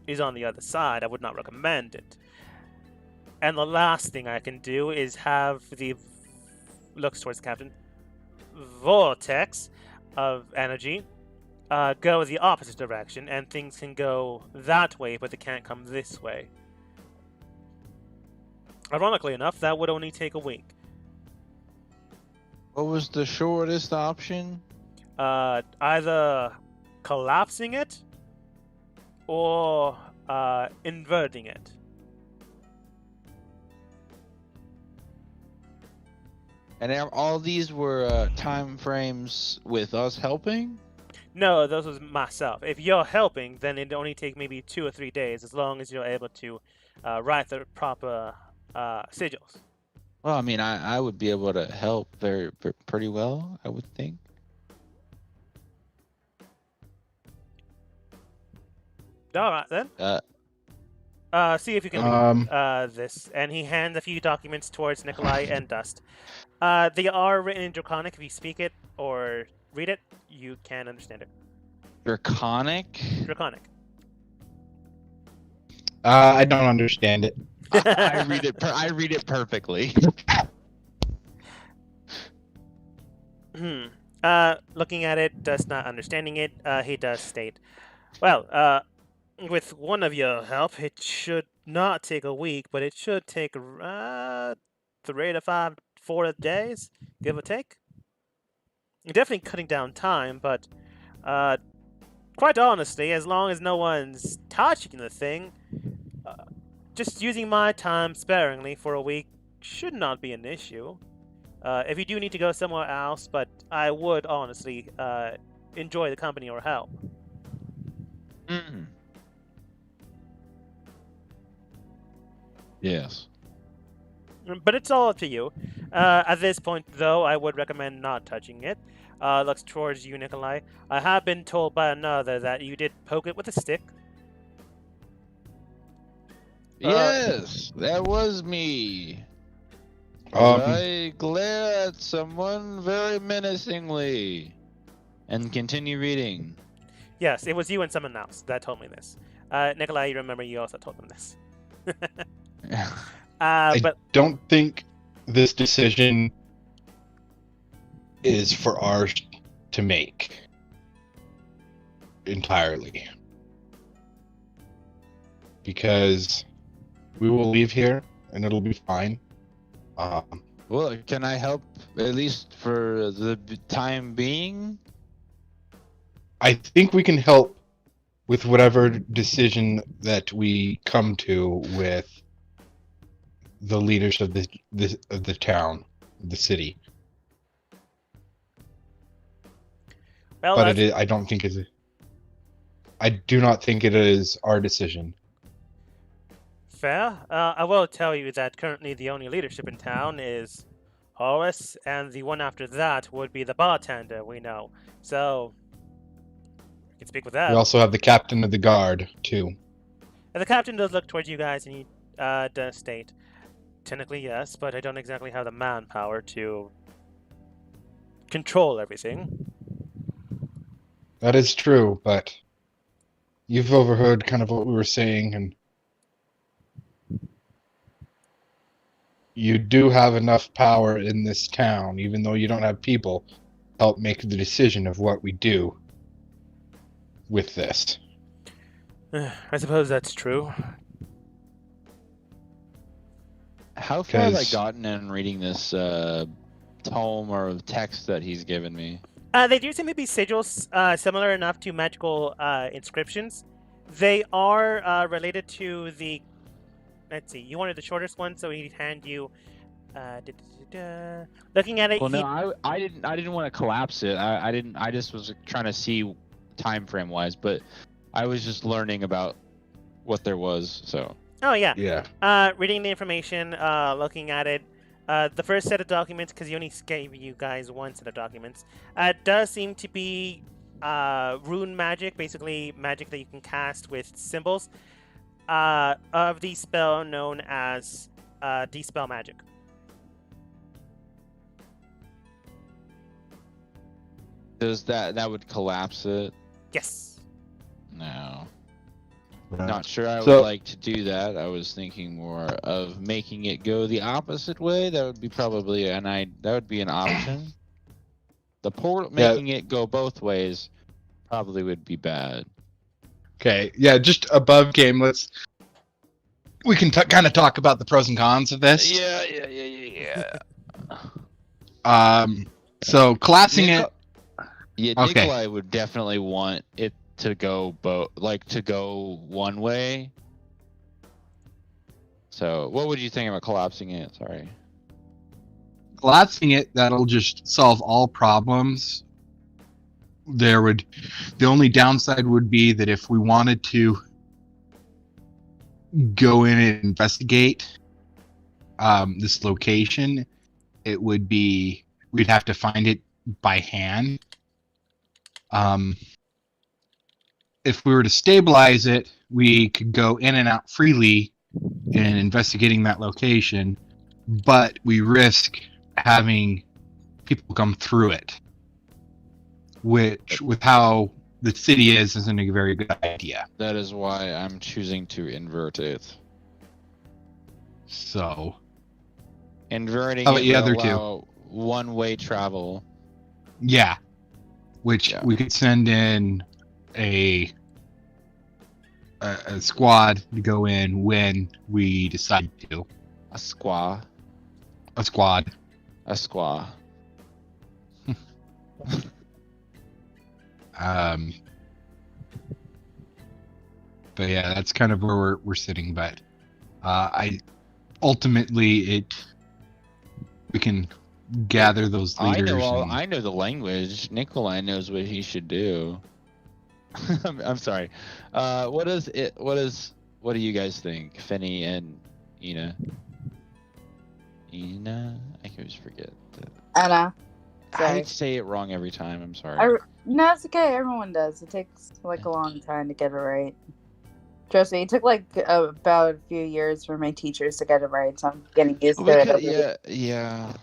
is on the other side, I would not recommend it. And the last thing I can do is have the looks towards the captain vortex of energy go the opposite direction, and things can go that way, but they can't come this way. Ironically enough, that would only take a week. What was the shortest option? Either collapsing it or inverting it. And all these were time frames with us helping? No, those was myself. If you're helping, then it'd only take maybe 2 or 3 days, as long as you're able to write the proper sigils. Well, I mean, I would be able to help pretty well, I would think. All right then. See if you can read this. And he hands a few documents towards Nikolai and Dust. They are written in Draconic. If you speak it or read it, you can understand it. Draconic? Draconic. I don't understand it. I read it. I read it perfectly. Looking at it, Dust not understanding it, he does state, well, with one of your help, it should not take a week, but it should take 3 to 5, 4 days, give or take. You're definitely cutting down time, but quite honestly, as long as no one's touching the thing, just using my time sparingly for a week should not be an issue. If you do need to go somewhere else, but I would honestly enjoy the company or help. Yes. But it's all up to you. At this point, though, I would recommend not touching it. Looks towards you, Nikolai. I have been told by another that you did poke it with a stick. Yes, that was me. Um, I glare at someone very menacingly. And continue reading. Yes, it was you and someone else that told me this. Nikolai, you remember you also told them this. I But don't think this decision is for ours to make entirely. Because we will leave here and it'll be fine. Well, can I help at least for the time being? I think we can help with whatever decision that we come to with the leaders of the town, the city. well, But that's it is, I do not think it is our decision. fair. I will tell you that currently the only leadership in town is Horace, and the one after that would be the bartender we know. So, you can speak with We them. also have the captain of the guard too. And the captain does look towards you guys, and he does state, technically yes, but I don't exactly have the manpower to control everything. That is true, but you've overheard kind of what we were saying, and you do have enough power in this town, even though you don't have people, to help make the decision of what we do with this. I suppose that's true. How far have I 'Cause- gotten in reading this tome or text that he's given me? They do seem to be sigils similar enough to magical inscriptions. They are related to the. Let's see. You wanted the shortest one, so he'd hand you. Looking at it, Well, he no, I didn't want to collapse it. I didn't. I just was trying to see time frame wise, but I was just learning about what there was. So Oh yeah. Yeah. Reading the information, looking at it. The first set of documents, because he only gave you guys one set of documents, does seem to be rune magic, basically magic that you can cast with symbols of the spell known as Dispel Magic. does that would collapse it? Yes. No. Right. Not sure I would So- like to do that. I was thinking more of making it go the opposite way. That would be probably that would be an option. The portal Yeah. making it go both ways probably would be bad. Okay. Yeah. Just above game. We can kind of talk about the pros and cons of this. Yeah. So collapsing it. Yeah, Okay. Nikolai would definitely want it to go to go one way. So, what would you think about collapsing it? Sorry. Collapsing it, that'll just solve all problems. The only downside would be that if we wanted to go in and investigate this location, we'd have to find it by hand. If we were to stabilize it, we could go in and out freely in investigating that location, but we risk having people come through it, which, with how the city is, isn't a very good idea. That is why I'm choosing to invert it. So, Inverting How about it the would other two? allow one-way travel. yeah, which Yeah. we could send in a squad to go in when we decide to. A squaw. A squad. A squaw. But yeah, that's kind of where we're sitting. But I ultimately we can gather those leaders. I know the language. Nikolai knows what he should do. I'm sorry. What do you guys think, Finny and Ina. I can always forget. Anna. I Sorry. say it wrong every time. I'm sorry. No, it's okay. Everyone does. It takes like a long time to get it right. Trust me, it took like about a few years for my teachers to get it right, so I'm getting used to it. Yeah.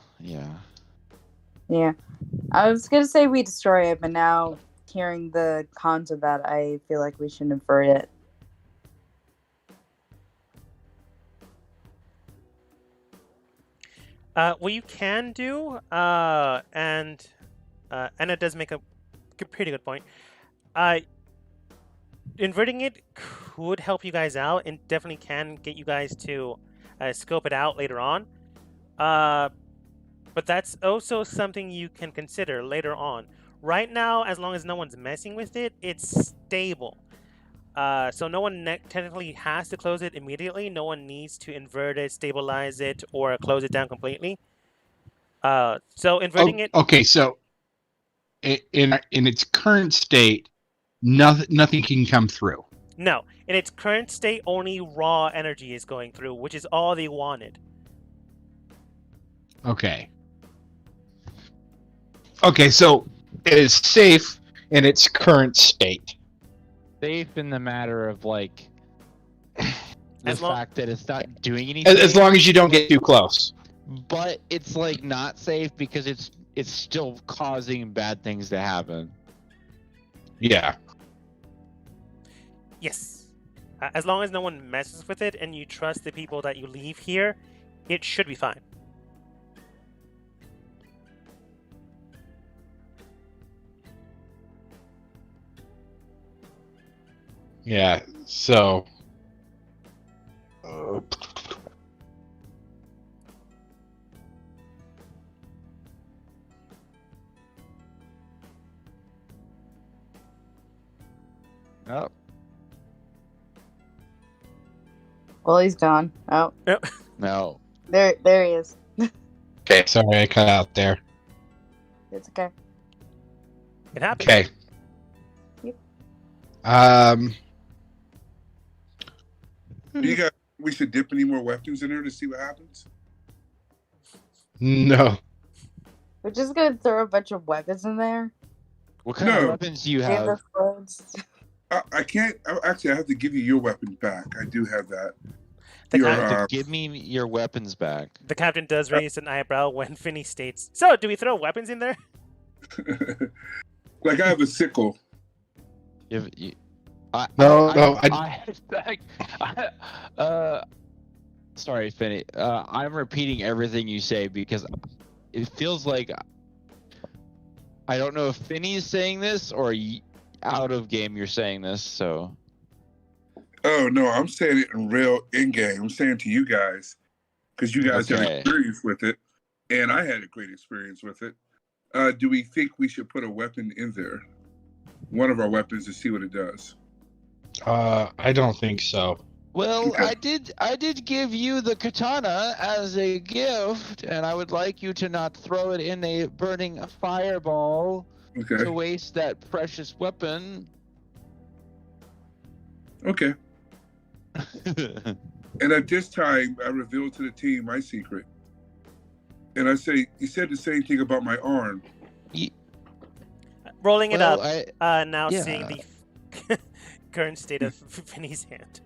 Yeah. I was gonna say we destroy it, but now hearing the cons of that, I feel like we should invert it. What you can do, and it does make a pretty good point. Inverting it could help you guys out, and definitely can get you guys to scope it out later on. But that's also something you can consider later on. Right now, as long as no one's messing with it, it's stable. So no one technically has to close it immediately. No one needs to invert it, stabilize it, or close it down completely. So inverting it. Okay, so in its current state, nothing can come through. No, in its current state, only raw energy is going through, which is all they wanted. Okay. Okay, so it is safe in its current state. Safe in the matter of like the fact that it's not doing anything. As long as you don't get too close. But it's like not safe because it's still causing bad things to happen. Yeah. Yes. As long as no one messes with it and you trust the people that you leave here, it should be fine. Yeah, so... Oh. Well, he's gone. Oh, No. there he is. Okay, sorry I cut out there. It's okay. It happens. Okay. Yep. You guys, we should dip any more weapons in there to see what happens? No. We're just gonna throw a bunch of weapons in there. What kind of weapons do you have? Give us loads. I can't. Actually, I have to give you your weapon back. I do have that. Give me your weapons back. The captain does raise an eyebrow when Finney states, "So, do we throw weapons in there?" Like I have a sickle. Sorry, Finney. I'm repeating everything you say because it feels like I don't know if Finney's saying this or out of game you're saying this. So. Oh no, I'm saying it in game. I'm saying to you guys because you guys had experience with it, and I had a great experience with it. Do we think we should put a weapon in there? One of our weapons to see what it does. I don't think so. Well, Okay. I did give you the katana as a gift, and I would like you to not throw it in a burning fireball to waste that precious weapon. Okay. And at this time, I revealed to the team my secret. And I say, you said the same thing about my arm. Rolling it up, now seeing the current state of Finney's hand.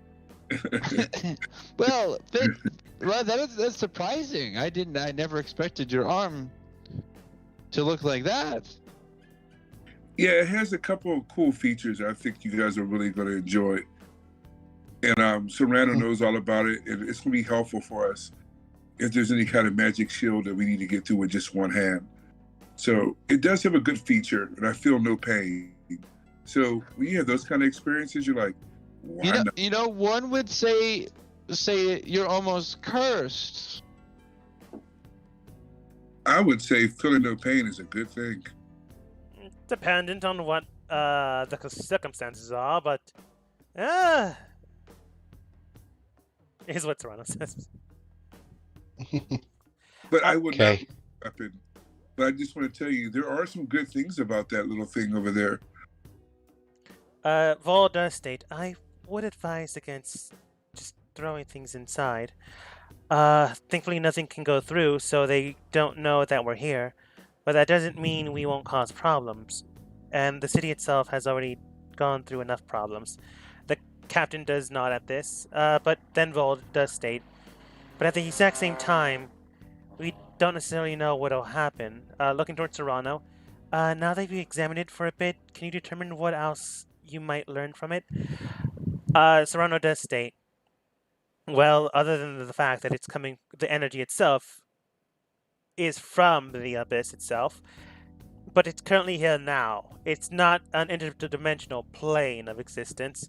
Well, that's surprising. I never expected your arm to look like that. Yeah, it has a couple of cool features I think you guys are really going to enjoy. And Serrano knows all about it, and it's going to be helpful for us if there's any kind of magic shield that we need to get through with just one hand. So it does have a good feature, and I feel no pain. So when you have those kind of experiences, you're like, why not? You know, one would say you're almost cursed. I would say feeling no pain is a good thing. Dependent on what the circumstances are, but is what Toronto says. But I would not weapon. But I just want to tell you, there are some good things about that little thing over there. Vol does state, I would advise against just throwing things inside. Thankfully, nothing can go through, so they don't know that we're here. But that doesn't mean we won't cause problems. And the city itself has already gone through enough problems. The captain does nod at this, but then Vold does state, but at the exact same time, we don't necessarily know what'll happen. Looking towards Serrano, now that you've examined it for a bit, can you determine what else you might learn from it? Serrano does state, well, other than the fact that it's coming, the energy itself is from the abyss itself, but it's currently here now. It's not an interdimensional plane of existence.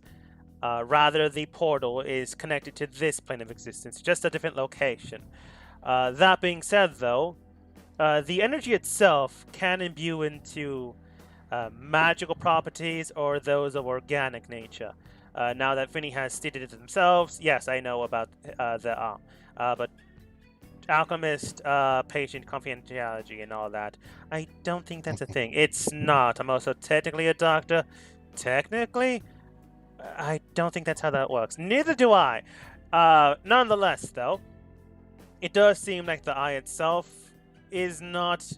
Rather, the portal is connected to this plane of existence, just a different location. That being said, though, the energy itself can imbue into magical properties or those of organic nature. Now that Finny has stated it themselves, yes, I know about but alchemist, patient confidentiality, and all that. I don't think that's a thing. It's not. I'm also technically a doctor. Technically, I don't think that's how that works. Neither do I. Nonetheless, though, it does seem like the eye itself is not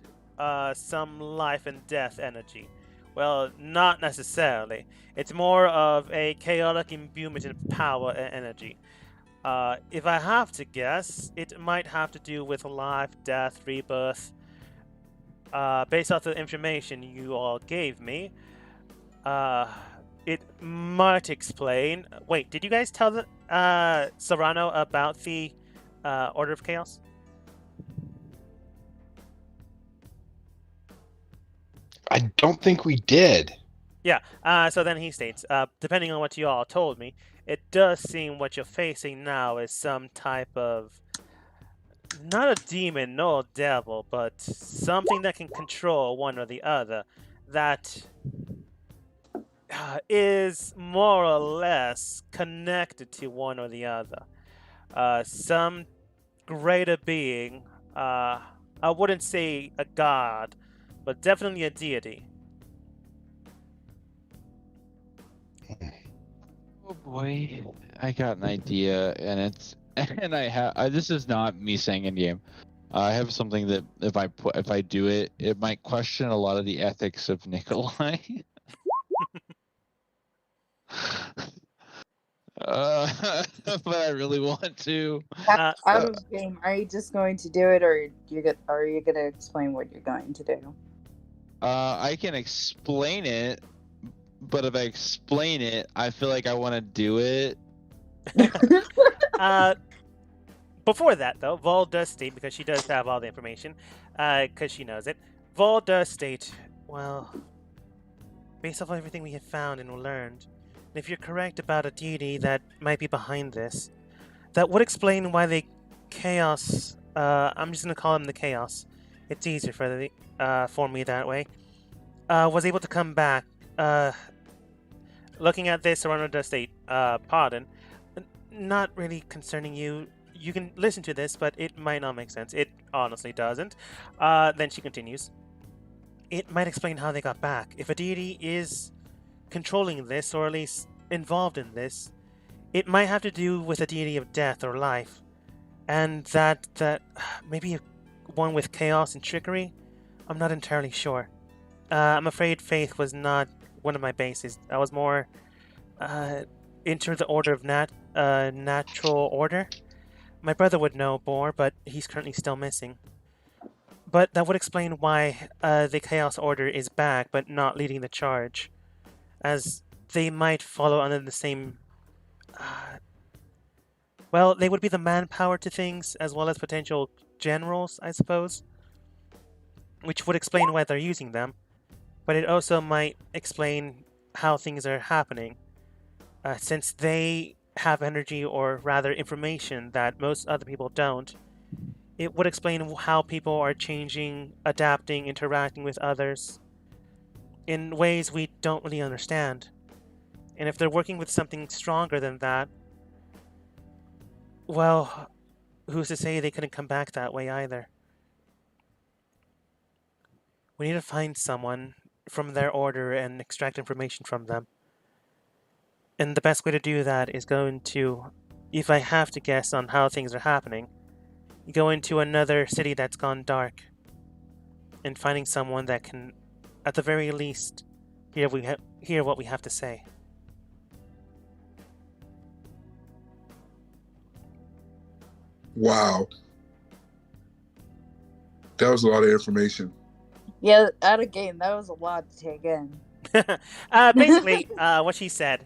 some life and death energy. Well, not necessarily. It's more of a chaotic imbuement of power and energy. If I have to guess, it might have to do with life, death, rebirth. Based off the information you all gave me, it might explain. Wait, did you guys tell the Serrano about the Order of Chaos? I don't think we did. Yeah. So then he states, depending on what you all told me, it does seem what you're facing now is some type of not a demon nor a devil, but something that can control one or the other. That is more or less connected to one or the other. Some greater being. I wouldn't say a god, but definitely a deity. Oh boy, I got an idea, and it's and I have this is not me saying in game. I have something that if I do it, it might question a lot of the ethics of Nikolai. But I really want to. Uh, Out of game, are you just going to do it, or are you gonna explain what you're going to do? I can explain it, but if I explain it, I feel like I want to do it. Before that, though, Vol does state, because she does have all the information, because she knows it, Vol does state, well, based off everything we have found and learned, and if you're correct about a deity that might be behind this, that would explain why the Chaos, I'm just going to call him the Chaos, it's easier for me that way, was able to come back. Looking at this, Serrano does state, pardon, not really concerning you. You can listen to this, but it might not make sense. It honestly doesn't. Then she continues. It might explain how they got back. If a deity is controlling this, or at least involved in this, it might have to do with a deity of death or life. And that maybe one with chaos and trickery? I'm not entirely sure. I'm afraid faith was not one of my bases. I was more into the order of natural order. My brother would know more, but he's currently still missing. But that would explain why the Chaos Order is back, but not leading the charge, as they might follow under the same. Well, they would be the manpower to things, as well as potential generals, I suppose. Which would explain why they're using them, but it also might explain how things are happening, since they have energy, or rather information, that most other people don't. It would explain how people are changing, adapting, interacting with others in ways we don't really understand. And if they're working with something stronger than that, well, who's to say they couldn't come back that way either? We need to find someone from their order and extract information from them. And the best way to do that is going to If I have to guess on how things are happening, you go into another city that's gone dark, and finding someone that can, at the very least, hear what we have to say. Wow. That was a lot of information. Yeah, out of game, that was a lot to take in. Basically, what she said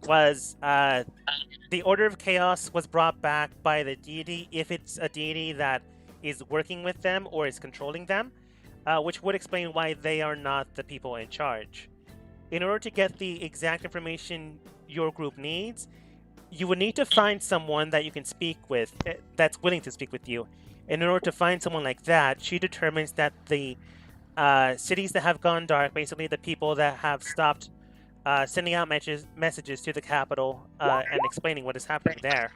was the Order of Chaos was brought back by the deity if it's a deity that is working with them or is controlling them, which would explain why they are not the people in charge. In order to get the exact information your group needs, you would need to find someone that you can speak with, that's willing to speak with you. And in order to find someone like that, she determines that the cities that have gone dark, basically the people that have stopped sending out messages to the capital and explaining what is happening there,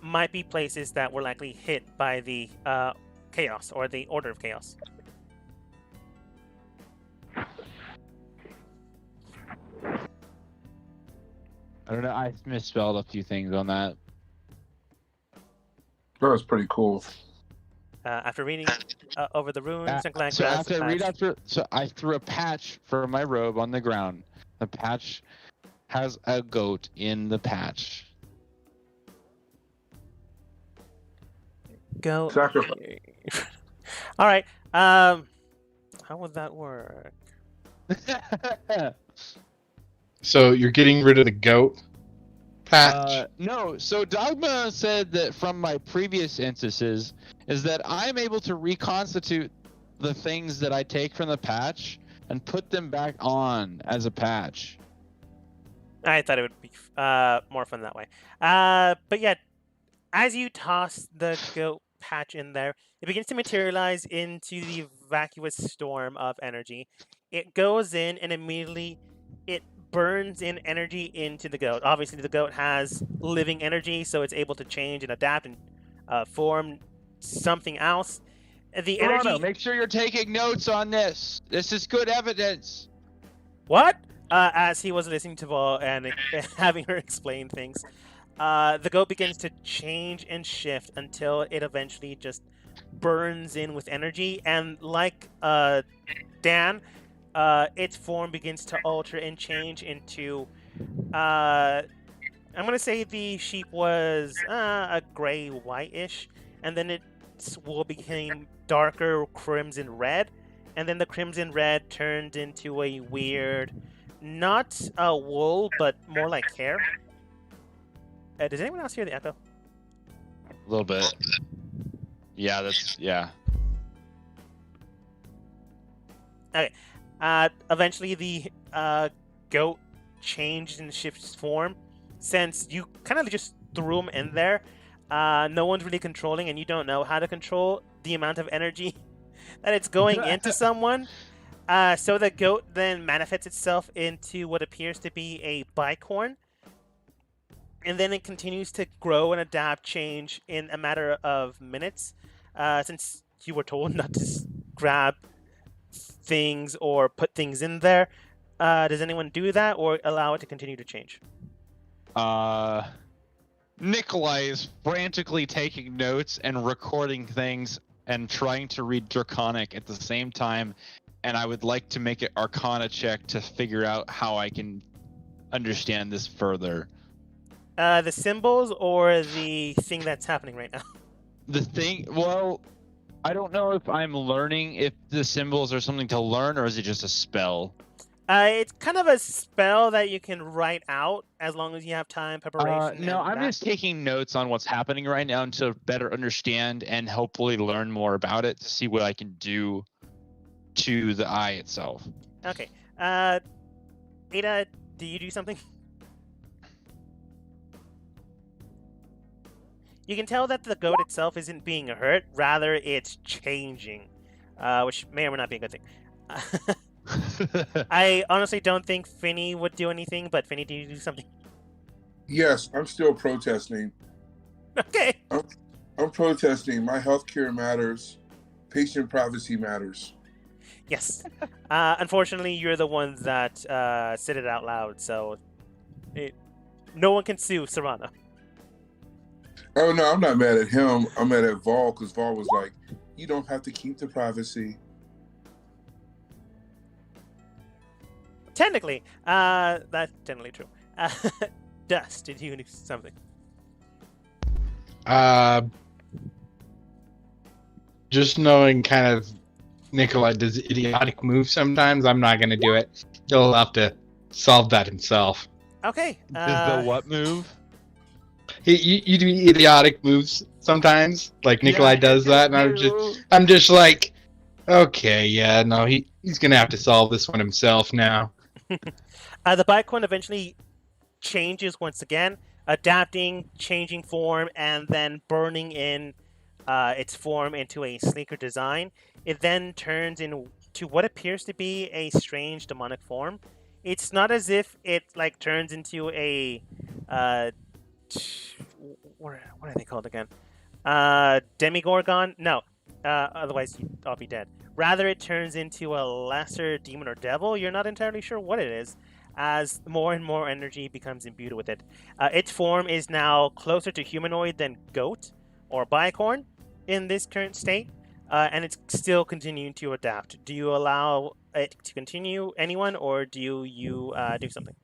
might be places that were likely hit by the chaos or the Order of Chaos. I don't know. I misspelled a few things on that. That was pretty cool. After reading over the runes and So glass after I read after, so I threw a patch for my robe on the ground. The patch has a goat in the patch. Go. Sacrifice. All right. How would that work? So you're getting rid of the goat patch. No, so Dogma said that from my previous instances is that I'm able to reconstitute the things that I take from the patch and put them back on as a patch. I thought it would be more fun that way. But yeah, as you toss the goat patch in there, it begins to materialize into the vacuous storm of energy. It goes in and immediately it burns in energy into the goat. Obviously, the goat has living energy, so it's able to change and adapt and form something else. The Toronto, energy. make sure you're taking notes on this. This is good evidence. What? As he was listening to Val and having her explain things, the goat begins to change and shift until it eventually just burns in with energy. And like Dan, its form begins to alter and change into. I'm gonna say the sheep was a gray whitish, and then its wool became darker crimson red, and then the crimson red turned into a weird, not wool, but more like hair. Does anyone else hear the echo? A little bit. Yeah, that's yeah. Eventually, the goat changed and shifts form. Since you kind of just threw him in there, no one's really controlling, and you don't know how to control the amount of energy that it's going into someone. So the goat then manifests itself into what appears to be a bicorn. And then it continues to grow and adapt, change in a matter of minutes. Since you were told not to grab things or put things in there, does anyone do that or allow it to continue to change? Nikolai is frantically taking notes and recording things and trying to read Draconic at the same time, and I would like to make an Arcana check to figure out how I can understand this further. The symbols or the thing that's happening right now? The thing, well, I don't know if I'm learning if the symbols are something to learn or is it just a spell? It's kind of a spell that you can write out as long as you have time, preparation. No, and I'm that. just taking notes on what's happening right now to better understand and hopefully learn more about it to see what I can do to the eye itself. Okay. Ada, do you do something? You can tell that the goat itself isn't being hurt, rather it's changing, which may or may not be a good thing. I honestly don't think Finny would do anything, but Finny, do you do something? Yes, I'm still protesting. Okay. I'm protesting. My healthcare matters. Patient privacy matters. Yes. Unfortunately, you're the ones that said it out loud, so no one can sue Serrano. Oh no, I'm not mad at him. I'm mad at Vol because Vol was like, "You don't have to keep the privacy." Technically, that's technically true. Dust, did you do something? Just knowing kind of Nikolai does idiotic moves sometimes, I'm not going to do it. He'll have to solve that himself. Okay. Is the what move? You do idiotic moves sometimes, like Nikolai does that, and I'm just like, okay, yeah, no, he's going to have to solve this one himself now. The Bicorn eventually changes once again, adapting, changing form, and then burning in its form into a sleeker design. It then turns into what appears to be a strange demonic form. It's not as if it like turns into a what are they called again? Demigorgon? No. Otherwise, I'll be dead. Rather, it turns into a lesser demon or devil. You're not entirely sure what it is, as more and more energy becomes imbued with it. Its form is now closer to humanoid than goat or bicorn in this current state, and it's still continuing to adapt. Do you allow it to continue, anyone, or do you do something?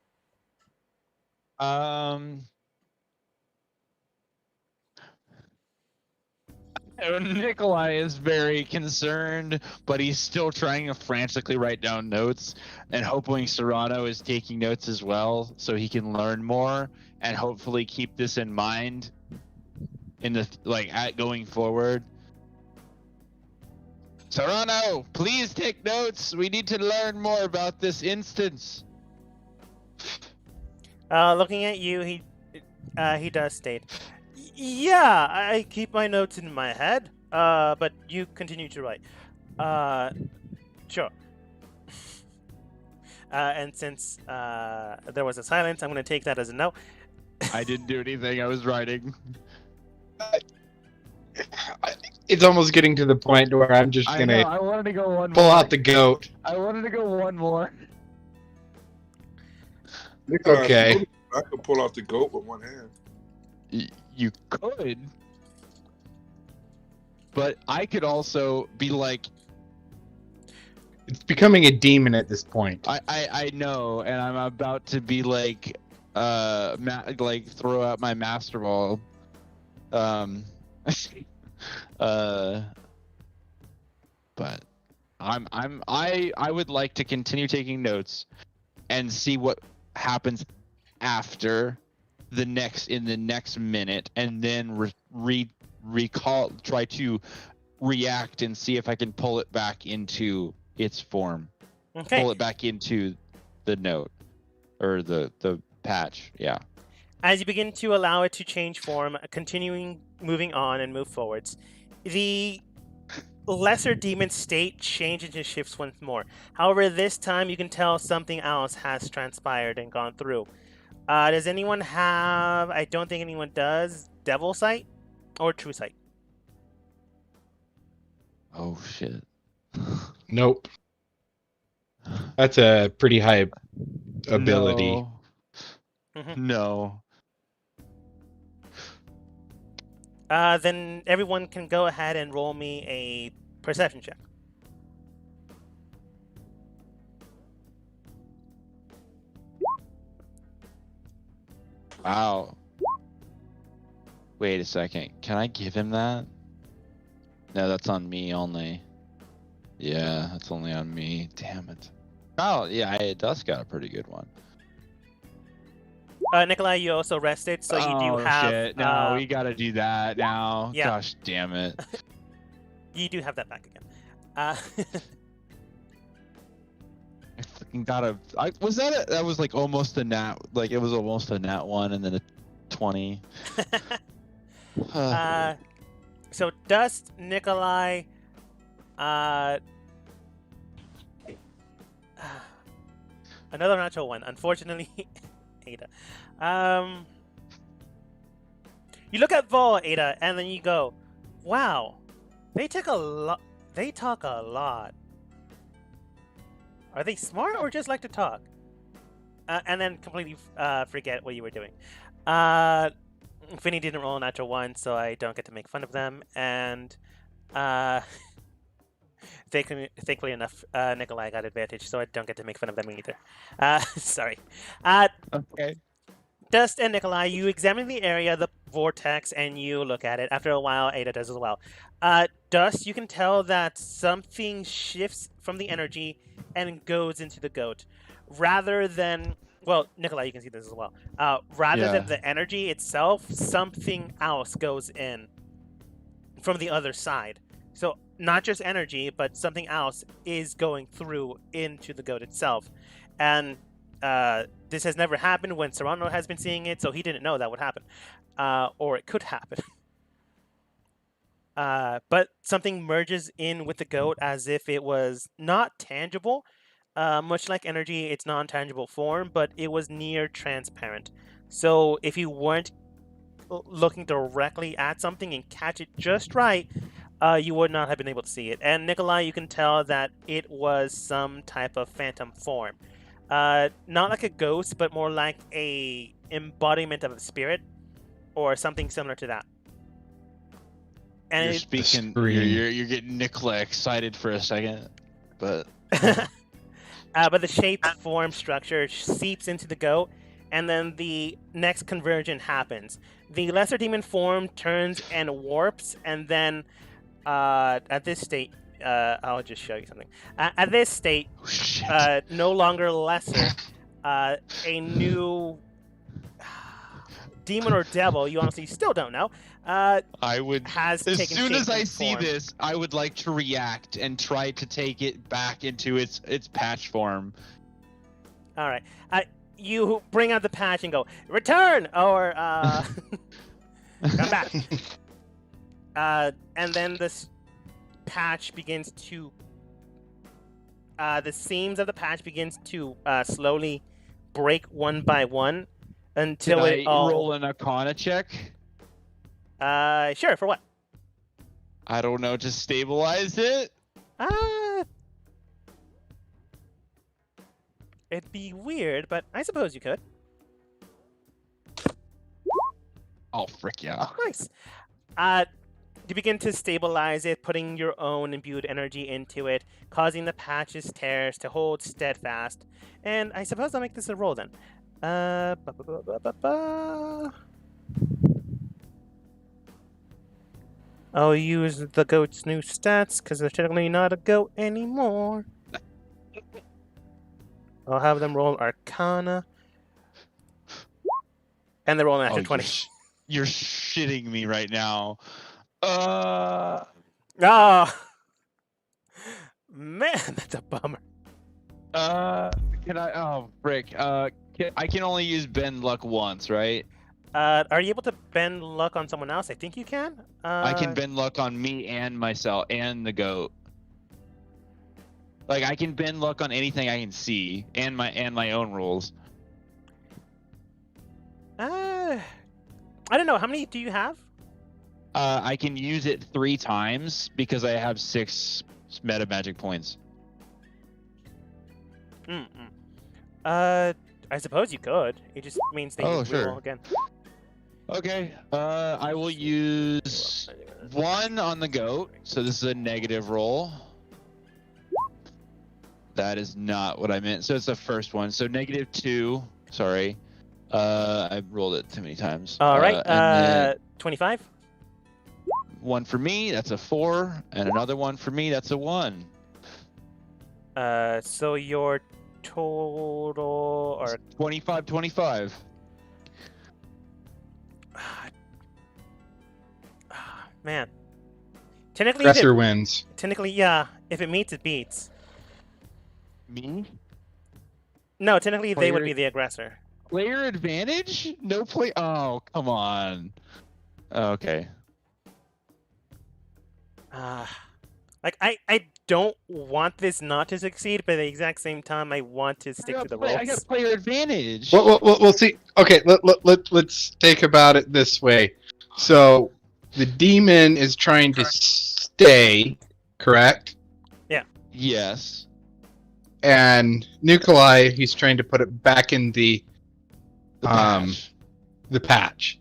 Nikolai is very concerned, but he's still trying to frantically write down notes and hoping Serrano is taking notes as well so he can learn more and hopefully keep this in mind in the going forward. Serrano, please take notes. We need to learn more about this instance. Looking at you, he does state, "Yeah, I keep my notes in my head. But you continue to write. Sure." And since there was a silence, I'm going to take that as a no. I didn't do anything. I was writing. It's almost getting to the point where I'm just going to I wanted to go one pull more. out the goat. I wanted to go one more. Nikolai, Okay. I could pull out the goat with one hand. You could, but I could also be like, It's becoming a demon at this point. I know, and I'm about to be like, throw out my master ball. But I would like to continue taking notes and see what happens after the next minute, and then try to react and see if I can pull it back into its form. Okay. Pull it back into the note or the patch. Yeah. As you begin to allow it to change form, moving on and move forwards, the lesser demon state changes and shifts once more. However, this time you can tell something else has transpired and gone through. Does anyone have? I don't think anyone does. Devil sight or true sight? Oh shit. Nope. That's a pretty high ability. No. Mm-hmm. No. Then everyone can go ahead and roll me a perception check. Wow. Wait a second. Can I give him that? No, that's on me only. Yeah, that's only on me. Damn it. Oh, yeah, Dust got a pretty good one. Nikolai, you also rested, so you do have. Shit. No, we gotta do that now. Yeah. Gosh damn it. You do have that back again. I fucking gotta. That was like almost a nat. Like it was almost a nat 1 and then a 20. So Dust, Nikolai, another natural one. Unfortunately, Ada. You look at Vol, Ada, and then you go, "Wow, they talk a lot. They talk a lot. Are they smart or just like to talk?" And then completely forget what you were doing. Finny didn't roll a natural one, so I don't get to make fun of them. And uh, thankfully enough, Nikolai got advantage, so I don't get to make fun of them either. Sorry. Okay. Dust and Nikolai, you examine the area, the vortex, and you look at it. After a while, Ada does as well. Dust, you can tell that something shifts from the energy and goes into the goat. Rather than, well, Nikolai, you can see this as well. Rather Yeah. than the energy itself, something else goes in from the other side. So not just energy, but something else is going through into the goat itself. And this has never happened when Serrano has been seeing it, so he didn't know that would happen. Or it could happen. But something merges in with the goat as if it was not tangible. Much like energy, it's non-tangible form, but it was near transparent. So if you weren't looking directly at something and catch it just right, you would not have been able to see it. And Nikolai, you can tell that it was some type of phantom form. Not like a ghost, but more like a embodiment of a spirit, or something similar to that. And You're it, speaking. scream. You're getting Nicola excited for a second, but but the shape, form, structure seeps into the goat, and then the next conversion happens. The lesser demon form turns and warps, and then at this state, I'll just show you something. At this state, oh, shit. no longer lesser, a new demon or devil, you honestly still don't know, I would. has As taken soon shape as I and see form. this, I would like to react and try to take it back into its patch form. All right. You bring out the patch and go, return! Or, come back. And then this patch begins to... the seams of the patch begins to slowly break one by one until Did it I all... roll an Arcana check? Sure, for what? I don't know, to stabilize it? It'd be weird, but I suppose you could. Oh, frick yeah. Nice. You begin to stabilize it, putting your own imbued energy into it, causing the patch's tears to hold steadfast. And I suppose I'll make this a roll then. I'll use the goat's new stats, because they're technically not a goat anymore. I'll have them roll Arcana. And they're rolling after 20. You're shitting me right now. Oh, man, that's a bummer. Can I? Oh, frick. I can only use bend luck once, right? Are you able to bend luck on someone else? I think you can. I can bend luck on me and myself and the goat. Like I can bend luck on anything I can see, and my own rules. I don't know. How many do you have? I can use it 3 times because I have 6 meta magic points. I suppose you could. It just means that you sure. roll again. Okay. I will use 1 on the goat, so this is a negative roll. That is not what I meant. So it's the first one. So -2. Sorry. I rolled it too many times. All right. And then 25. 1 for me, that's a 4, and another 1 for me, that's a 1. So your total or 25. man. Technically, Aggressor wins. technically, yeah. If it meets, it beats. Me? No, technically, they would Player- be the aggressor. Player advantage? No play. Oh, come on. Okay. Like I don't want this not to succeed, but at the exact same time, I want to stick to the I rules. got player advantage. We'll see. Okay, let's think about it this way. So, the demon is trying to stay, correct? Yes. And Nikolai, he's trying to put it back in the Patch. the patch.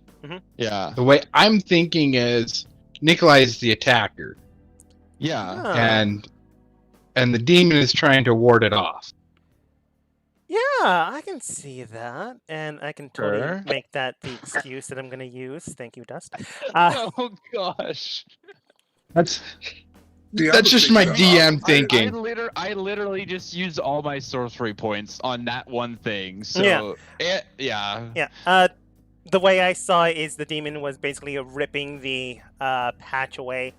Yeah. The way I'm thinking is Nikolai is the attacker, Yeah. Ah. and the demon is trying to ward it off. Yeah, I can see that, and I can totally Sure. make that the excuse that I'm going to use. Thank you, Dust. Oh gosh. That's See, I that's was just my thinking, DM thinking. I literally just used all my sorcery points on that one thing. So Yeah. yeah. Yeah. The way I saw it is the demon was basically ripping the patch away,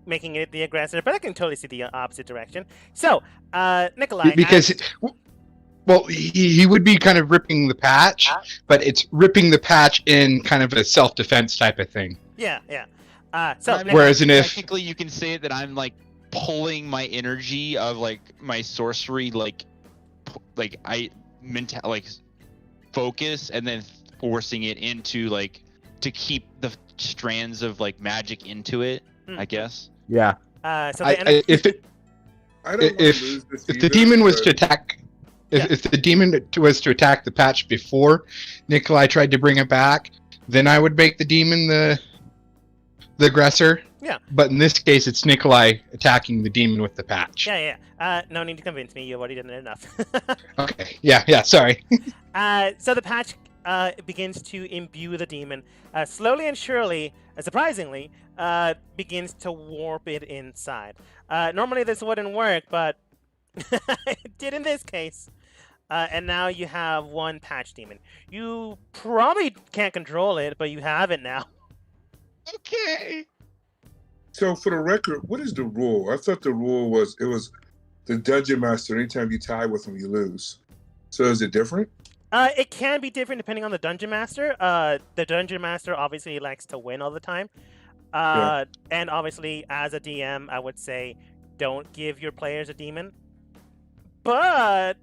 making it the aggressor. But I can totally see the opposite direction. So, Nikolai, Because well, he would be kind of ripping the patch, but it's ripping the patch in kind of a self-defense type of thing. yeah. So I mean, Whereas if technically you can say that I'm like pulling my energy of like my sorcery like focus and then forcing it into like to keep the strands of like magic into it, I guess. yeah, so the if I don't want to lose this the either, demon was but- to attack, if the demon was to attack the patch before Nikolai tried to bring it back, then I would make the demon the aggressor. Yeah. But in this case, it's Nikolai attacking the demon with the patch. Yeah. No need to convince me. You've already done it enough. Okay. Yeah. Sorry. So the patch begins to imbue the demon. Slowly and surely, surprisingly, begins to warp it inside. Normally this wouldn't work, but it did in this case. And now you have one patch demon. You probably can't control it, but you have it now. Okay. So for the record, what is the rule? I thought the rule was the dungeon master. Anytime you tie with him, you lose. So is it different? It can be different depending on the dungeon master. The dungeon master obviously likes to win all the time. And obviously, as a DM, I would say don't give your players a demon. But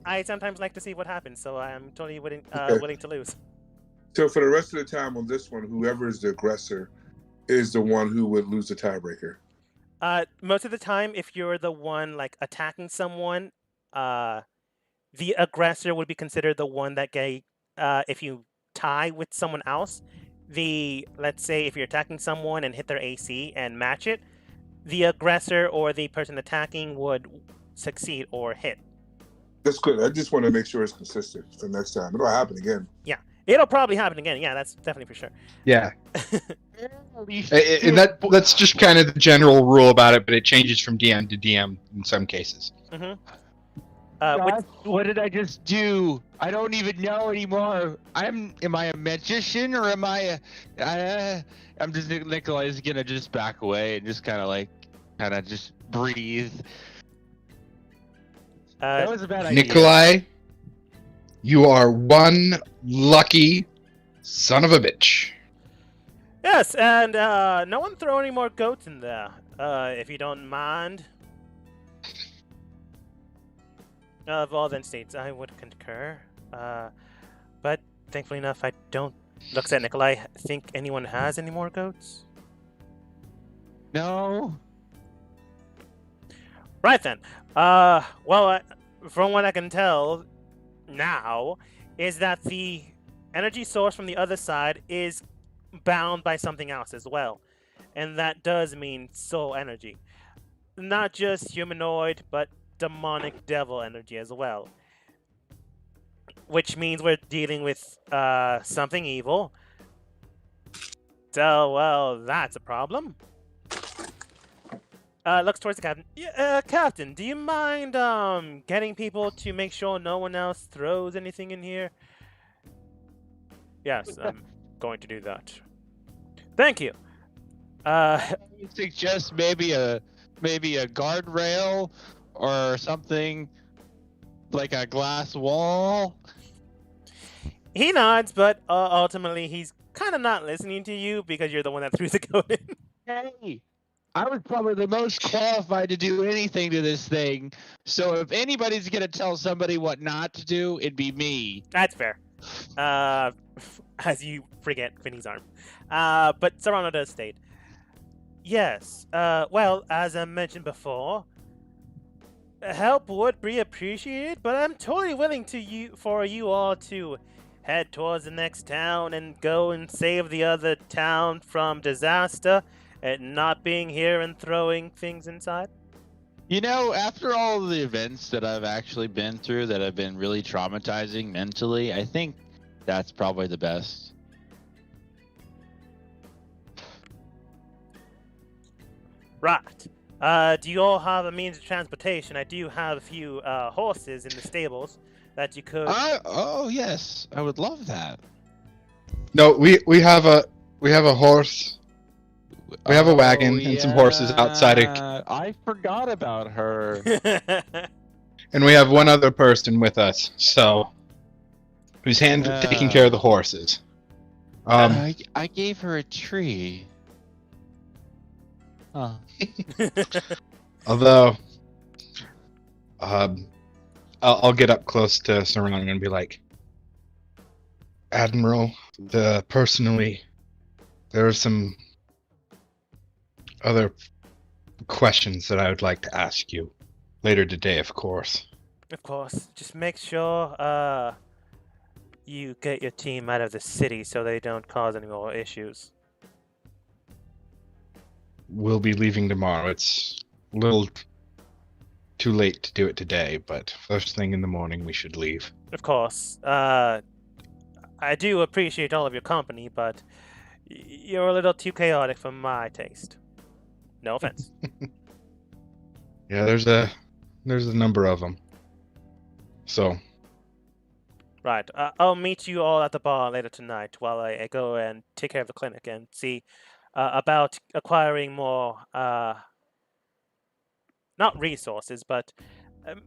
I sometimes like to see what happens, so I'm totally willing to lose. So for the rest of the time on this one, whoever is the aggressor is the one who would lose the tiebreaker. Most of the time, if you're the one like attacking someone, the aggressor would be considered the one that if you tie with someone else, let's say if you're attacking someone and hit their AC and match it, the aggressor or the person attacking would succeed or hit. That's good. I just want to make sure it's consistent for next time. It'll happen again. Yeah, it'll probably happen again. Yeah, that's definitely for sure. Yeah. And that's just kind of the general rule about it, but it changes from DM to DM in some cases. What did I just do? I don't even know anymore. Am I a magician or am I I'm just Nikolai's gonna just back away and just kind of just breathe. That was a bad idea. Nikolai, you are one lucky son of a bitch. Yes, and no one throw any more goats in there, if you don't mind. Volden states, I would concur. But thankfully enough, I don't. Looks at Nikolai. Think anyone has any more goats? No. Right then. From what I can tell now, is that the energy source from the other side is bound by something else as well, and that does mean soul energy, not just humanoid, but demonic devil energy as well. Which means we're dealing with something evil. So, well, that's a problem. Looks towards the captain. Yeah, Captain, do you mind getting people to make sure no one else throws anything in here? Yes, I'm going to do that. Thank you. I would suggest maybe a guardrail or something like a glass wall. He nods, but ultimately he's kind of not listening to you because you're the one that threw the goat in. Hey, I was probably the most qualified to do anything to this thing. So if anybody's gonna tell somebody what not to do, it'd be me. That's fair. As you forget Vinny's arm. But Serrano does state, yes, well, as I mentioned before, help would be appreciated, but I'm totally willing for you all to head towards the next town and go and save the other town from disaster and not being here and throwing things inside? You know, after all of the events that I've actually been through that have been really traumatizing mentally, I think that's probably the best. Right. Do you all have a means of transportation? I do have a few horses in the stables that you could. Oh yes, I would love that. No, we have a horse. We have a wagon and some horses outside of- I forgot about her. and we have one other person with us. So, who's taking care of the horses. I gave her a tree. Huh. Although, I'll get up close to Sarang and be like, Admiral, personally, there are some other questions that I would like to ask you later today, of course. Of course. Just make sure you get your team out of the city so they don't cause any more issues. We'll be leaving tomorrow. It's a little too late to do it today, but first thing in the morning we should leave. Of course. I do appreciate all of your company, but you're a little too chaotic for my taste. No offense. Yeah, there's a number of them. So, Right. I'll meet you all at the bar later tonight while I go and take care of the clinic and see about acquiring more, not resources, but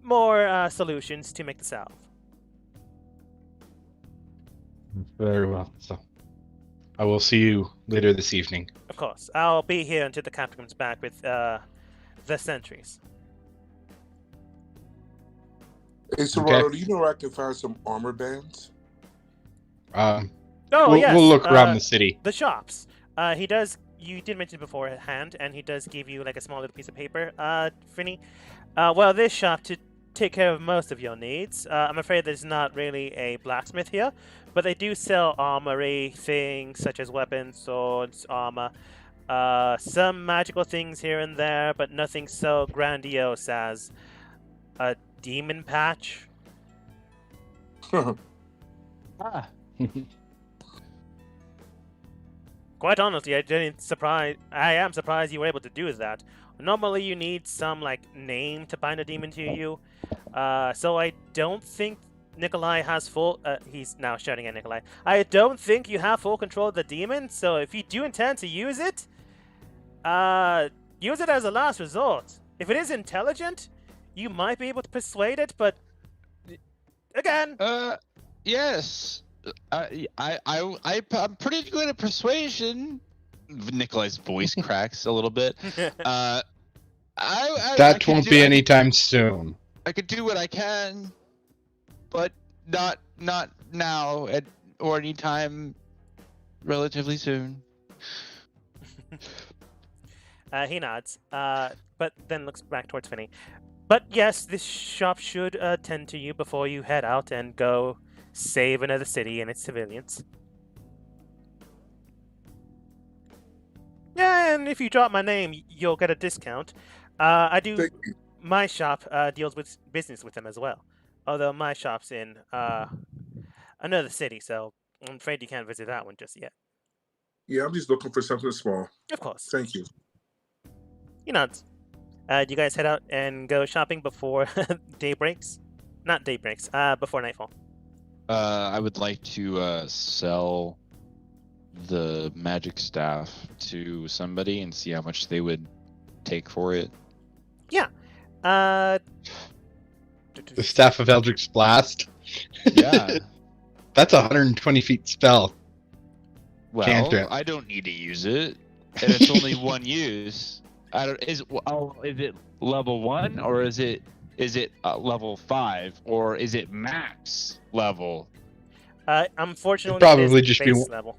more solutions to make the salve. very well. So, I will see you later this evening. Of course. I'll be here until the captain comes back with the sentries. Hey, Serrano, do you know where I can find some armor bands? Oh, We'll look around the city. The shops. He does. You did mention beforehand, and he does give you like a small little piece of paper, Finny. Well, this shop to take care of most of your needs. I'm afraid there's not really a blacksmith here, but they do sell armory things such as weapons, swords, armor, some magical things here and there, but nothing so grandiose as a demon patch. Ah. Quite honestly, I am surprised you were able to do that. Normally, you need some like name to bind a demon to you. So I don't think Nikolai has full. He's now shouting at Nikolai. I don't think you have full control of the demon. So if you do intend to use it, use it as a last resort. If it is intelligent, you might be able to persuade it. But again, Yes. I'm pretty good at persuasion. Nikolai's voice cracks a little bit. I That could won't do- be I could- anytime soon. I could do what I can, but not now or anytime relatively soon. he nods, but then looks back towards Finny. But yes, this shop should attend to you before you head out and go save another city and its civilians. Yeah, and if you drop my name, you'll get a discount. I do. Thank you. My shop deals with business with them as well. Although my shop's in another city, so I'm afraid you can't visit that one just yet. Yeah, I'm just looking for something small. Of course. Thank you. He nods. Do you guys head out and go shopping before day breaks? Not day breaks. Before nightfall. I would like to sell the magic staff to somebody and see how much they would take for it. Uh, The Staff of Eldritch Blast. Yeah. That's a 120 feet spell. Well, Cantrip. I don't need to use it, and it's only one use. Is it level 1 or is it level 5 or is it max level? Unfortunately, It'd probably it is just be base one- level.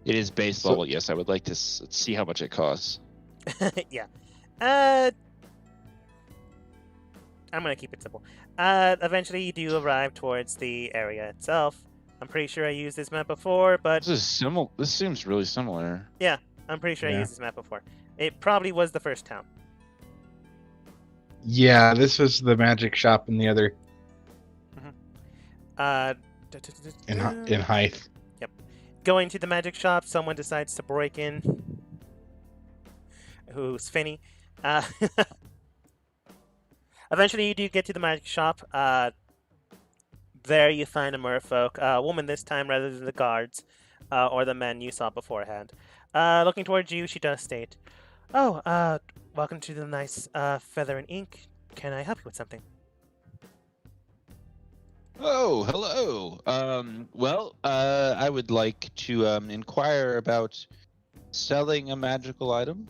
It is base So- level. Yes, I would like to see how much it costs. Yeah. I'm gonna keep it simple. Eventually, you do arrive towards the area itself. I'm pretty sure I used this map before, but This is similar. This seems really similar. I'm pretty sure I Yeah. used this map before. It probably was the first town. Yeah, this was the magic shop in the other Uh, in Hythe. Going to the magic shop, someone decides to break in. Who's Finny? Uh, eventually, you do get to the magic shop. There you find a merfolk, a woman this time rather than the guards, or the men you saw beforehand. Looking towards you, she does state, "Oh, welcome to the nice Feather and Ink. Can I help you with something?" Oh, hello. Well, I would like to inquire about selling a magical item.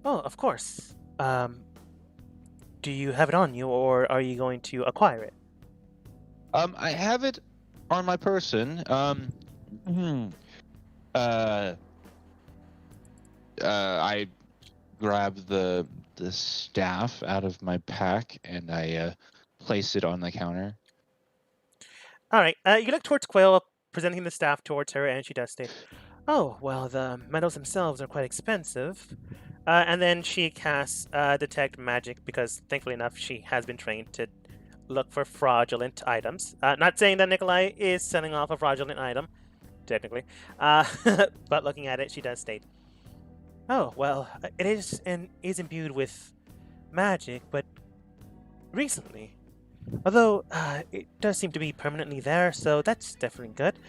Oh, of course. Do you have it on you, or are you going to acquire it? I have it on my person. I grab the staff out of my pack and I place it on the counter. All right. You look towards Quail, presenting the staff towards her, and she does state, "Oh, well, the metals themselves are quite expensive." And then she casts Detect Magic because, thankfully enough, she has been trained to look for fraudulent items. Not saying that Nikolai is selling off a fraudulent item, technically, but looking at it, she does state, "Oh, well, it is imbued with magic, but recently. Although it does seem to be permanently there, so that's definitely good.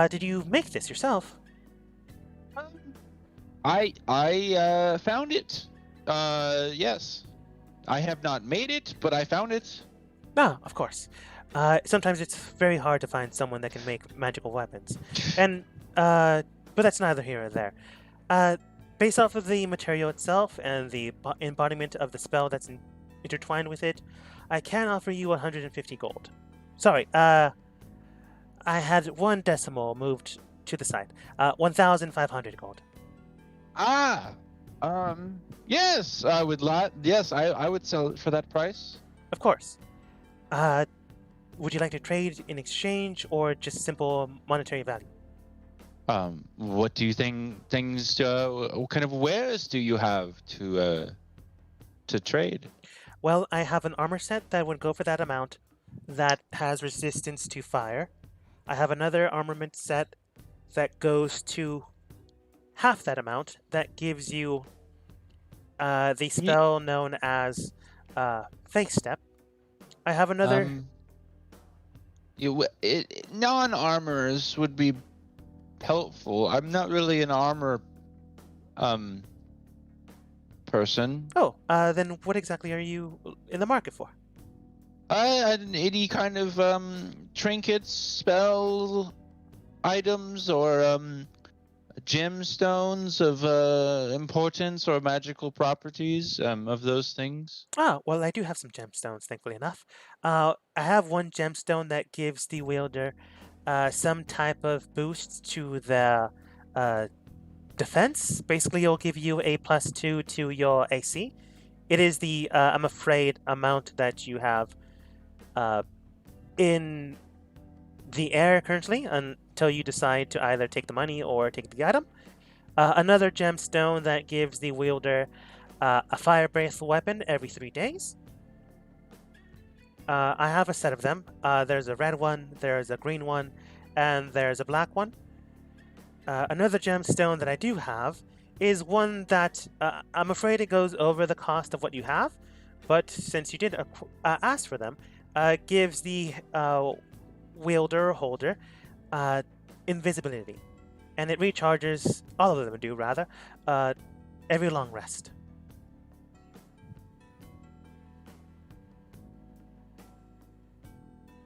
Did you make this yourself?" I found it. Yes. I have not made it, but I found it. No, of course. Sometimes it's very hard to find someone that can make magical weapons, and but that's neither here nor there. Based off of the material itself and the embodiment of the spell that's intertwined with it, I can offer you 150 gold. Sorry, I had one decimal moved to the side. 1,500 gold. Yes, I would yes, I would sell it for that price. Of course. Would you like to trade in exchange or just simple monetary value? What do you think what kind of wares do you have to trade? Well, I have an armor set that would go for that amount that has resistance to fire. I have another armament set that goes to half that amount that gives you the spell known as Face Step. I have another... non-armors would be helpful. I'm not really an armor person. Oh, then what exactly are you in the market for? Any kind of trinkets, spell items, or gemstones of importance or magical properties of those things. Ah, well, I do have some gemstones, thankfully enough. I have one gemstone that gives the wielder some type of boost to the defense. Basically, it'll give you a +2 to your AC. It is the, I'm afraid, amount that you have in the air currently until you decide to either take the money or take the item. Another gemstone that gives the wielder a fire breath weapon every 3 days. I have a set of them. There's a red one, there's a green one, and there's a black one. Another gemstone that I do have is one that I'm afraid it goes over the cost of what you have, but since you did ask for them, gives the wielder or holder invisibility, and it recharges, all of them do rather, every long rest.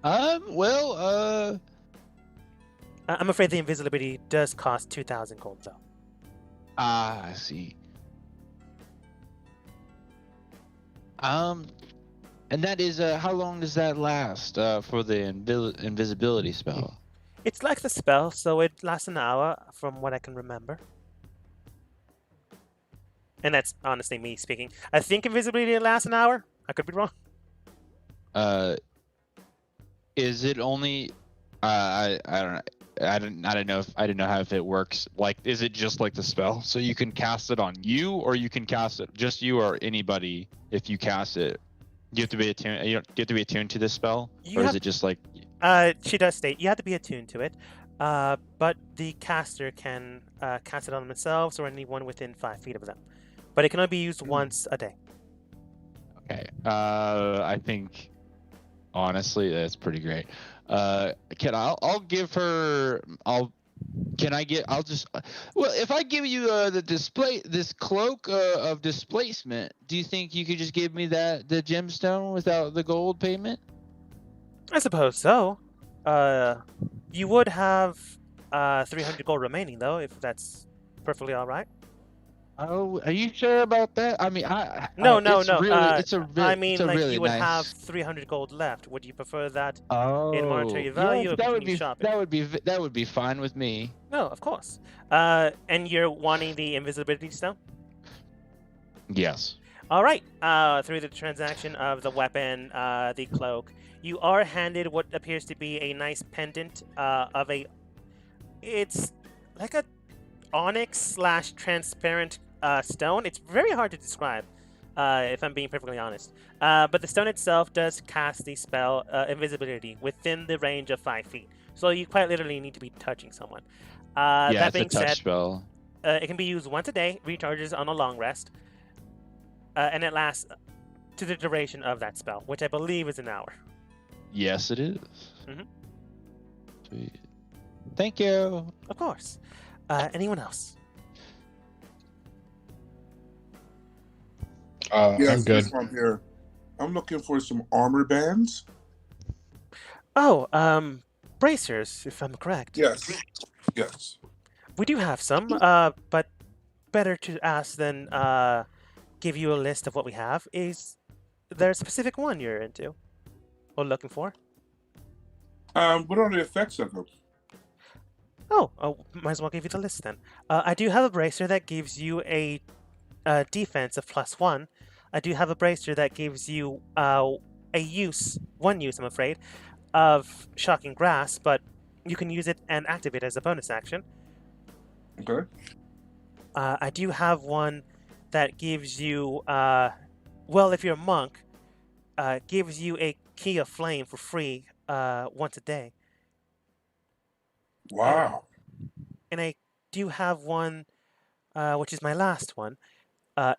I'm afraid the invisibility does cost 2,000 gold, though. I see. And that is, how long does that last for the invisibility spell? It's like the spell, so it lasts an hour, from what I can remember. And that's honestly me speaking. I think invisibility lasts an hour. I could be wrong. Is it only I don't know. I didn't know how if it works. Like, is it just like the spell? So you can cast it on you, or you can cast it just you or anybody. If you cast it, you have to be attuned. You have to be attuned to this spell, You or is have- it just like? She does state you have to be attuned to it, but the caster can cast it on themselves or anyone within 5 feet of them. But it can only be used once a day. Okay. I think honestly that's pretty great. I'll give her. I'll just. Well, if I give you this cloak of displacement, do you think you could just give me the gemstone without the gold payment? I suppose so. You would have 300 gold remaining, though, if that's perfectly all right. Oh, are you sure about that? I mean, No, it's no. really, it's a really, I mean, it's a like really you would nice. have 300 gold left. Would you prefer that in monetary Oh, value yes, or continue shopping? that would be fine with me. No, of course. And you're wanting the invisibility stone? Yes. All right. Through the transaction of the weapon, the cloak, you are handed what appears to be a nice pendant of a. It's like a onyx / transparent stone. It's very hard to describe, if I'm being perfectly honest. But the stone itself does cast the spell invisibility within the range of 5 feet. So you quite literally need to be touching someone. Yeah, That it's a being touch said, spell. it can be used once a day, recharges on a long rest, and it lasts to the duration of that spell, which I believe is an hour. Yes, it is. Mhm. Sweet. Thank you. Of course. Anyone else? Yes, I'm good. this one here. I'm looking for some armor bands. Oh, bracers, if I'm correct. Yes. Yes. We do have some, but better to ask than give you a list of what we have. Is there a specific one you're into or looking for? What are the effects of them? Oh, might as well give you the list then. I do have a bracer that gives you a defense of +1. I do have a bracer that gives you one use, I'm afraid, of shocking grasp, but you can use it and activate it as a bonus action. Okay. I do have one that gives you, well, if you're a monk, gives you a key of flame for free once a day. Wow. And I do have one, which is my last one.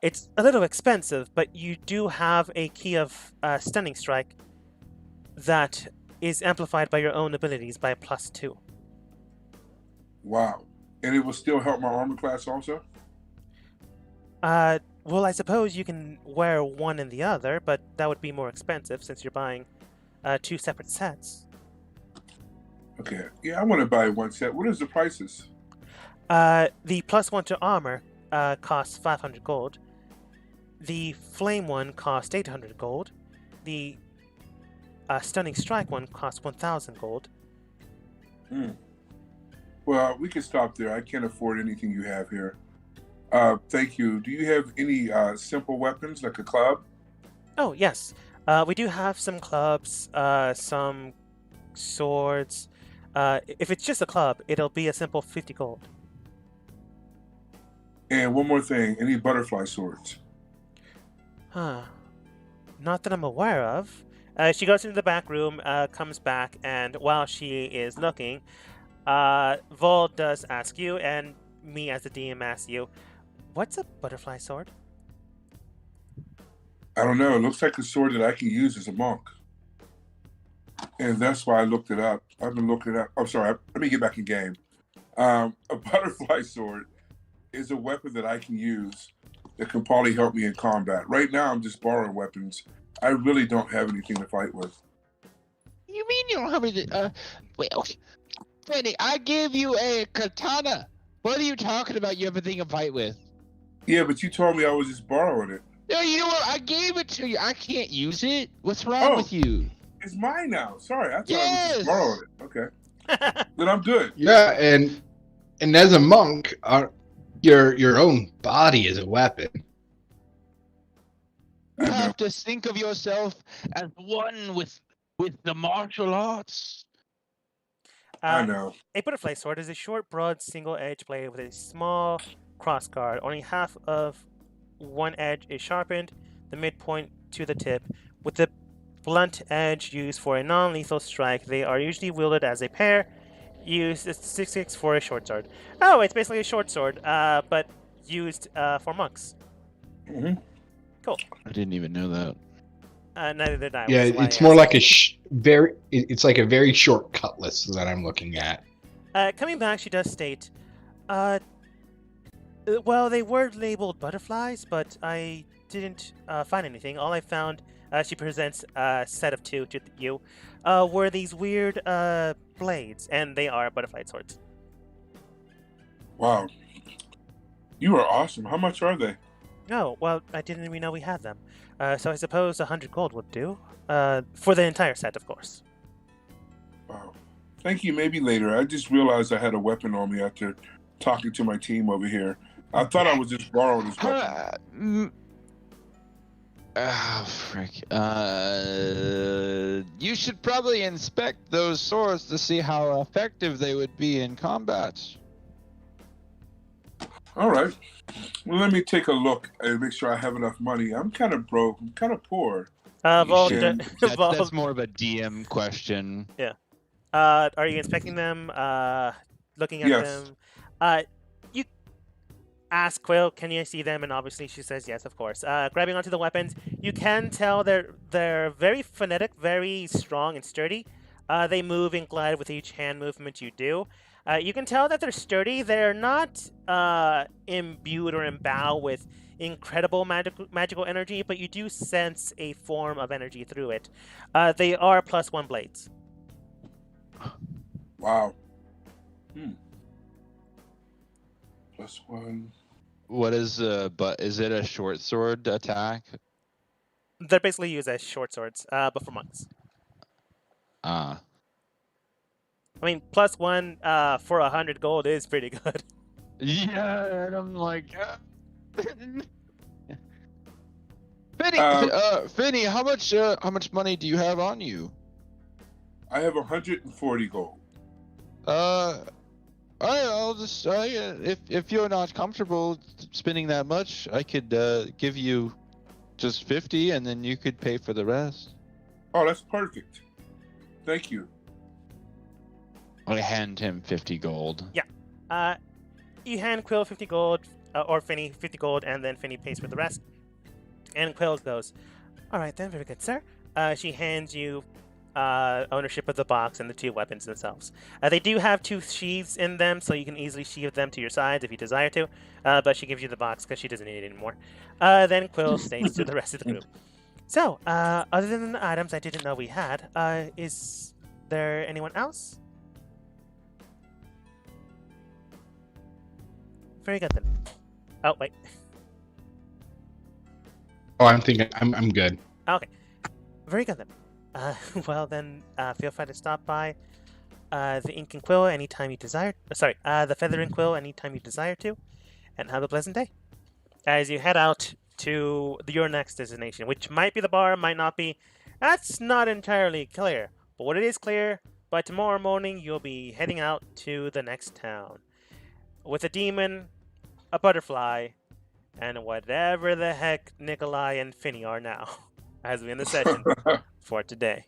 It's a little expensive, but you do have a key of stunning strike that is amplified by your own abilities by +2. Wow. And it will still help my armor class also? Well, I suppose you can wear one and the other, but that would be more expensive since you're buying 2 separate sets. Okay. Yeah, I want to buy one set. What is the prices? The +1 to armor costs 500 gold. The flame one costs 800 gold. The stunning strike one costs 1,000 gold. Well, we can stop there. I can't afford anything you have here. Thank you. Do you have any simple weapons like a club? Oh, yes. We do have some clubs, some swords. If it's just a club, it'll be a simple 50 gold. And one more thing, any butterfly swords? Not that I'm aware of. She goes into the back room, comes back, and while she is looking, Vol does ask you, and me as the DM asks you, what's a butterfly sword? I don't know. It looks like a sword that I can use as a monk. And that's why I looked it up. I've been looking it up. I'm sorry. Let me get back in game. A butterfly sword is a weapon that I can use that can probably help me in combat. Right now, I'm just borrowing weapons. I really don't have anything to fight with. You mean you don't have anything? Well, Benny, I gave you a katana. What are you talking about? You have anything to fight with? Yeah, but you told me I was just borrowing it. No, you know what? I gave it to you. I can't use it. What's wrong with you? It's mine now. Sorry, I thought I was Yes! just borrowing it. Okay. Then I'm good. Yeah, and as a monk, your own body is a weapon. You I know. have to think of yourself as one with the martial arts. I know. A butterfly sword is a short, broad, single-edged blade with a small crossguard. Only half of one edge is sharpened, the midpoint to the tip, with the blunt edge used for a non-lethal strike. They are usually wielded as a pair. Used as 6 for a short sword. Oh, it's basically a short sword, but used for monks. Hmm. Cool. I didn't even know that. Neither did I. Yeah, Which is why it's I more asked. like it's like a very short cutlass that I'm looking at. Coming back, she does state, well, they were labeled butterflies, but I didn't find anything. All I found, she presents a set of 2 to you, were these weird blades, and they are butterfly swords. Wow. You are awesome. How much are they? Oh, well, I didn't even know we had them. So I suppose 100 gold would do. For the entire set, of course. Wow. Thank you. Maybe later. I just realized I had a weapon on me after talking to my team over here. I thought I was just borrowing this weapon. Frick. You should probably inspect those swords to see how effective they would be in combat. All right. Well, let me take a look and make sure I have enough money. I'm kind of broke. I'm kind of poor. Volk, should- That's more of a DM question. are you inspecting them? Looking at Yes. them? You ask Quill, can you see them? And obviously she says yes, of course. Grabbing onto the weapons, you can tell they're very phonetic, very strong and sturdy. They move and glide with each hand movement you do. You can tell that they're sturdy. They're not imbued or endowed with incredible magical energy, but you do sense a form of energy through it. They are +1 blades. Wow. +1. What is but is it a short sword attack? They're basically used as short swords, but for monks. Ah. I mean, +1 for 100 gold is pretty good. Yeah, and I'm like, Finny, Finny, how much money do you have on you? I have 140 gold. I'll just if you're not comfortable spending that much, I could give you just 50, and then you could pay for the rest. Oh, that's perfect. Thank you. I hand him 50 gold. You hand Quill 50 gold, or Finny 50 gold, and then Finny pays for the rest. And Quill goes, all right then, very good, sir. She hands you ownership of the box and the 2 weapons themselves. They do have 2 sheaths in them, so you can easily sheath them to your sides if you desire to, but she gives you the box because she doesn't need it anymore. Then Quill stays to the rest of the group. So, other than the items I didn't know we had, is there anyone else? Very good then. Oh, wait. Oh, I'm thinking I'm good. Okay. Very good then. Well then, feel free to stop by the Ink and Quill anytime you desire. Sorry, the Feather and Quill anytime you desire to, and have a pleasant day. As you head out to your next destination, which might be the bar, might not be. That's not entirely clear. But what it is clear, by tomorrow morning you'll be heading out to the next town with a demon, a butterfly, and whatever the heck Nikolai and Finny are now, as we end the session for today.